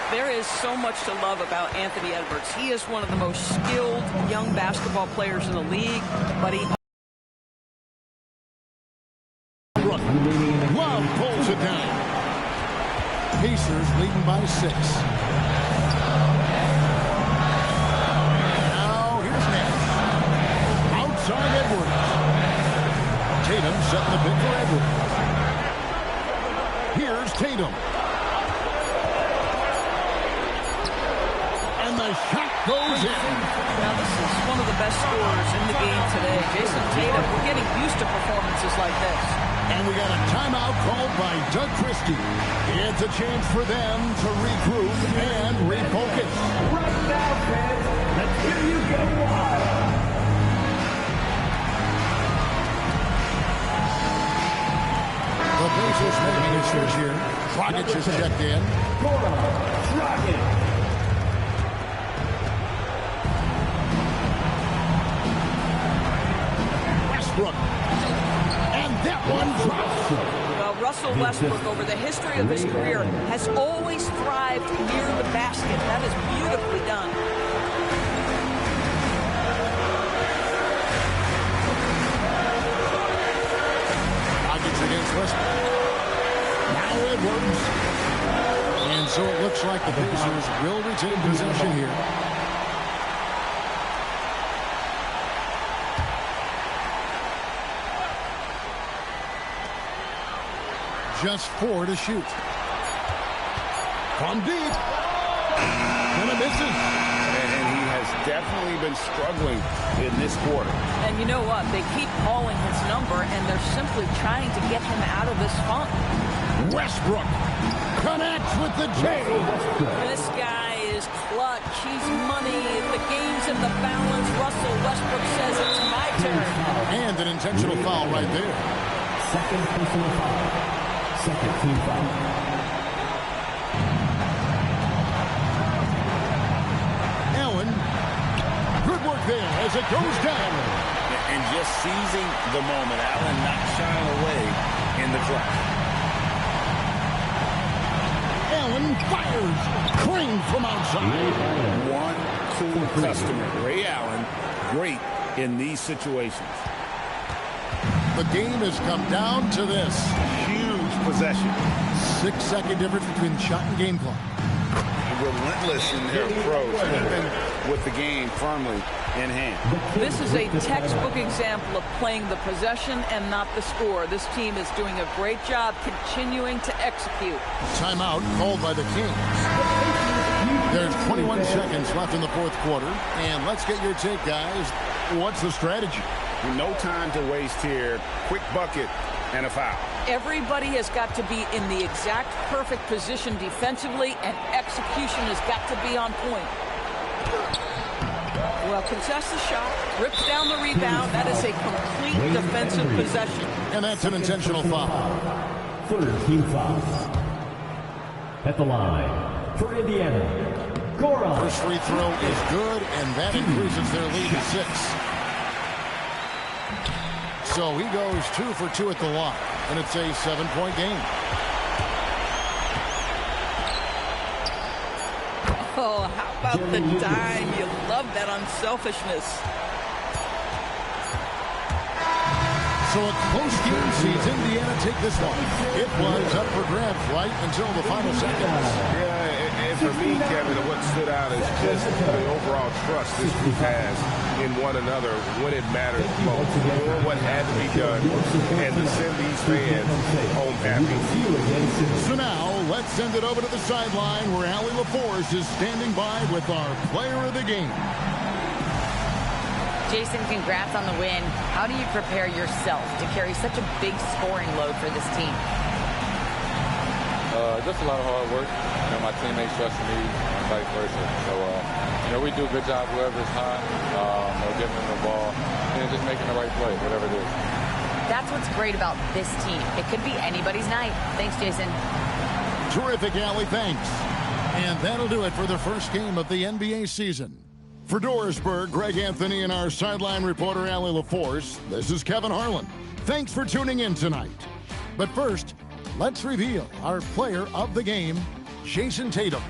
There is so much to love about Anthony Edwards. He is one of the most skilled young basketball players in the league, but he... Love pulls it down. Pacers leading by 6. Now here's Nash. Outside Edwards. Tatum setting the pick for Edwards. Here's Tatum. And the shot goes in. Now, this is one of the best scorers in the game today. Jason Tatum, we're getting used to performances like this. And we got a timeout called by Doug Christie. It's a chance for them to regroup and refocus. Right now, fans, let's hear you go wild. The Blazers making a switch here. Dragic is checked in. Westbrook. And that one drops. Well, Russell Westbrook, over the history of his career, has always thrived near the basket. That is beautifully done. Against Westbrook. Now Edwards. And so it looks like the Pacers will retain possession here. Just 4 to shoot. From deep. And it misses. And he has definitely been struggling in this quarter. And you know what? They keep calling his number, and they're simply trying to get him out of this funk. Westbrook connects with the J. This guy is clutch. He's money. The game's in the balance. Russell Westbrook says it's my turn. And an intentional foul right there. Second personal foul. Second team foul. Allen. Good work there as it goes down. And just seizing the moment. Allen not shying away in the clutch. Allen fires. Crane from outside. One cool customer. Ray Allen, great in these situations. The game has come down to this. Huge possession. 6-second difference between shot and game clock. Relentless in their approach, even with the game firmly in hand. This is a textbook example of playing the possession and not the score. This team is doing a great job continuing to execute. Timeout called by the Kings. There's 21 seconds left in the fourth quarter. And let's get your take, guys. What's the strategy? No time to waste here. Quick bucket and a foul. Everybody has got to be in the exact perfect position defensively, and execution has got to be on point. Well, contests the shot, rips down the rebound. That is a complete defensive possession. And that's an intentional foul. Third team foul. At the line for Indiana, Goran. First free throw is good, and that increases their lead to 6. So he goes 2 for 2 at the line, and it's a 7-point game. Oh, how about the dime? You love that unselfishness. So a close game sees Indiana take this one. It was up for grabs right until the final seconds. Yeah, and for me, Kevin, what stood out is just the overall trust this group has in one another when it matters most. Doing what had to be done and to send these fans home happy. So now, let's send it over to the sideline where Allie LaForce is standing by with our player of the game. Jason, congrats on the win. How do you prepare yourself to carry such a big scoring load for this team? Just a lot of hard work. You know, my teammates trusting me and vice versa. So, you know, we do a good job whoever's hot, giving them the ball, and just making the right play, whatever it is. That's what's great about this team. It could be anybody's night. Thanks, Jason. Terrific, Allie. Thanks. And that'll do it for the first game of the NBA season. For Dorisburg, Greg Anthony and our sideline reporter, Allie LaForce, this is Kevin Harlan. Thanks for tuning in tonight. But first, let's reveal our player of the game, Jason Tatum.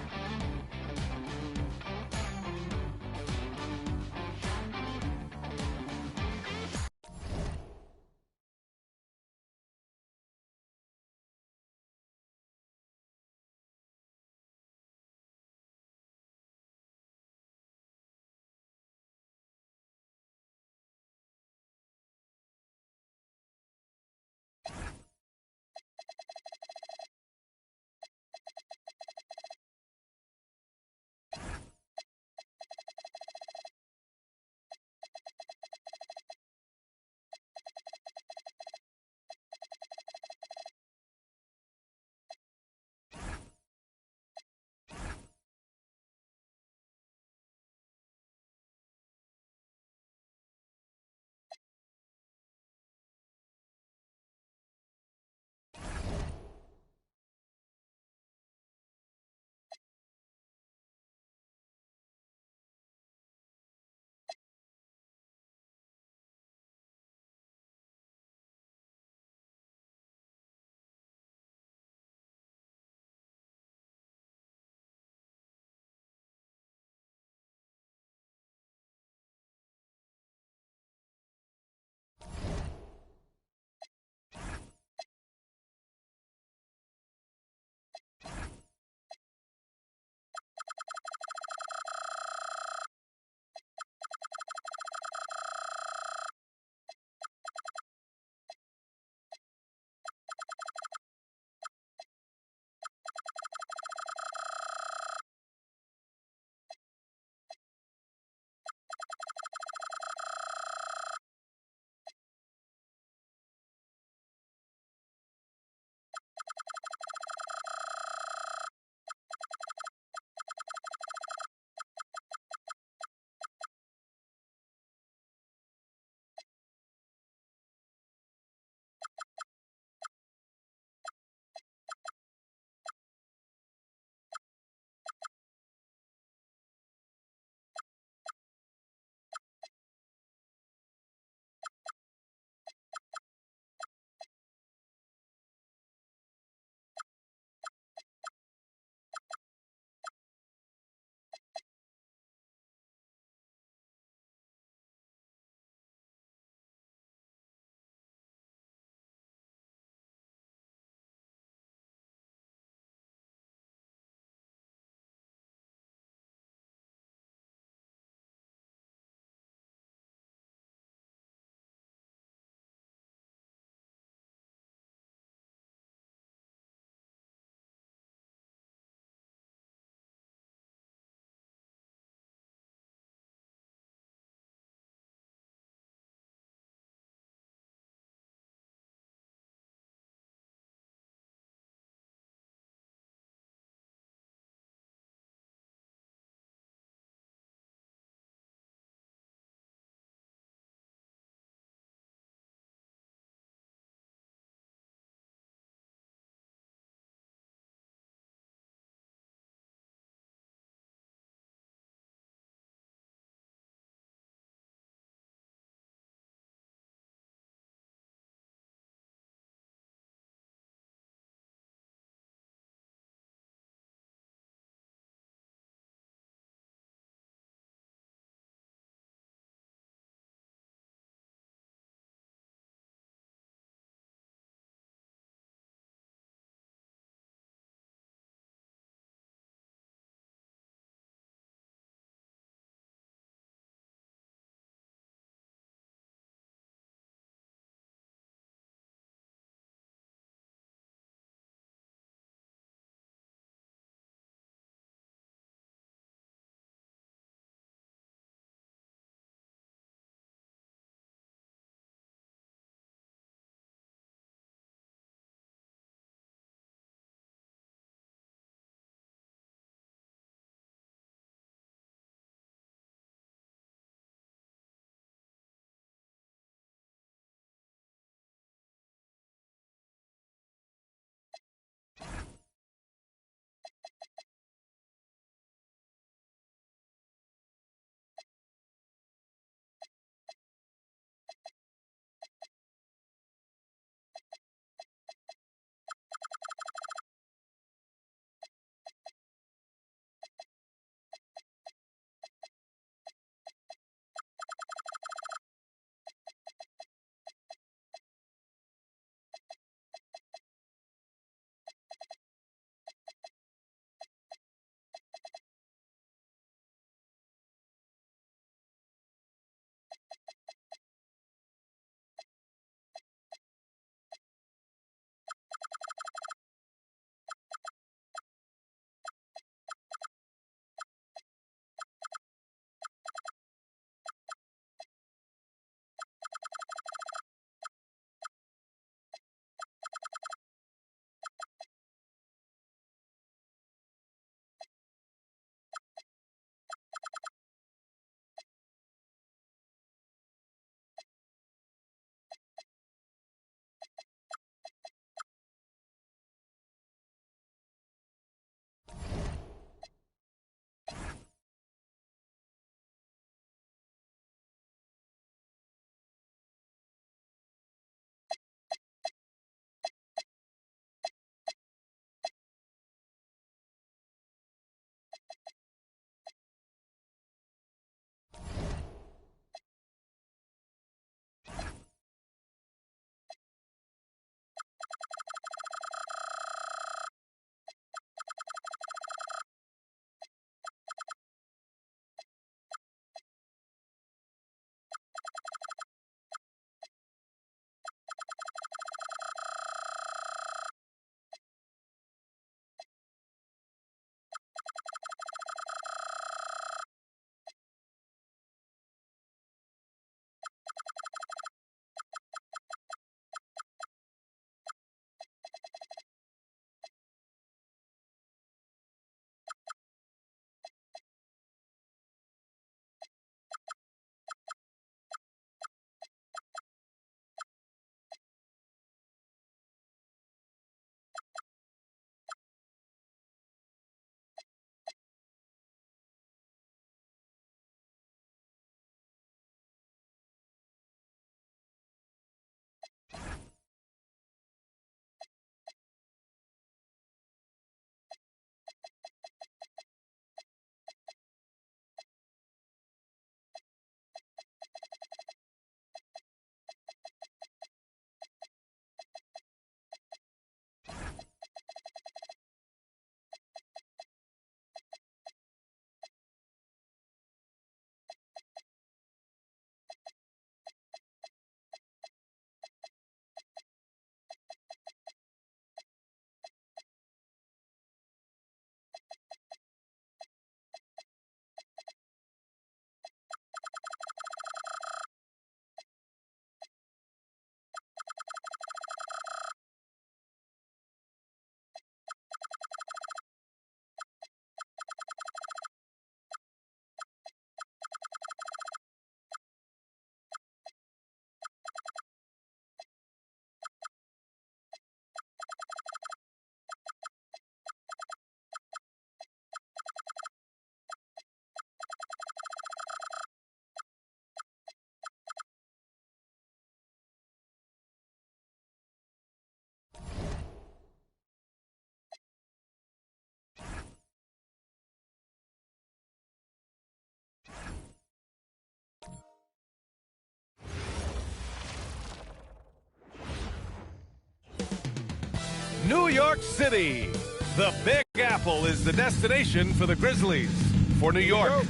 New York City. The Big Apple is the destination for the Grizzlies. For New York.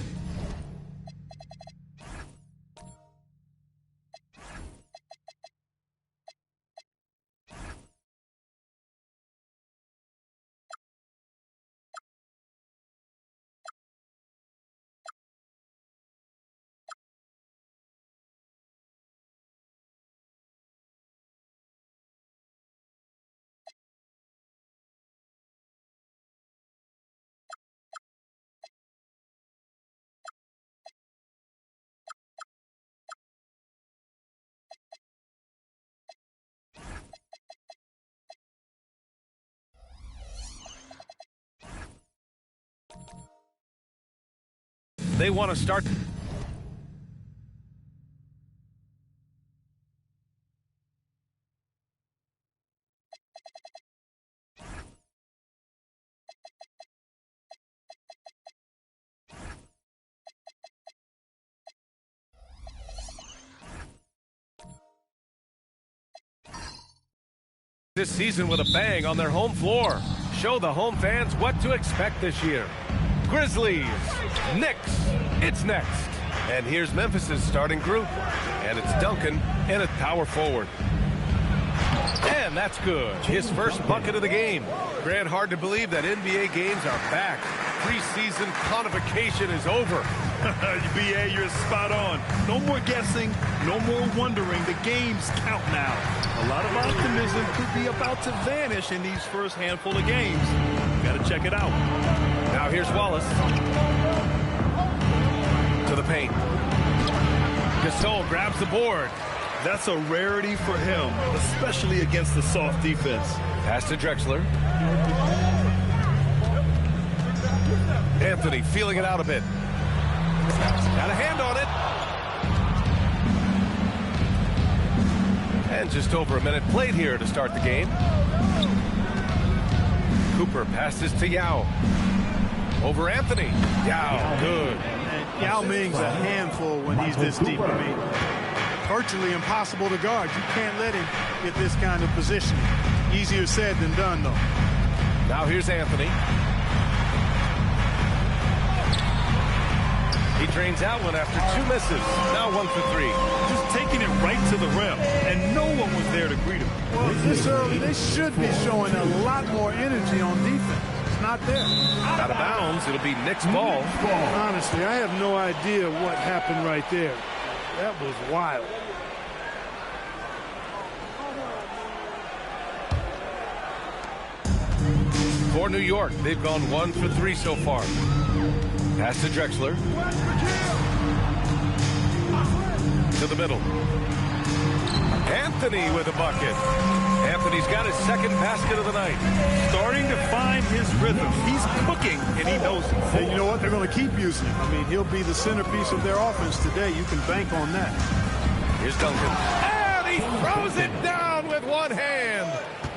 They want to start. This season with a bang on their home floor. Show the home fans what to expect this year. Grizzlies, Knicks, it's next. And here's Memphis's starting group. And it's Duncan in at power forward. And that's good. His first bucket of the game. Grant, hard to believe that NBA games are back. Preseason conification is over. BA, you're spot on. No more guessing, no more wondering. The games count now. A lot of optimism could be about to vanish in these first handful of games. Got to check it out. Now here's Wallace. To the paint. Gasol grabs the board. That's a rarity for him, especially against the soft defense. Pass to Drexler. Anthony feeling it out a bit. Got a hand on it. And just over a minute played here to start the game. Cooper passes to Yao. Over Anthony. Yao, good. And Yao Ming's a handful when he's this deep. I mean, virtually impossible to guard. You can't let him get this kind of position. Easier said than done, though. Now here's Anthony. He drains out one after two misses. Now 1 for 3. Just taking it right to the rim, and no one was there to greet him. Well, this early, they should be showing a lot more energy on defense. It's not there. Out of bounds. It'll be Knicks ball. Honestly, I have no idea what happened right there. That was wild. For New York, they've gone 1 for 3 so far. Pass to Drexler. To the middle. Anthony with a bucket. Anthony's got his second basket of the night. Starting to find his rhythm. He's cooking, and he knows it. And you know what? They're going to keep using him. I mean, he'll be the centerpiece of their offense today. You can bank on that. Here's Duncan. And he throws it down with one hand.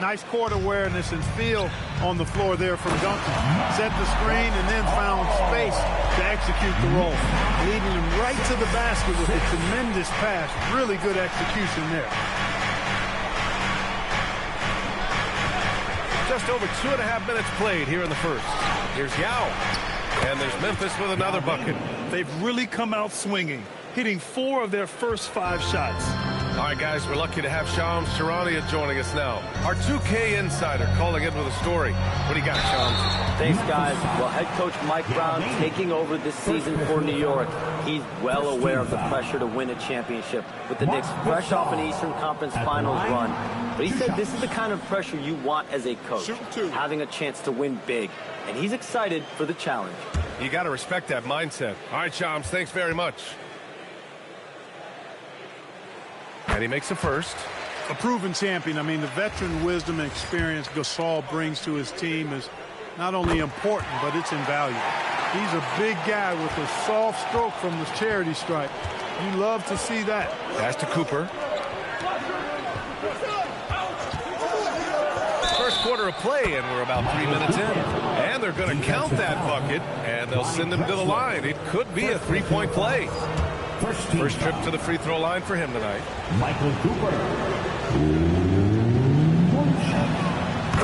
Nice court awareness and feel on the floor there from Duncan. Set the screen and then found space to execute the roll. Leading him right to the basket with a tremendous pass. Really good execution there. Just over 2.5 minutes played here in the first. Here's Yao. And there's Memphis with another bucket. They've really come out swinging, hitting 4 of their first 5 shots. All right, guys, we're lucky to have Shams Charania joining us now. Our 2K insider calling in with a story. What do you got, Shams? Thanks, guys. Well, head coach Mike Brown taking over this season for New York. He's well aware of the pressure to win a championship with the Knicks fresh off an Eastern Conference Finals run. But he said this is the kind of pressure you want as a coach, having a chance to win big. And he's excited for the challenge. You got to respect that mindset. All right, Shams, thanks very much. And he makes a first. A proven champion. I mean, the veteran wisdom and experience Gasol brings to his team is not only important, but it's invaluable. He's a big guy with a soft stroke from the charity stripe. You love to see that. Pass to Cooper. First quarter of play, and we're about 3 minutes in. And they're going to count that bucket, and they'll send him to the line. It could be a three-point play. First trip to the free throw line for him tonight. Michael Cooper.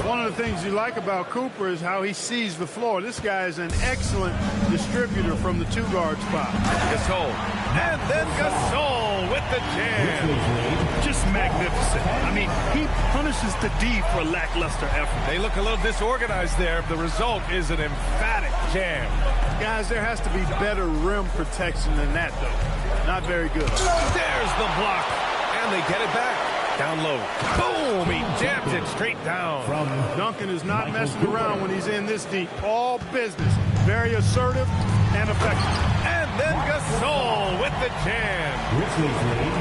One of the things you like about Cooper is how he sees the floor. This guy is an excellent distributor from the 2-guard spot. Gasol. And then Gasol with the jam. Just magnificent. I mean, he punishes the D for lackluster effort. They look a little disorganized there. The result is an emphatic jam. Guys, there has to be better rim protection than that, though. Not very good. There's the block. And they get it back. Down low. Boom! He jams it straight down. Duncan is not messing around when he's in this deep. All business. Very assertive and effective. And then Gasol with the jam. Grizzlies lead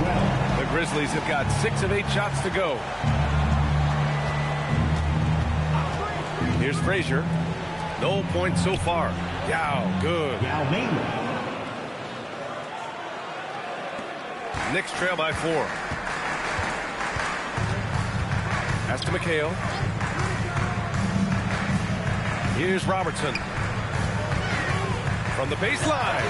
14-12. The Grizzlies have got 6 of 8 shots to go. Here's Frazier. No points so far. Yao, good. Yao Ming. Knicks trail by 4. Pass to McHale. Here's Robertson. From the baseline.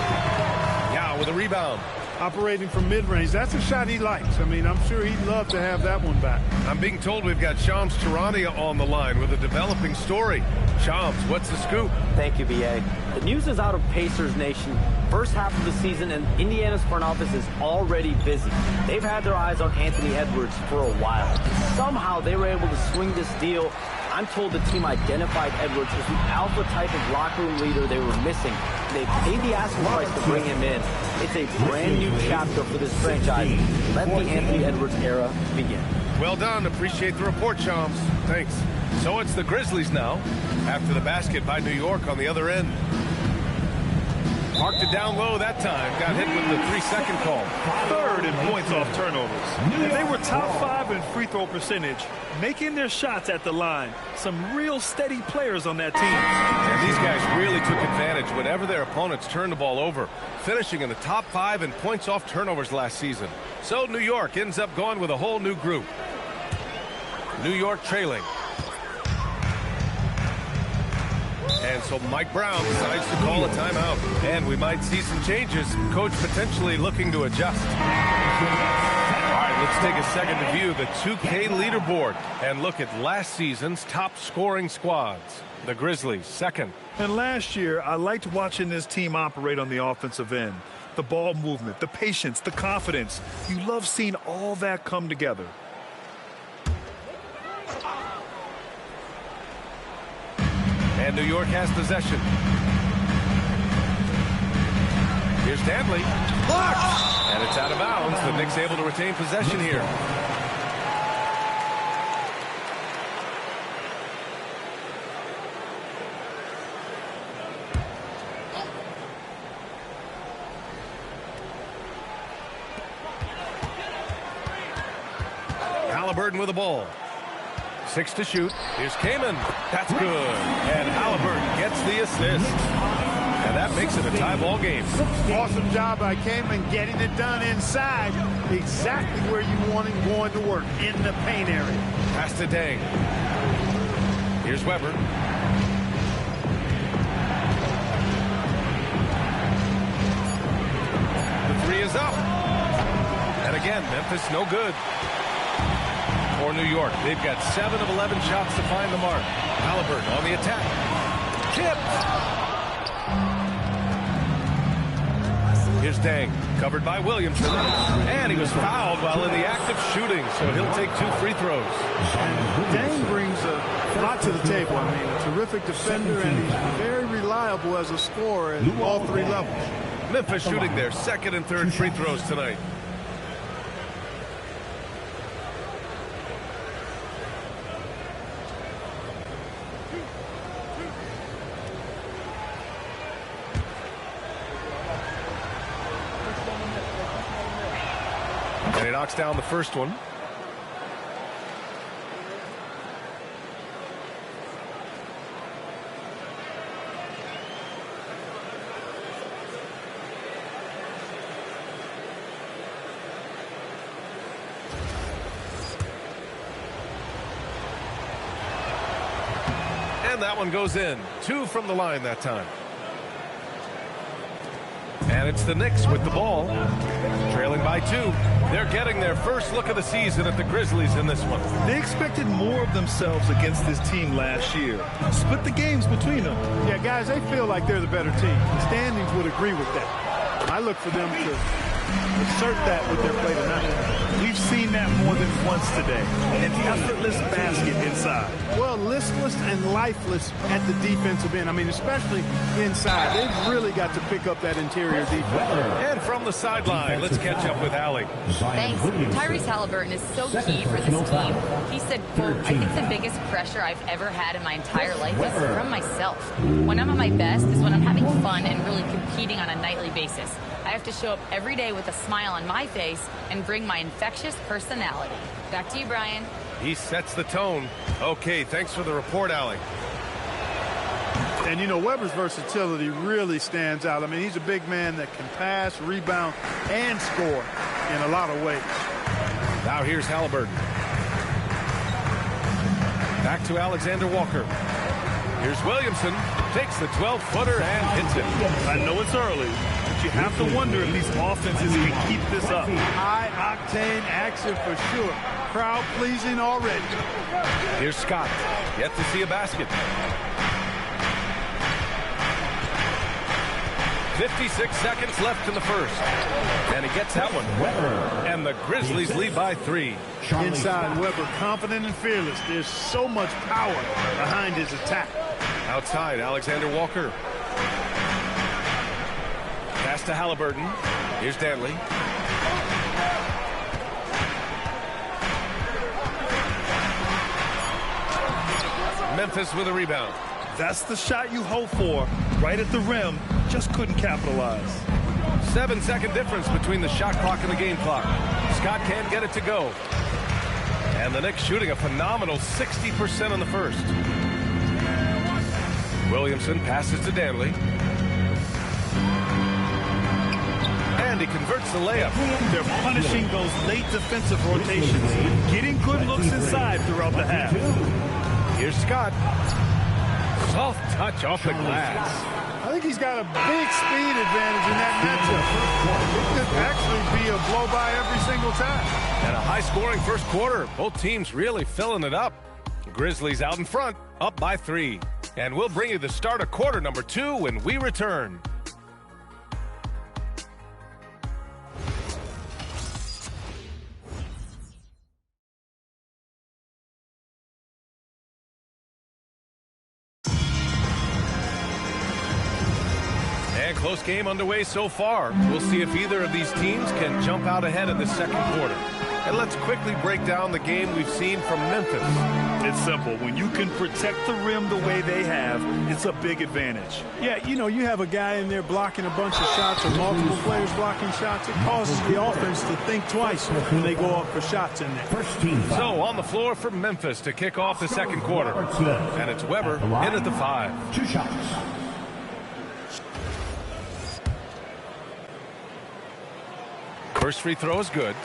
Yao with a rebound. Operating from mid-range. That's a shot he likes. I mean, I'm sure he'd love to have that one back. I'm being told we've got Shams Charania on the line with a developing story. Shams, what's the scoop? Thank you, B.A. The news is out of Pacers Nation. First half of the season, and Indiana's front office is already busy. They've had their eyes on Anthony Edwards for a while. Somehow they were able to swing this deal. I'm told the team identified Edwards as the alpha type of locker room leader they were missing. They paid the asking price to bring him in. It's a brand new chapter for this franchise. Let the Anthony Edwards era begin. Well done. Appreciate the report, Shams. Thanks. So it's the Grizzlies now, after the basket by New York on the other end. Parked it down low that time. Got hit with the 3-second call. Third in points off turnovers. And they were top 5 in free throw percentage, making their shots at the line. Some real steady players on that team. And these guys really took advantage whenever their opponents turned the ball over, finishing in the top 5 in points off turnovers last season. So New York ends up going with a whole new group. New York trailing. And so Mike Brown decides to call a timeout. And we might see some changes. Coach potentially looking to adjust. All right, let's take a second to view the 2K leaderboard and look at last season's top scoring squads. The Grizzlies, second. And last year, I liked watching this team operate on the offensive end. The ball movement, the patience, the confidence. You love seeing all that come together. And New York has possession. Here's Dantley. Blocked! And it's out of bounds. The Knicks able to retain possession here. Halliburton with the ball. 6 to shoot. Here's Kaman. That's good. And Halliburton gets the assist. And that makes it a tie ball game. Awesome job by Kaman getting it done inside. Exactly where you want him going to work, in the paint area. Pass to Dang. Here's Weber. The 3 is up. And again, Memphis no good. For New York, they've got 7 of 11 shots to find the mark. Halliburton on the attack. Tipped. Here's Dang, covered by Williamson. And he was fouled while in the act of shooting, so he'll take 2 free throws. And Dang brings a lot to the table. I mean, a terrific defender, and he's very reliable as a scorer at all 3 levels. Memphis shooting their 2nd and 3rd free throws tonight. And he knocks down the first one. And that one goes in. 2 from the line that time. And it's the Knicks with the ball, trailing by 2. They're getting their first look of the season at the Grizzlies in this one. They expected more of themselves against this team last year. Split the games between them. Yeah, guys, they feel like they're the better team. The standings would agree with that. I look for them to assert that with their play tonight. We've seen that more than once today. An effortless basket inside. Well, listless and lifeless at the defensive end. I mean, especially inside. They've really got to pick up that interior defense. And from the sideline, let's catch up with Allie. Thanks. Tyrese Halliburton is so key for this team. He said, quote, I think the biggest pressure I've ever had in my entire life is from myself. When I'm at my best is when I'm having fun and really competing on a nightly basis. I have to show up every day with a smile on my face and bring my infectious personality. Back to you, Brian. He sets the tone. Okay, thanks for the report, Allie. And, you know, Weber's versatility really stands out. I mean, he's a big man that can pass, rebound, and score in a lot of ways. Now here's Halliburton. Back to Alexander Walker. Here's Williamson. Takes the 12-footer and hits it. I know it's early, but you have to wonder if these offenses can keep this up. High-octane action for sure. Crowd-pleasing already. Here's Scott. Yet to see a basket. 56 seconds left in the first. And he gets that one. And the Grizzlies lead by 3. Inside, Weber, confident and fearless. There's so much power behind his attack. Outside, Alexander Walker. Pass to Halliburton. Here's Danley. Memphis with a rebound. That's the shot you hope for. Right at the rim. Just couldn't capitalize. 7-second difference between the shot clock and the game clock. Scott can't get it to go. And the Knicks shooting a phenomenal 60% in the first. Williamson passes to Danley. And he converts the layup. They're punishing those late defensive rotations. Getting good looks inside throughout the half. Here's Scott. Soft touch off the glass. I think he's got a big speed advantage in that matchup. It could actually be a blow-by every single time. And a high-scoring first quarter. Both teams really filling it up. Grizzlies out in front, up by 3. And we'll bring you the start of quarter number 2 when we return. Close game underway so far. We'll see if either of these teams can jump out ahead in the second quarter. And let's quickly break down the game we've seen from Memphis. It's simple. When you can protect the rim the way they have, it's a big advantage. Yeah, you know, you have a guy in there blocking a bunch of shots or multiple players blocking shots. It causes the offense to think twice when they go up for shots in there. So on the floor for Memphis to kick off the second quarter. And it's Weber in at the 5. 2 shots. First free throw is good.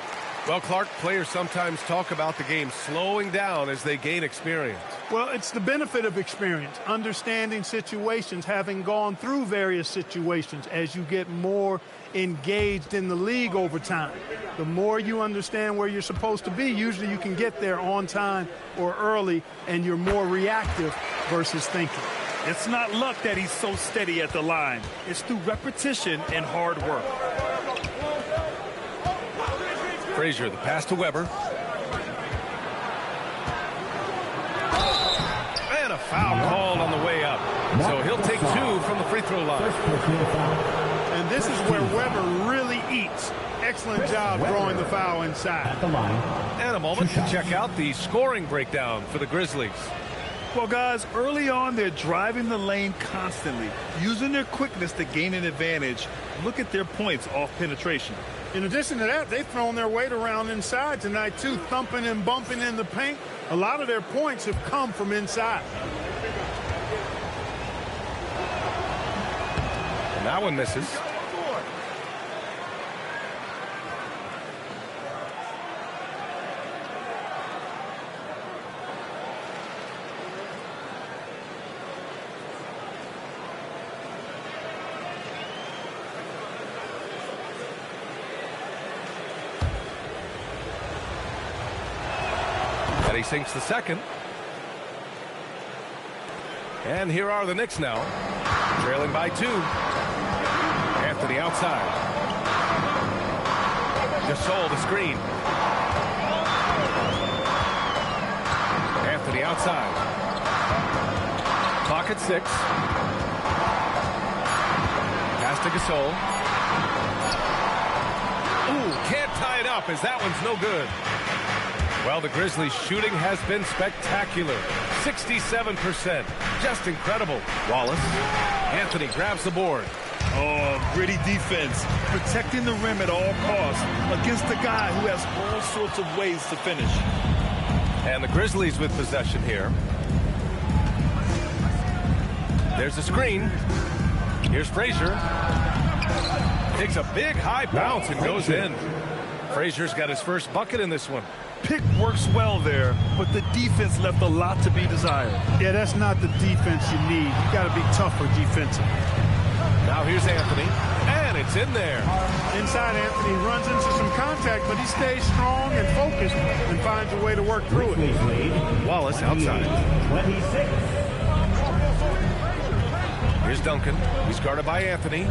Well, Clark, players sometimes talk about the game slowing down as they gain experience. Well, it's the benefit of experience, understanding situations, having gone through various situations as you get more engaged in the league over time. The more you understand where you're supposed to be, usually you can get there on time or early, and you're more reactive versus thinking. It's not luck that he's so steady at the line. It's through repetition and hard work. Frazier, the pass to Weber. And a foul called on the way up. So he'll take 2 from the free throw line. And this is where Weber really eats. Excellent job drawing the foul inside. And a moment to check out the scoring breakdown for the Grizzlies. Well, guys, early on, they're driving the lane constantly, using their quickness to gain an advantage. Look at their points off penetration. In addition to that, they've thrown their weight around inside tonight, too, thumping and bumping in the paint. A lot of their points have come from inside. And that one misses. And he sinks the second. And here are the Knicks now, trailing by 2. Anthony outside. Gasol the screen. Anthony outside. Clock at 6. Pass to Gasol. Ooh, can't tie it up as that one's no good. Well, the Grizzlies' shooting has been spectacular. 67%. Just incredible. Wallace. Anthony grabs the board. Oh, gritty defense. Protecting the rim at all costs against a guy who has all sorts of ways to finish. And the Grizzlies with possession here. There's the screen. Here's Frazier. Takes a big high bounce and goes in. Frazier's got his first bucket in this one. Pick works well there, but the defense left a lot to be desired. Yeah, that's not the defense you need. You got to be tougher defensively. Now here's Anthony, and it's in there. Inside, Anthony runs into some contact, but he stays strong and focused and finds a way to work through it. Wallace outside. 26. Here's Duncan. He's guarded by Anthony.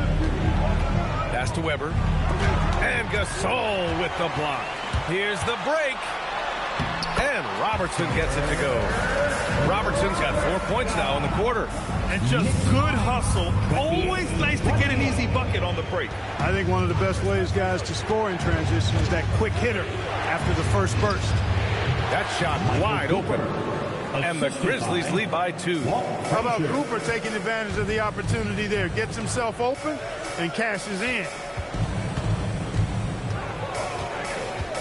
Pass to Weber. And Gasol with the block. Here's the break. And Robertson gets it to go. Robertson's got 4 points now in the quarter. And just good hustle. Always nice to get an easy bucket on the break. I think one of the best ways, guys, to score in transition is that quick hitter after the first burst. That shot wide open. And the Grizzlies lead by 2. How about Cooper taking advantage of the opportunity there? Gets himself open and cashes in.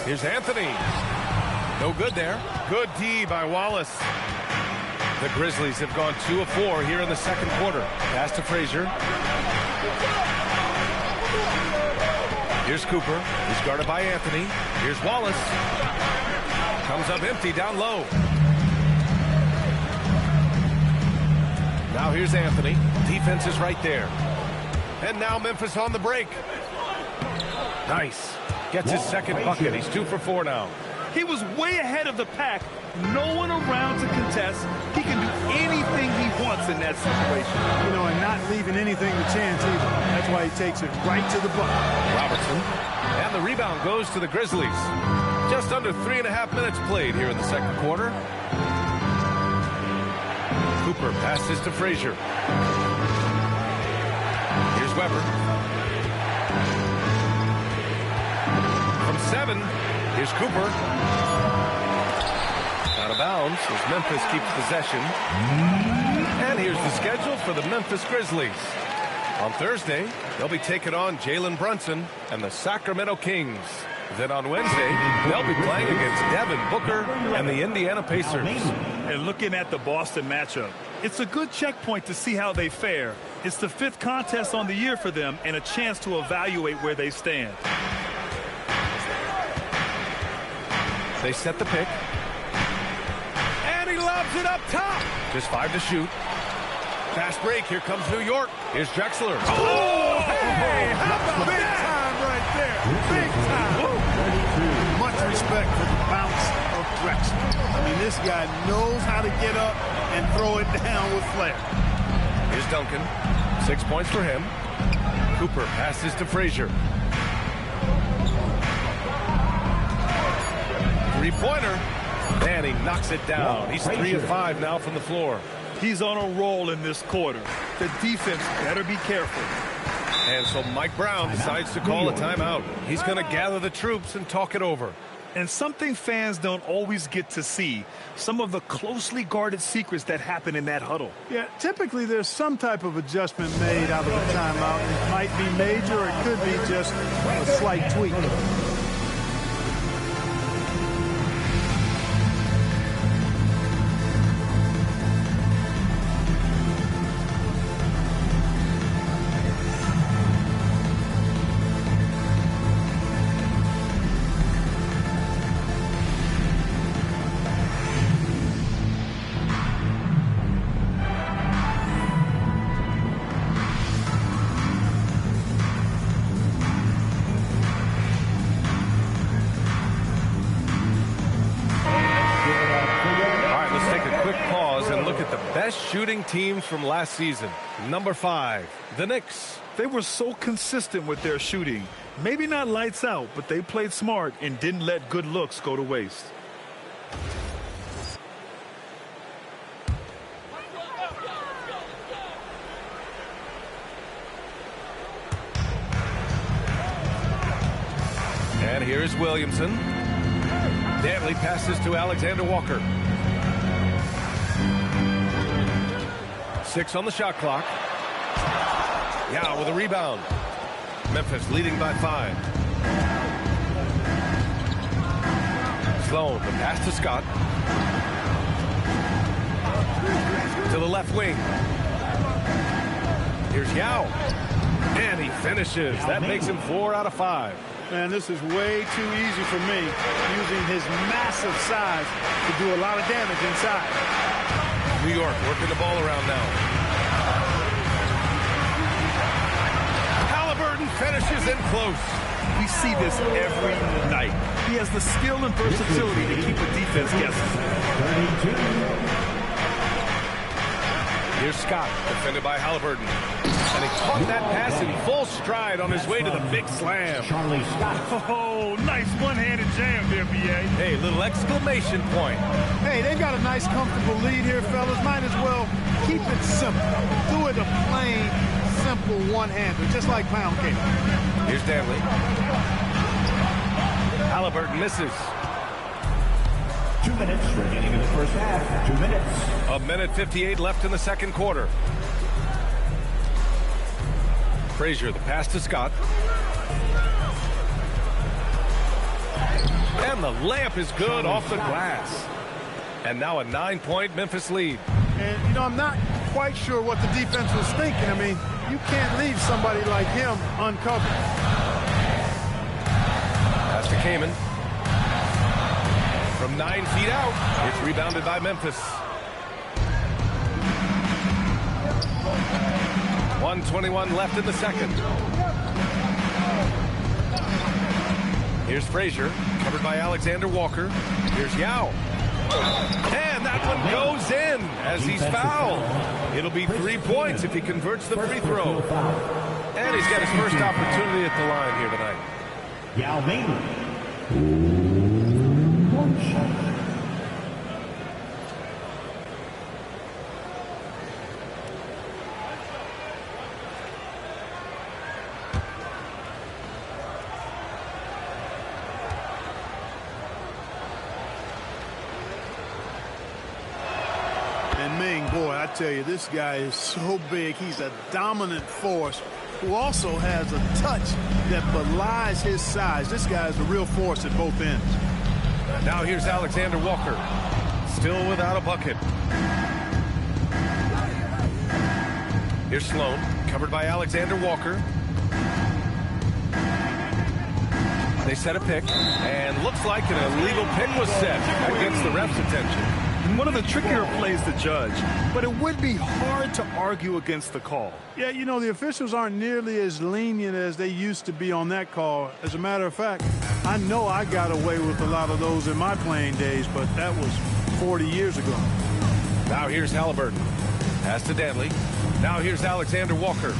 Here's Anthony. No good there. Good D by Wallace. The Grizzlies have gone 2 of 4 here in the second quarter. Pass to Frazier. Here's Cooper. He's guarded by Anthony. Here's Wallace. Comes up empty down low. Now here's Anthony. Defense is right there. And now Memphis on the break. Nice. Gets his second bucket. He's 2 for 4 now. He was way ahead of the pack. No one around to contest. He can do anything he wants in that situation. You know, and not leaving anything to chance either. That's why he takes it right to the bucket. Robertson. And the rebound goes to the Grizzlies. Just under 3.5 minutes played here in the second quarter. Cooper passes to Frazier. Here's Weber. From 7, here's Cooper. Out of bounds as Memphis keeps possession. And here's the schedule for the Memphis Grizzlies. On Thursday, they'll be taking on Jalen Brunson and the Sacramento Kings. Then on Wednesday, they'll be playing against Devin Booker and the Indiana Pacers. And looking at the Boston matchup, it's a good checkpoint to see how they fare. It's the 5th contest on the year for them and a chance to evaluate where they stand. They set the pick. And he lobs it up top. Just 5 to shoot. Fast break. Here comes New York. Here's Drexler. Oh, hey, how about big time right there? Big time. Much respect for the bounce of Drexler. I mean, this guy knows how to get up and throw it down with flair. Here's Duncan. 6 points for him. Cooper passes to Frazier. 3-pointer. And he knocks it down. He's 3 of 5 now from the floor. He's on a roll in this quarter. The defense better be careful. And so Mike Brown decides to call a timeout. He's going to gather the troops and talk it over. And something fans don't always get to see, some of the closely guarded secrets that happen in that huddle. Yeah, typically there's some type of adjustment made out of a timeout. It might be major, or it could be just a slight tweak. best shooting teams from last season. Number 5, the Knicks. They were so consistent with their shooting. Maybe not lights out, but they played smart and didn't let good looks go to waste. And here's Williamson. Dantley passes to Alexander Walker. 6 on the shot clock. Yao with a rebound. Memphis leading by 5. Sloan, the pass to Scott. To the left wing. Here's Yao. And he finishes. That makes him 4 out of 5. Man, this is way too easy for me, using his massive size to do a lot of damage inside. New York working the ball around now. Halliburton finishes in close. We see this every night. He has the skill and versatility to keep a defense guessing. Here's Scott, defended by Halliburton. And he caught that pass in full stride on his way to the big slam. Charlie Scott. Oh, nice one-handed jam there, B.A. Hey, little exclamation point. Hey, they've got a nice, comfortable lead here, fellas. Might as well keep it simple. Do it a plain, simple one-hander, just like pound cake. Here's Dantley. Halliburton misses. 2 minutes remaining in the first half. 2 minutes. A minute 58 left in the second quarter. Frazier, the pass to Scott. And the layup is good off the glass. And now a 9-point Memphis lead. And, you know, I'm not quite sure what the defense was thinking. I mean, you can't leave somebody like him uncovered. Pass to Kaman. From 9 feet out, it's rebounded by Memphis. 1:21 left in the second. Here's Frazier, covered by Alexander Walker. Here's Yao. And that one goes in as he's fouled. It'll be 3 points if he converts the free throw. And he's got his first opportunity at the line here tonight. Yao Ming. One shot. And Ming, boy, I tell you, this guy is so big. He's a dominant force who also has a touch that belies his size. This guy is a real force at both ends. Now here's Alexander Walker, still without a bucket. Here's Sloan, covered by Alexander Walker. They set a pick, and looks like an illegal pick was set against the ref's attention. One of the trickier plays to judge, but it would be hard to argue against the call. Yeah, you know, the officials aren't nearly as lenient as they used to be on that call. As a matter of fact, I know I got away with a lot of those in my playing days, but that was 40 years ago. Now here's Halliburton. Pass to Dantley. Now here's Alexander Walker.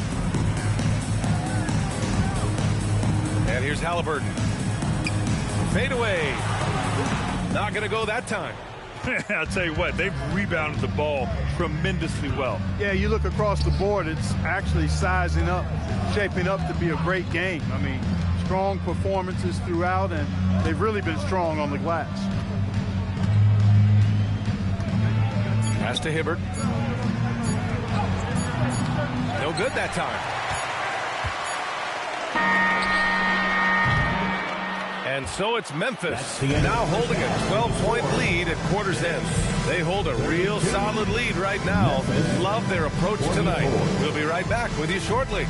And here's Halliburton. Fade away. Not going to go that time. I'll tell you what, they've rebounded the ball tremendously well. Yeah, you look across the board, it's actually sizing up, shaping up to be a great game. I mean, strong performances throughout, and they've really been strong on the glass. Pass to Hibbert. No good that time. And so it's Memphis now holding a 12-point lead at quarter's end. They hold a real solid lead right now. Love their approach tonight. We'll be right back with you shortly.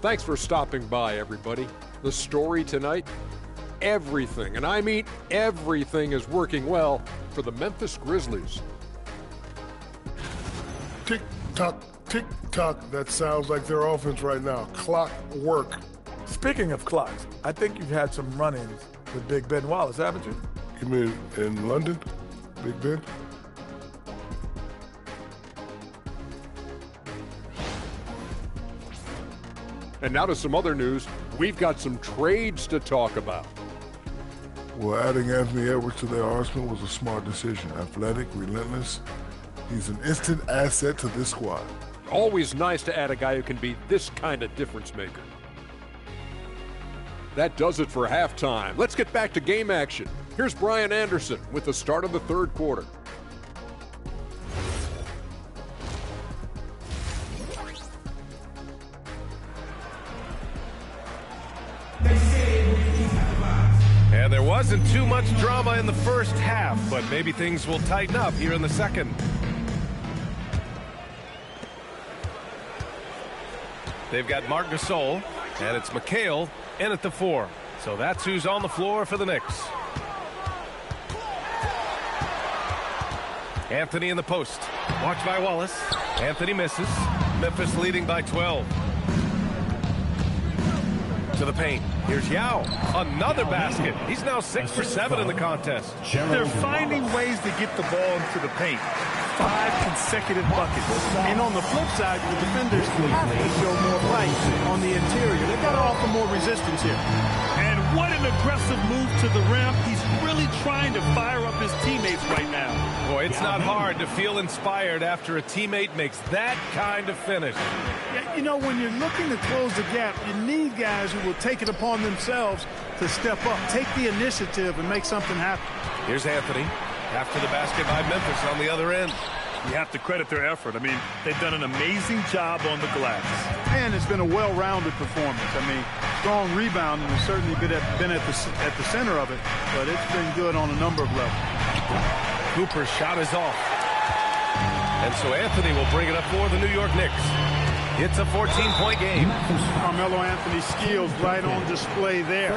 Thanks for stopping by, everybody. The story tonight, everything, and I mean everything, is working well for the Memphis Grizzlies. Tick-tock, tick-tock that sounds like their offense right now. Clock work. Speaking of clocks, I think you've had some run-ins with Big Ben Wallace, haven't you? You mean in London, Big Ben? And now to some other news. We've got some trades to talk about. Well, adding Anthony Edwards to their arsenal was a smart decision. Athletic, relentless. He's an instant asset to this squad. Always nice to add a guy who can be this kind of difference maker. That does it for halftime. Let's get back to game action. Here's Brian Anderson with the start of the third quarter. And there wasn't too much drama in the first half, but maybe things will tighten up here in the second. They've got Marc Gasol, and it's McHale in at the 4. So that's who's on the floor for the Knicks. Anthony in the post. Watched by Wallace. Anthony misses. Memphis leading by 12. To the paint. Here's Yao. Another basket. He's now 6 for 7 in the contest. They're finding ways to get the ball into the paint. 5 consecutive buckets. And on the flip side, the defenders have to show more fight on the interior. They've got to offer more resistance here. And what an aggressive move to the rim. He's really trying to fire up his teammates right now. Boy, it's not hard to feel inspired after a teammate makes that kind of finish. Yeah, you know, when you're looking to close the gap, you need guys who will take it upon themselves to step up, take the initiative, and make something happen. Here's Anthony. After the basket by Memphis on the other end. You have to credit their effort. I mean, they've done an amazing job on the glass. And it's been a well-rounded performance. I mean, strong rebounding has certainly been at the center of it, but it's been good on a number of levels. Cooper's shot is off. And so Anthony will bring it up for the New York Knicks. It's a 14-point game. Carmelo Anthony's skills right on display there.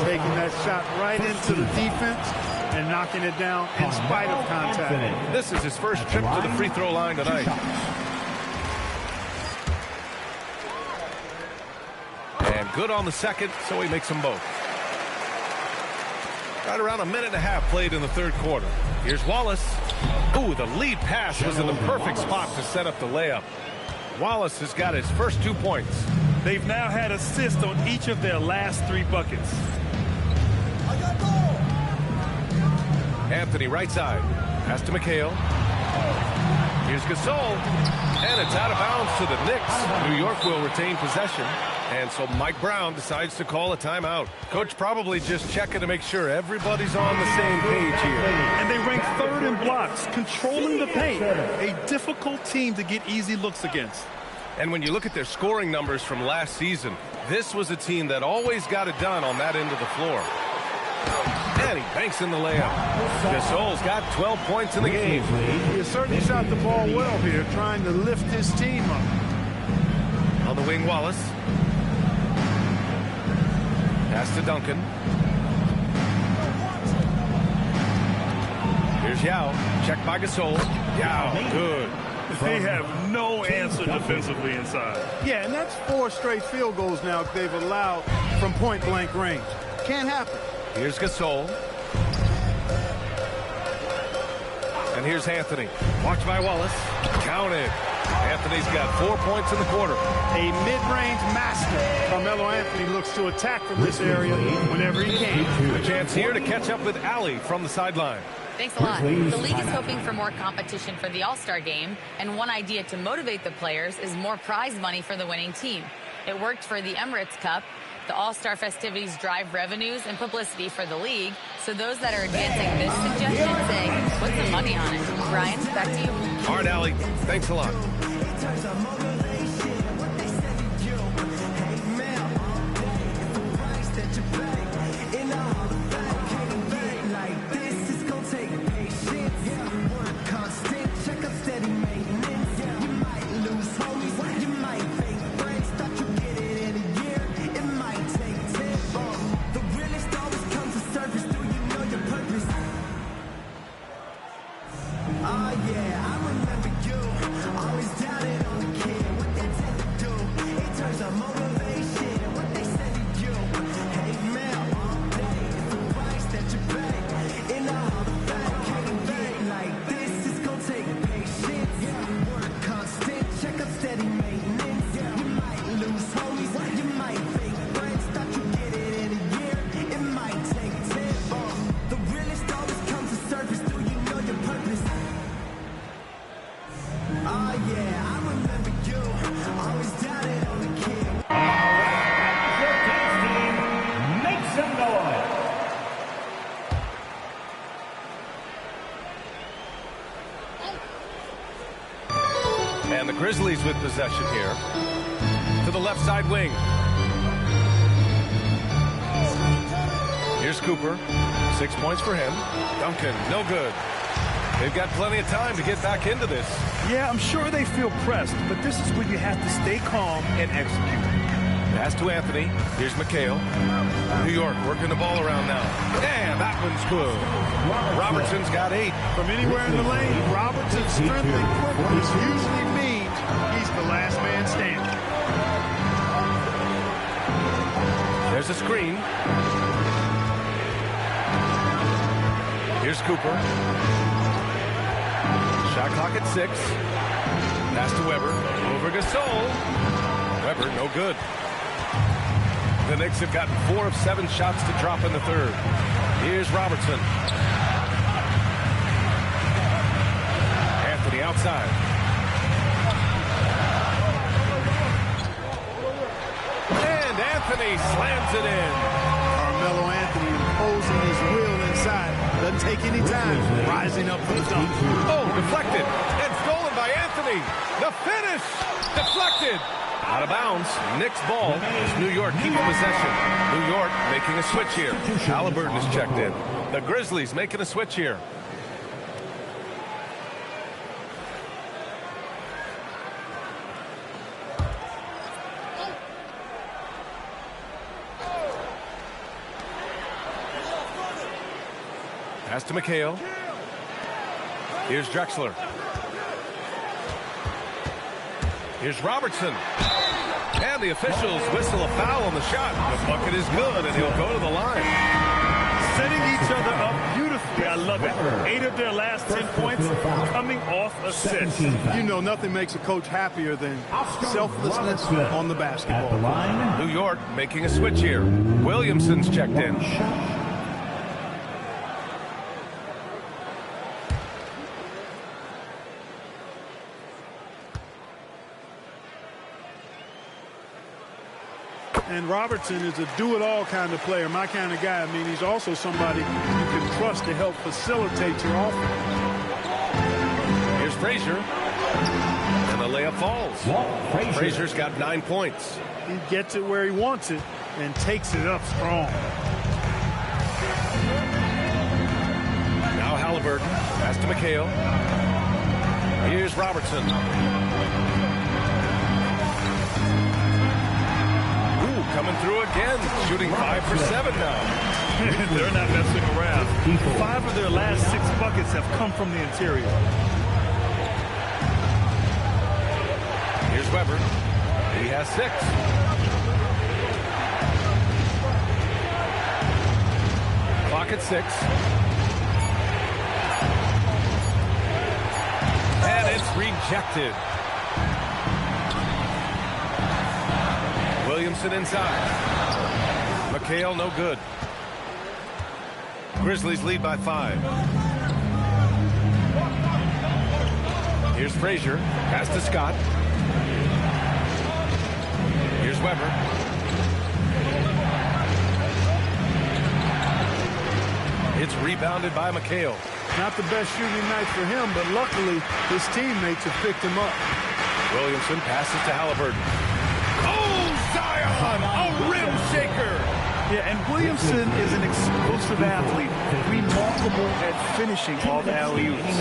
Taking that shot right into the defense and knocking it down in spite of contact. This is his first trip to the free throw line tonight. And good on the second, so he makes them both. Right around a minute and a half played in the third quarter. Here's Wallace. Ooh, the lead pass was in the perfect spot to set up the layup. Wallace has got his first 2 points. They've now had assists on each of their last 3 buckets. Anthony right side. Pass to McHale. Here's Gasol. And it's out of bounds to the Knicks. New York will retain possession. And so Mike Brown decides to call a timeout. Coach probably just checking to make sure everybody's on the same page here. And they rank 3rd in blocks, controlling the paint. A difficult team to get easy looks against. And when you look at their scoring numbers from last season, this was a team that always got it done on that end of the floor. And he banks in the layup. Gasol's got 12 points in the game. He has certainly shot the ball well here, trying to lift his team up. On the wing, Wallace. Pass to Duncan. Here's Yao. Check by Gasol. Yao, good. They have no answer defensively inside. Yeah, and that's 4 straight field goals now they've allowed from point-blank range. Can't happen. Here's Gasol. And here's Anthony. Watched by Wallace. Counted. Anthony's got 4 points in the quarter. A mid-range master. Carmelo Anthony looks to attack from this area whenever he can. A chance here to catch up with Ali from the sideline. Thanks a lot. The league is hoping for more competition for the All-Star game, and one idea to motivate the players is more prize money for the winning team. It worked for the Emirates Cup. The All-Star festivities drive revenues and publicity for the league, so those that are advancing this suggestion say, put some money on it. Brian, back to you. All right, Ali. Thanks a lot. Oh yeah, I remember you, always down it on the kid. And the Grizzlies with possession here. To the left side wing. Here's Cooper. 6 points for him. Duncan, no good. They've got plenty of time to get back into this. Yeah, I'm sure they feel pressed, but this is when you have to stay calm and execute. Pass to Anthony. Here's McHale. New York working the ball around now. And that one's good. Robertson's got 8. From anywhere in the lane, Robertson's strength and quickness usually means he's the last man standing. There's a screen. Here's Cooper. Shot clock at 6. Pass to Weber. Over Gasol. Weber, no good. The Knicks have gotten 4 of 7 shots to drop in the third. Here's Robertson. Anthony outside. And Anthony slams it in. Carmelo Anthony imposing his will inside. Doesn't take any time. Rising up for the dunk. Oh, deflected. And stolen by Anthony. The finish. Deflected. Out of bounds. Knicks ball as New York keeps possession. New York making a switch here. Halliburton is checked in. The Grizzlies making a switch here. Pass to McHale. Here's Drexler. Here's Robertson. And the officials whistle a foul on the shot. The bucket is good, and he'll go to the line. Setting each other up beautifully. I love it. 8 of their last 10 points coming off assists. You know, nothing makes a coach happier than selflessness on the basketball. New York making a switch here. Williamson's checked in. And Robertson is a do-it-all kind of player, my kind of guy. I mean, he's also somebody you can trust to help facilitate your offense. Here's Frazier. And the layup falls. Frazier's got 9 points. He gets it where he wants it and takes it up strong. Now Halliburton. Pass to McHale. Here's Robertson. Coming through again, shooting 5 for 7 now. They're not messing around. 5 of their last 6 buckets have come from the interior. Here's Weber. He has 6. Clock at 6. And it's rejected. Williamson inside. McHale no good. Grizzlies lead by 5. Here's Frazier. Pass to Scott. Here's Weber. It's rebounded by McHale. Not the best shooting night for him, but luckily his teammates have picked him up. Williamson passes to Halliburton. Zion, a rim shaker. Yeah, and Williamson is an explosive athlete, remarkable at finishing off alley-oops.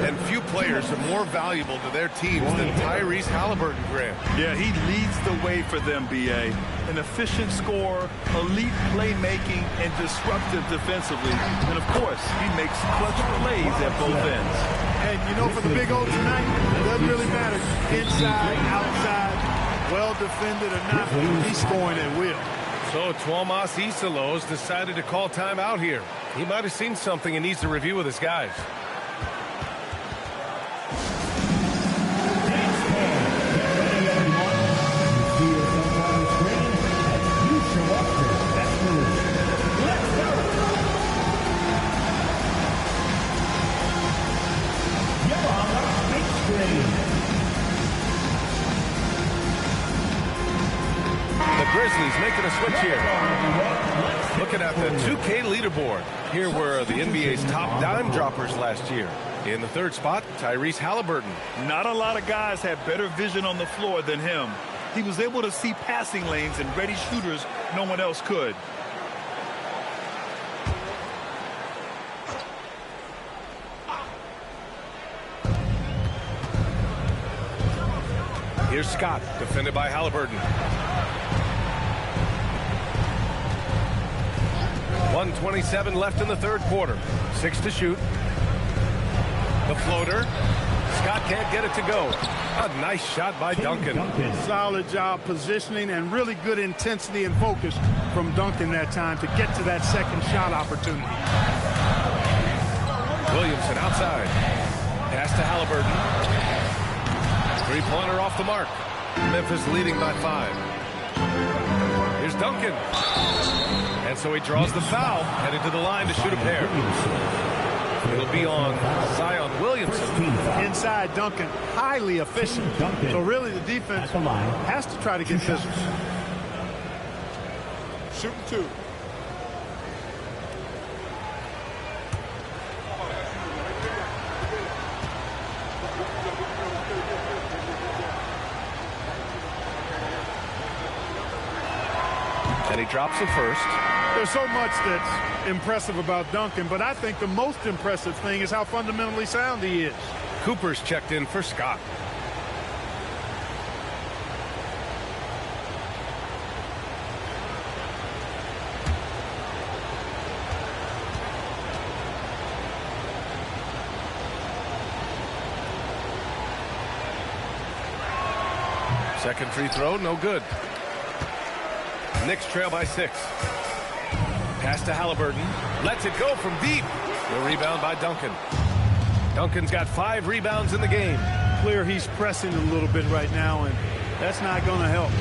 And few players are more valuable to their teams than Tyrese Halliburton, Graham. Yeah, he leads the way for them, B.A. An efficient scorer, elite playmaking, and disruptive defensively. And, of course, he makes clutch plays at both ends. And, you know, for the Big O tonight, it doesn't really matter. Inside, outside, well defended or not, he's scoring at will. So Tuomas Isalos decided to call timeout here. He might have seen something and needs to review with his guys. Grizzlies making a switch here. Looking at the 2K leaderboard. Here were the NBA's top dime droppers last year. In the third spot, Tyrese Halliburton. Not a lot of guys have better vision on the floor than him. He was able to see passing lanes and ready shooters no one else could. Here's Scott, defended by Halliburton. 1:27 left in the third quarter. 6 to shoot. The floater. Scott can't get it to go. A nice shot by Duncan. Solid job positioning and really good intensity and focus from Duncan that time to get to that second shot opportunity. Williamson outside. Pass to Halliburton. Three-pointer off the mark. Memphis leading by 5. Here's Duncan. And so he draws the foul, headed to the line to shoot a pair. It'll be on Zion Williamson. Inside Duncan, highly efficient. So really the defense has to try to get physical. Shooting 2. And he drops the first. There's so much that's impressive about Duncan, but I think the most impressive thing is how fundamentally sound he is. Cooper's checked in for Scott. Second free throw, no good. Knicks trail by 6. Pass to Halliburton. Lets it go from deep. The rebound by Duncan. Duncan's got 5 rebounds in the game. Clear he's pressing a little bit right now, and that's not going to help.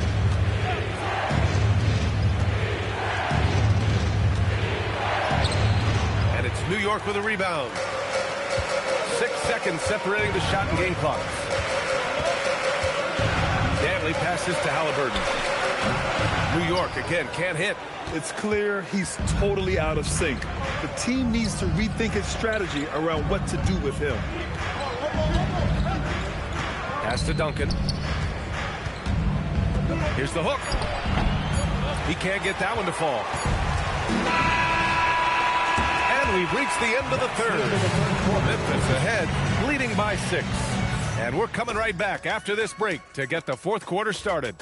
And it's New York with a rebound. 6 seconds separating the shot and game clock. Danley passes to Halliburton. New York again can't hit. It's clear he's totally out of sync. The team needs to rethink its strategy around what to do with him. Pass to Duncan. Here's the hook. He can't get that one to fall. And we've reached the end of the third. Memphis ahead, leading by 6. And we're coming right back after this break to get the fourth quarter started.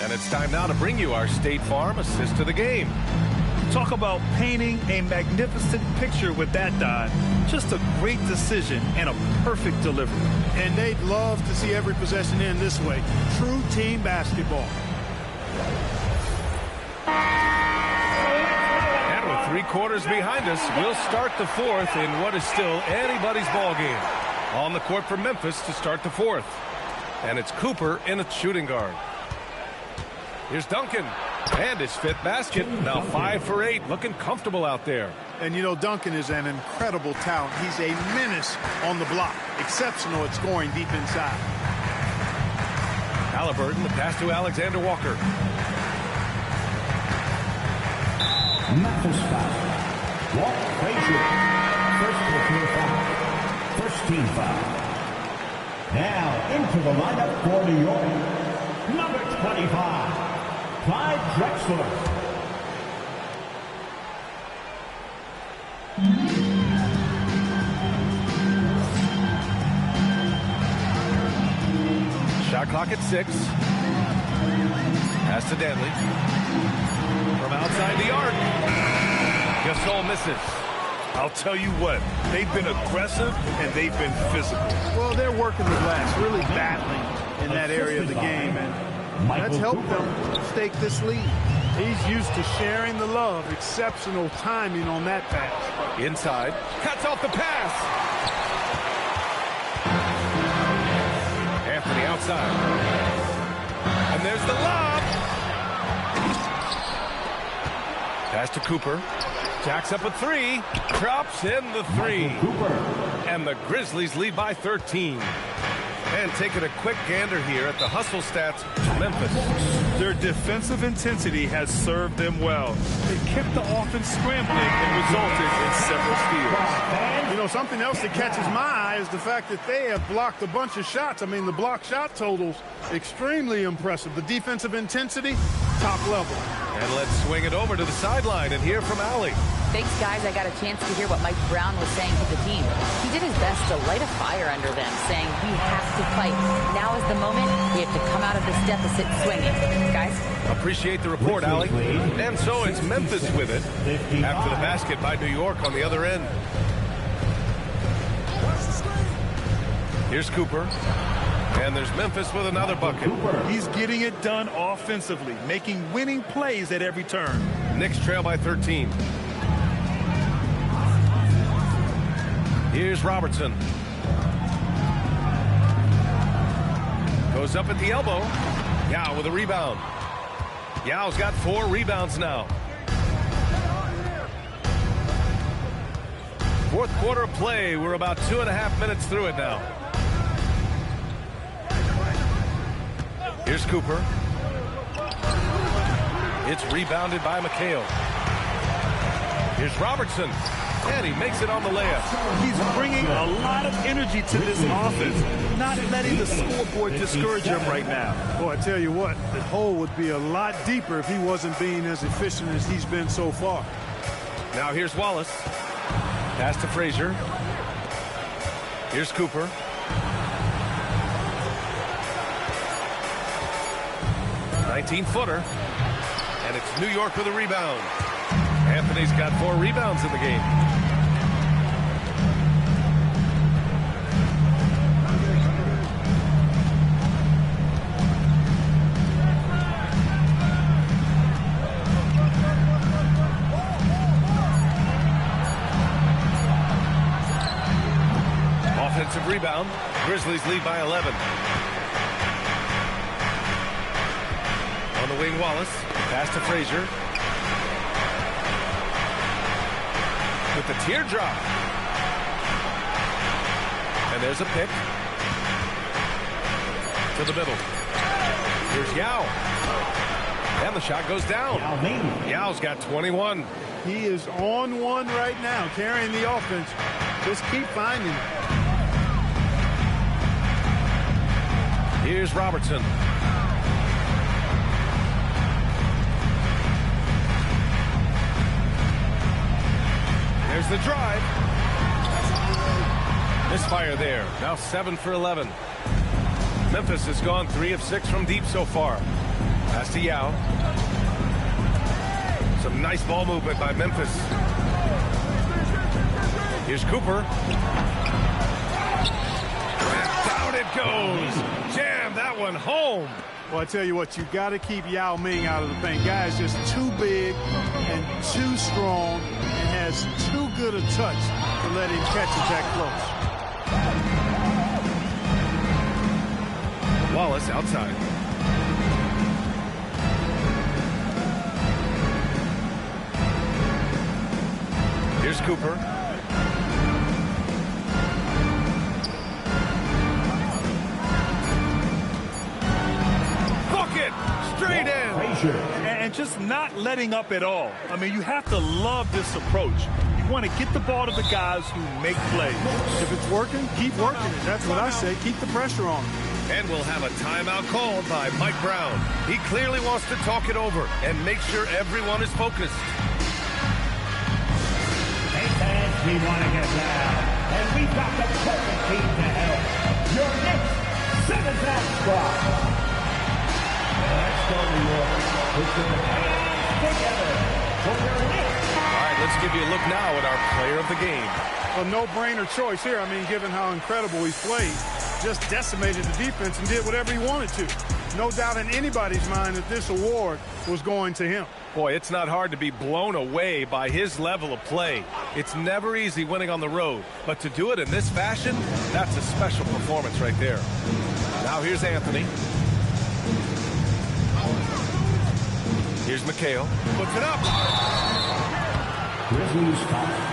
And it's time now to bring you our State Farm assist to the game. Talk about painting a magnificent picture with that dive. Just a great decision and a perfect delivery. And they'd love to see every possession end this way. True team basketball. And with 3 quarters behind us, we'll start the fourth in what is still anybody's ball game. On the court for Memphis to start the fourth. And it's Cooper in a shooting guard. Here's Duncan. And his 5th basket. Now 5 for 8. Looking comfortable out there. And, you know, Duncan is an incredible talent. He's a menace on the block. Exceptional at scoring deep inside. Halliburton, the pass to Alexander Walker. Memphis foul. Walt Frazier. First career foul. First team foul. Now into the lineup for New York. Number 25. Clyde Drexler. Shot clock at 6. Pass to Danley. From outside the arc. Gasol misses. I'll tell you what, they've been aggressive and they've been physical. Well, they're working the glass, really battling in that area of the game, and that's helped them stake this lead. He's used to sharing the love. Exceptional timing on that pass. Inside, cuts off the pass. Anthony outside. And there's the lob. Pass to Cooper. Jacks up a three. Drops in the three. And the Grizzlies lead by 13. And taking a quick gander here at the hustle stats to Memphis. Their defensive intensity has served them well. They kept the offense scrambling and resulted in several steals. You know, something else that catches my eye is the fact that they have blocked a bunch of shots. I mean, the block shot totals, extremely impressive. The defensive intensity, top level. And let's swing it over to the sideline and hear from Allie. Thanks, guys. I got a chance to hear what Mike Brown was saying to the team. He did his best to light a fire under them, saying we have to fight. Now is the moment. We have to come out of this deficit swinging. Guys? Appreciate the report, Allie. And so it's Memphis with it after the basket by New York on the other end. Here's Cooper. And there's Memphis with another bucket. He's getting it done offensively, making winning plays at every turn. Knicks trail by 13. Here's Robertson. Goes up at the elbow. Yao with a rebound. Yao's got 4 rebounds now. Fourth quarter of play. We're about 2.5 minutes through it now. Here's Cooper. It's rebounded by McHale. Here's Robertson. And he makes it on the layup. He's bringing a lot of energy to this offense, not letting the scoreboard discourage him right now. Boy, I tell you what, the hole would be a lot deeper if he wasn't being as efficient as he's been so far. Now here's Wallace. Pass to Frazier. Here's Cooper. "19-footer. And it's New York with a rebound. Anthony's got 4 rebounds in the game. Offensive rebound. Grizzlies lead by 11. On the wing, Wallace. Pass to Frazier. With the teardrop. And there's a pick. To the middle. Here's Yao. And the shot goes down. Yao's got 21. He is on one right now, carrying the offense. Just keep finding it. Here's Robertson. There's the drive. Misfire there. Now 7 for 11. Memphis has gone 3 of 6 from deep so far. Pass to Yao. Some nice ball movement by Memphis. Here's Cooper. And down it goes. Jam that one home. Well, I tell you what, you got to keep Yao Ming out of the paint. Guy is just too big and too strong and has too good a touch to let him catch it that close. Wallace outside. Here's Cooper. Bucket! Straight in! And just not letting up at all. I mean, you have to love this approach. You want to get the ball to the guys who make plays. If it's working, keep working it. That's what I say. Keep the pressure on. And we'll have a timeout called by Mike Brown. He clearly wants to talk it over and make sure everyone is focused. Hey fans, we want to get down. And we've got the perfect team to help. Your Knicks 7th squad. Let's go, New York. Put your hands together All right, let's give you a look now at our player of the game. A no-brainer choice here. I mean, given how incredible he's played, just decimated the defense and did whatever he wanted to. No doubt in anybody's mind that this award was going to him. Boy, it's not hard to be blown away by his level of play. It's never easy winning on the road, but to do it in this fashion, that's a special performance right there. Now here's Anthony. Here's McHale. Puts it up. Grizzlies foul.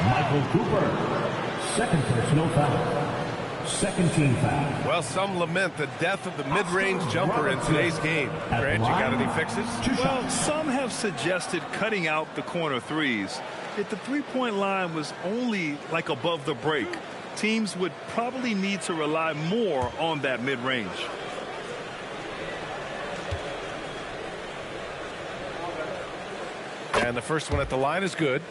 Michael Cooper. Second personal foul. Second team foul. Well, some lament the death of the mid-range jumper in today's game. Grant, you got any fixes? Well, some have suggested cutting out the corner threes. If the three-point line was only like above the break, teams would probably need to rely more on that mid-range. And the first one at the line is good.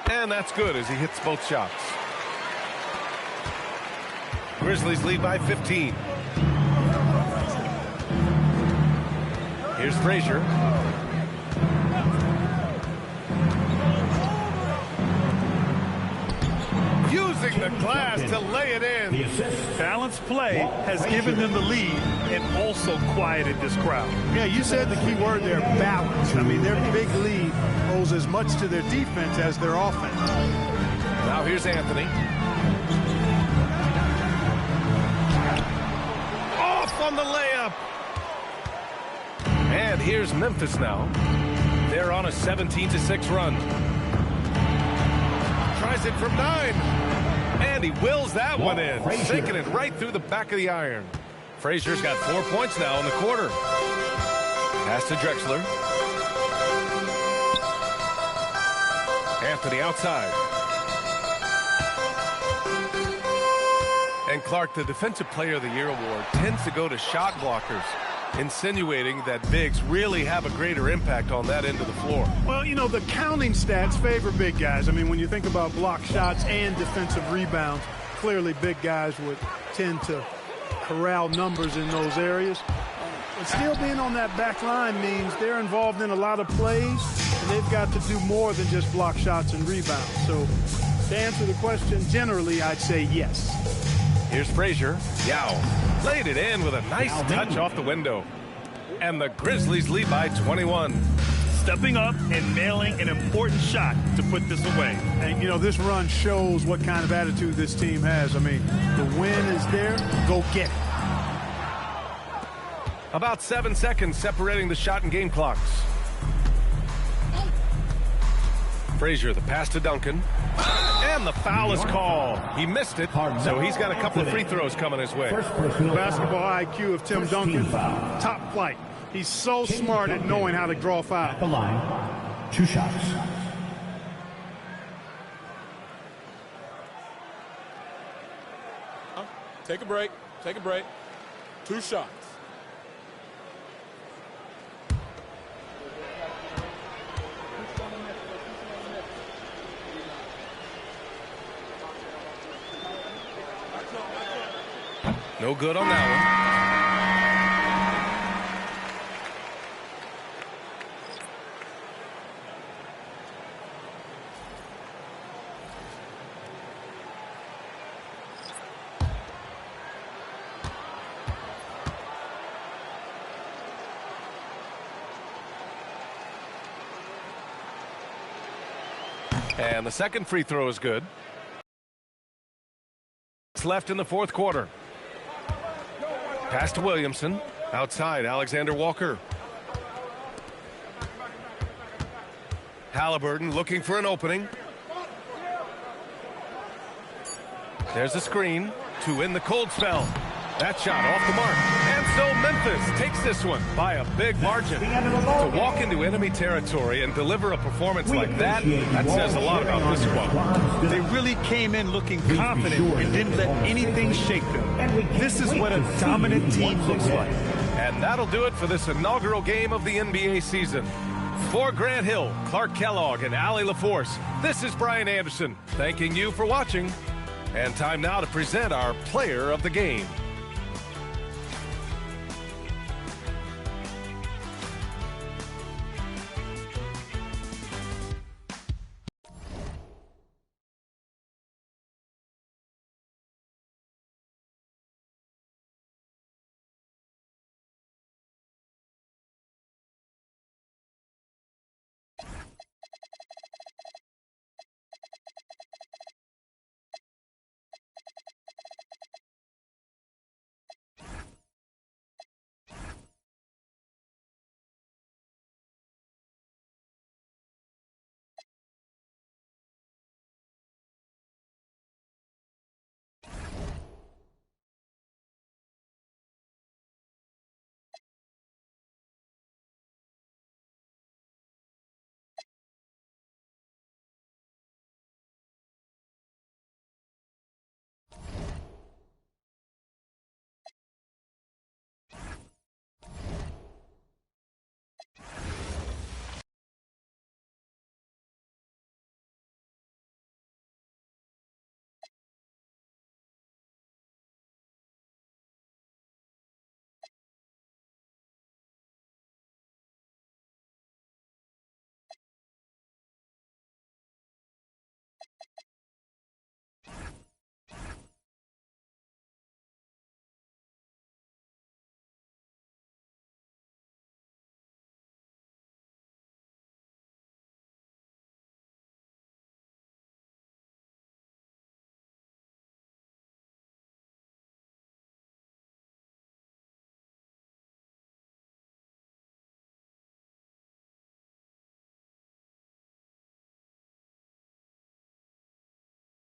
And that's good as he hits both shots. Grizzlies lead by 15. Here's Frazier. Using the glass to lay it in. Balanced play has given them the lead and also quieted this crowd. Yeah, you said the key word there, balance. I mean, their big lead owes as much to their defense as their offense. Now here's Anthony. Off on the layup. And here's Memphis now. They're on a 17-6 run. Tries it from 9. And he wills that one in. Sinking it right through the back of the iron. Frazier's got 4 points now in the quarter. Pass to Drexler. Anthony outside. And Clark, the Defensive Player of the Year award tends to go to shot blockers, insinuating that bigs really have a greater impact on that end of the floor. Well, you know, the counting stats favor big guys. I mean, when you think about block shots and defensive rebounds, clearly big guys would tend to corral numbers in those areas. But still being on that back line means they're involved in a lot of plays, and they've got to do more than just block shots and rebounds. So to answer the question, generally, I'd say yes. Here's Frazier. Yao laid it in with a nice touch off the window. And the Grizzlies lead by 21. Stepping up and nailing an important shot to put this away. And, you know, this run shows what kind of attitude this team has. I mean, the win is there. Go get it. About 7 seconds separating the shot and game clocks. Frazier, the pass to Duncan. And the foul is called. He missed it, so he's got a couple of free throws coming his way. Basketball IQ of Tim Duncan, top flight. He's so smart at knowing how to draw fouls. At the line, 2 shots. Take a break. Take a break. 2 shots. No good on that one. And the second free throw is good. It's left in the fourth quarter. Pass to Williamson. Outside, Alexander Walker. Halliburton looking for an opening. There's a screen to win the cold spell. That shot off the mark. And so Memphis takes this one by a big margin. To walk into enemy territory and deliver a performance like that, that says a lot about this squad. They really came in looking confident and didn't let anything shake them. This is what a dominant team looks like. And that'll do it for this inaugural game of the NBA season. For Grant Hill, Clark Kellogg, and Allie LaForce, this is Brian Anderson, thanking you for watching. And time now to present our player of the game.